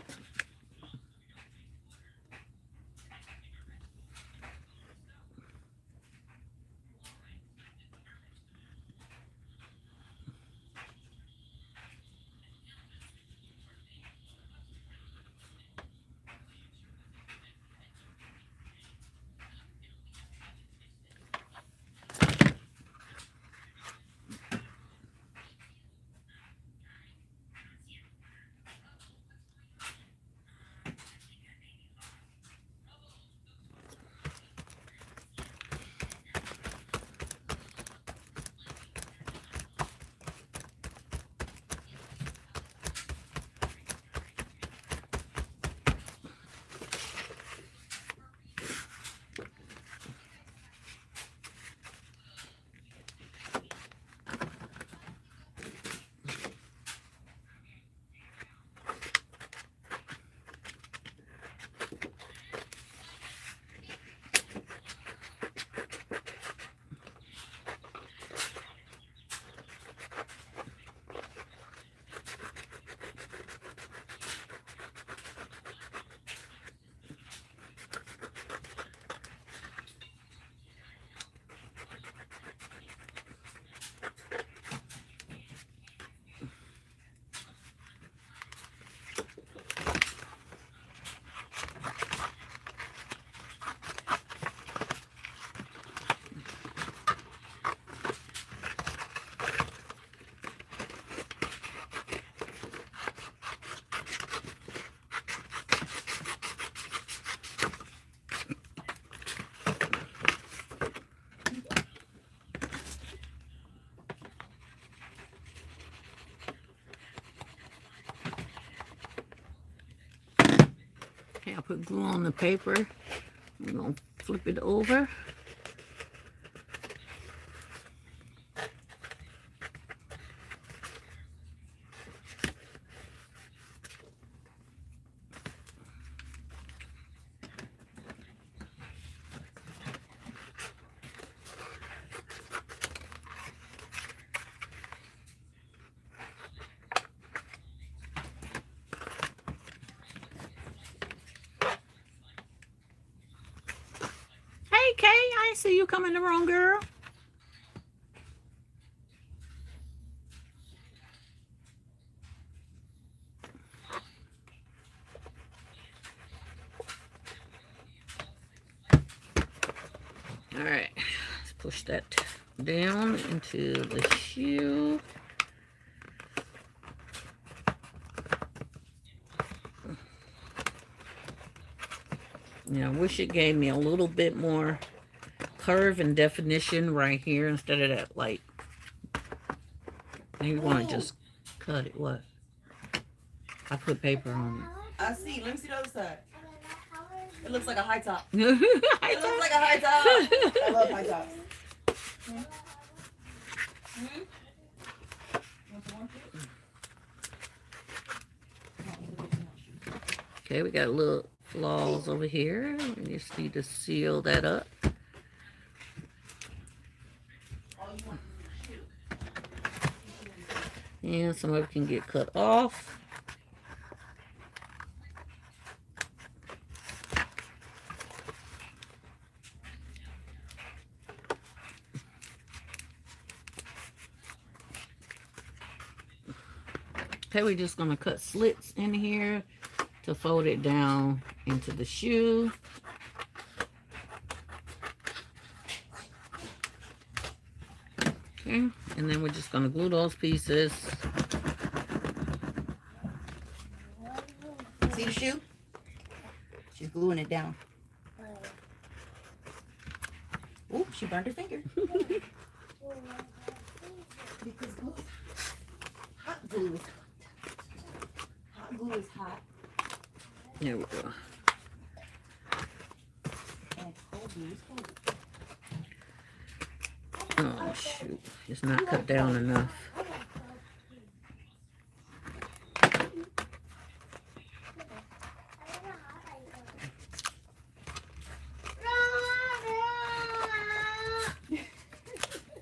put glue on the paper. We're gonna flip it over. Hey, Kay, I see you coming the wrong, girl. All right, let's push that down into the shoe. Now, I wish it gave me a little bit more curve and definition right here instead of that, like, you want to just cut it. What? I put paper on I see. Let me see the other side. It looks like a high top. it. It looks like a high top. I love high tops. Okay, we got little flaws over here. We just need to seal that up. And some of it can get cut off. Okay, we're just going to cut slits in here to fold it down into the shoe. Okay, and then we're just going to glue those pieces. See the shoe? She's gluing it down. Ooh, she burned her finger. Because glue, hot glue is hot. Hot glue is hot. There we go. And cold glue is cold. Oh, shoot. It's not cut down enough.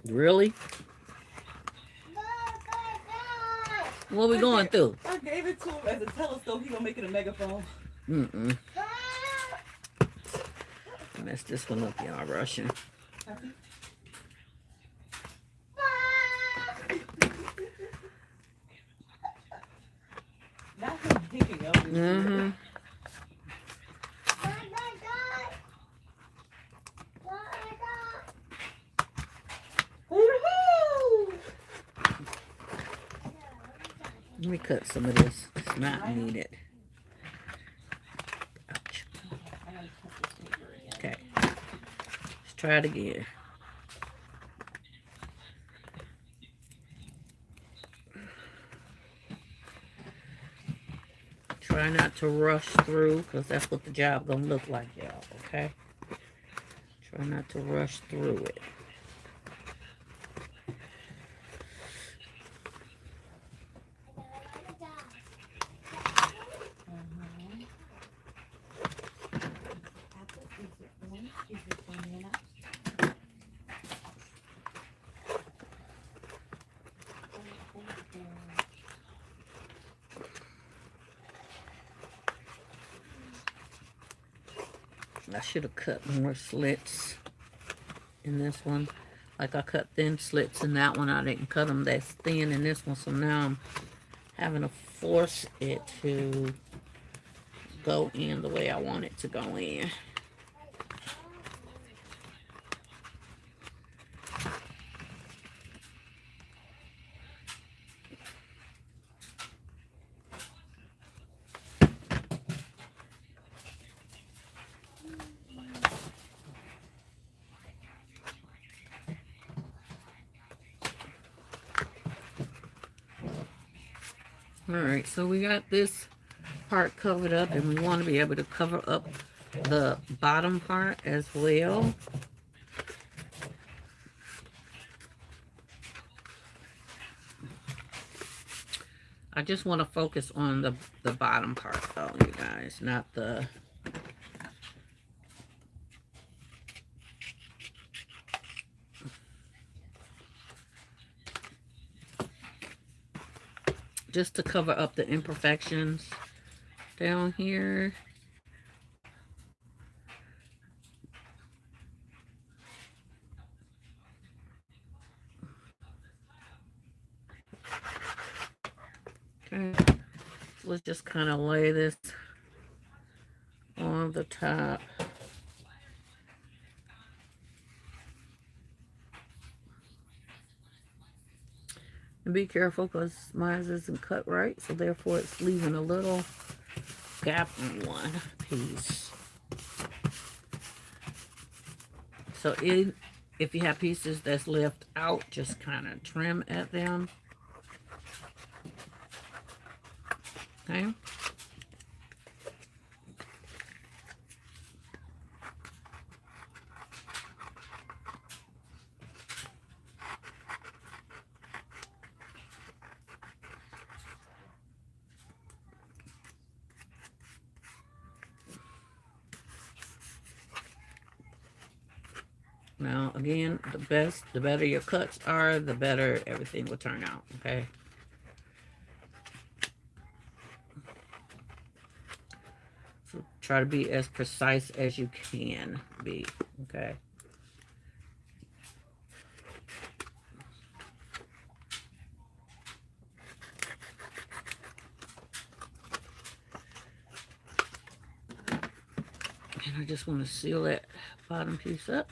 Really? What are we going through? I gave it to him as a telescope. He gonna make it a megaphone. Mm-mm. Mess this one up, y'all rushing. Not him picking up. Mm-hmm. Let me cut some of this. It's not needed. Ouch. Okay. Let's try it again. Try not to rush through, because that's what the job gonna look like, y'all, okay? Try not to rush through it. I should have cut more slits in this one. Like I cut thin slits in that one. I didn't cut them that thin in this one. So now I'm having to force it to go in the way I want it to go in. All right, so we got this part covered up, and we want to be able to cover up the bottom part as well. I just want to focus on the bottom part though, you guys, not the... Just to cover up the imperfections down here. Okay, let's just kind of lay this on the top. And be careful because mine isn't cut right, so therefore it's leaving a little gap in one piece. So if you have pieces that's left out, just kind of trim at them. Okay. Now, again, the better your cuts are, the better everything will turn out, okay? So try to be as precise as you can be, okay? And I just want to seal that bottom piece up.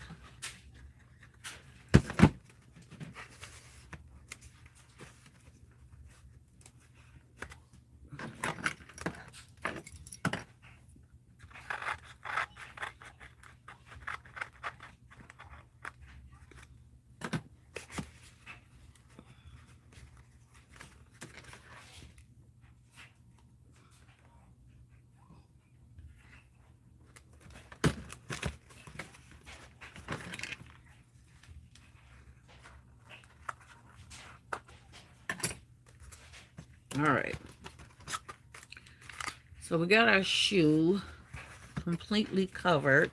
All right. So we got our shoe completely covered.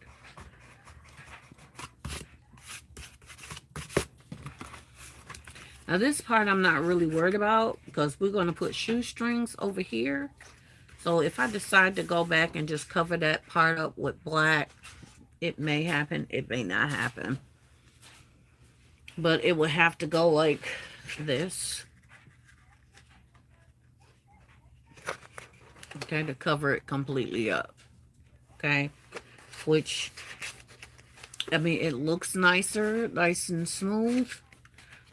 Now this part I'm not really worried about because we're going to put shoestrings over here. So if I decide to go back and just cover that part up with black, it may happen, it may not happen. But it will have to go like this. Okay, to cover it completely up. Okay, which, I mean, it looks nicer, nice and smooth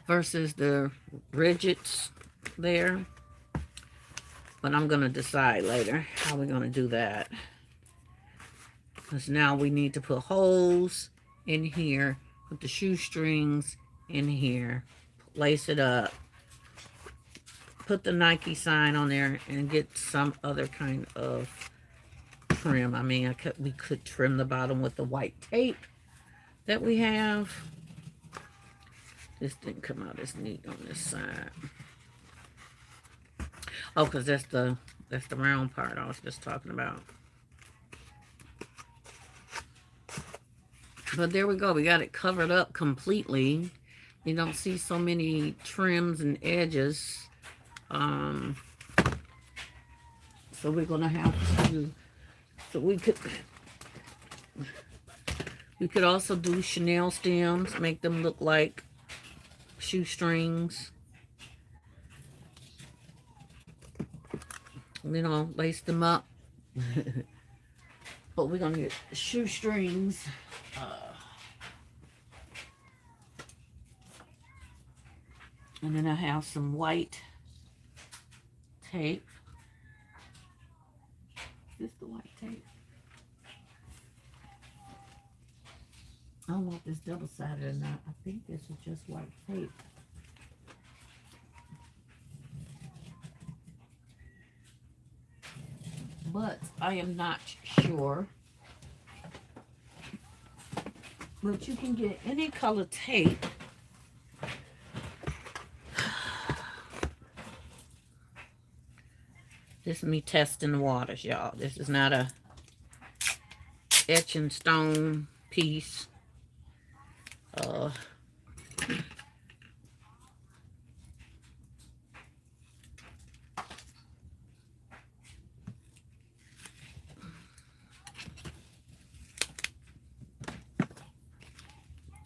versus the rigids there. But I'm going to decide later how we're going to do that. Because now we need to put holes in here, put the shoestrings in here, lace it up, put the Nike sign on there, and get some other kind of trim. I mean, we could trim the bottom with the white tape that we have. This didn't come out as neat on this side. Oh, because that's the round part I was just talking about. But there we go. We got it covered up completely. You don't see so many trims and edges. So we're gonna have to. So we could also do Chanel stems, make them look like shoestrings. You know, lace them up. But we're gonna get shoestrings. And then I have some white tape. Is this the white tape? I don't know if it's double-sided or not. I think this is just white tape. I am not sure. But you can get any color tape. This is me testing the waters, y'all. This is not a etch and stone piece.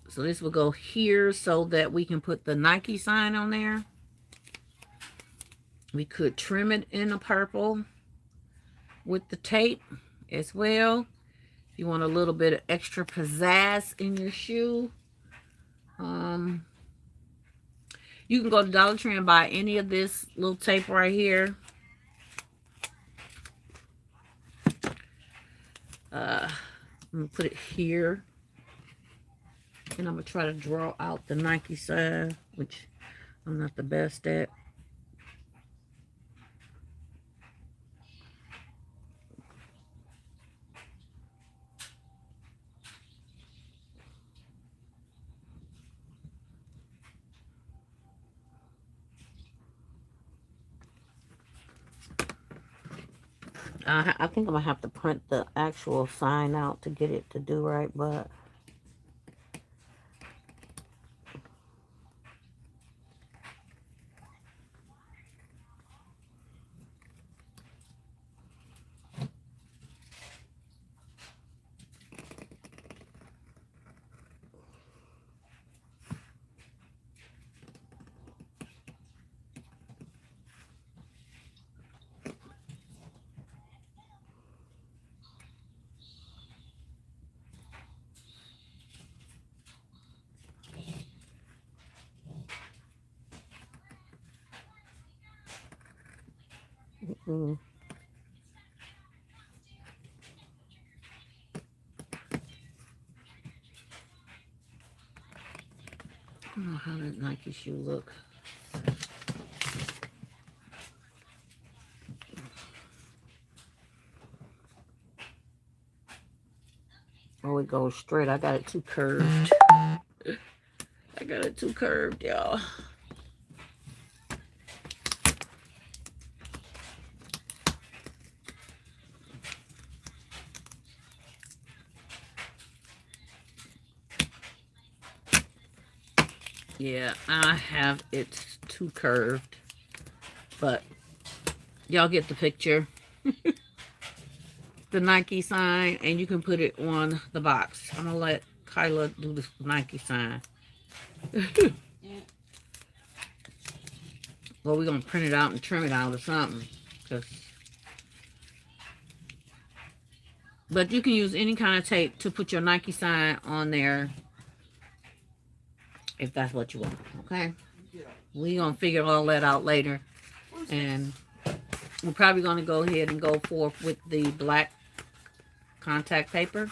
So this will go here so that we can put the Nike sign on there. We could trim it in a purple with the tape as well. If you want a little bit of extra pizzazz in your shoe. You can go to Dollar Tree and buy any of this little tape right here. I'm going to put it here. And I'm going to try to draw out the Nike sign, which I'm not the best at. I think I'm going to have to print the actual sign out to get it to do right, but... I don't know how that Nike shoe look. Oh, it goes straight. I got it too curved. I got it too curved, y'all. Yeah, I have it too curved, but y'all get the picture. The Nike sign, and you can put it on the box. I'm gonna let Kyla do the Nike sign. Well, we're gonna print it out and trim it out or something, but you can use any kind of tape to put your Nike sign on there. If that's what you want, okay? We're going to figure all that out later. And we're probably going to go ahead and go forth with the black contact paper.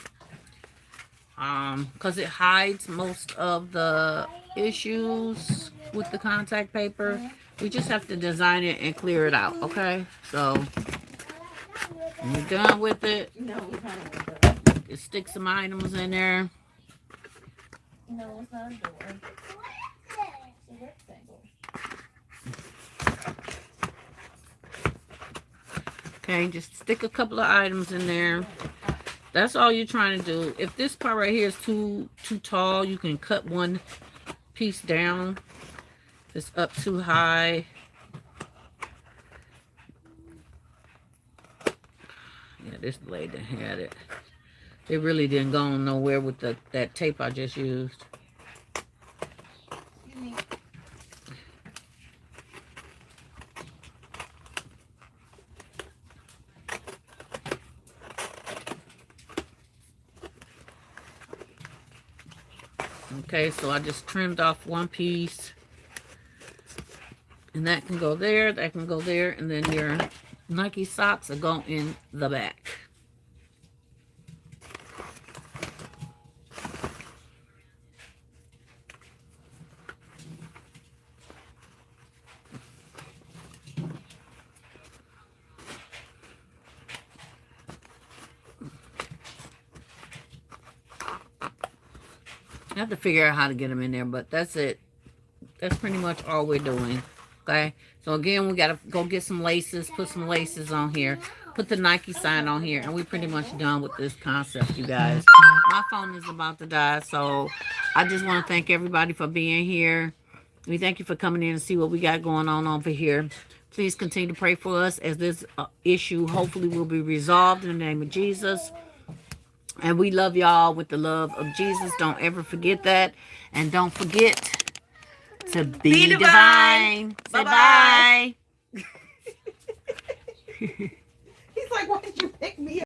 Because it hides most of the issues with the contact paper. We just have to design it and clear it out, okay? So, when you're done with it, just stick some items in there. No, it's not a door. It's a rectangle. Okay, just stick a couple of items in there. That's all you're trying to do. If this part right here is too tall, you can cut one piece down. If it's up too high. Yeah, this blade that had it. It really didn't go nowhere with that tape I just used. Excuse me. Okay, so I just trimmed off one piece. And that can go there, that can go there, and then your Nike socks will go in the back. have to figure out how to get them in there, but that's it. That's pretty much all we're doing. Okay. So again, we got to go get some laces, put some laces on here, put the Nike sign on here, and we're pretty much done with this concept, you guys. My phone is about to die, so I just want to thank everybody for being here. We thank you for coming in and see what we got going on over here. Please continue to pray for us as this issue hopefully will be resolved in the name of Jesus. And we love y'all with the love of Jesus. Don't ever forget that. And don't forget to be divine. Say bye. He's like, why did you pick me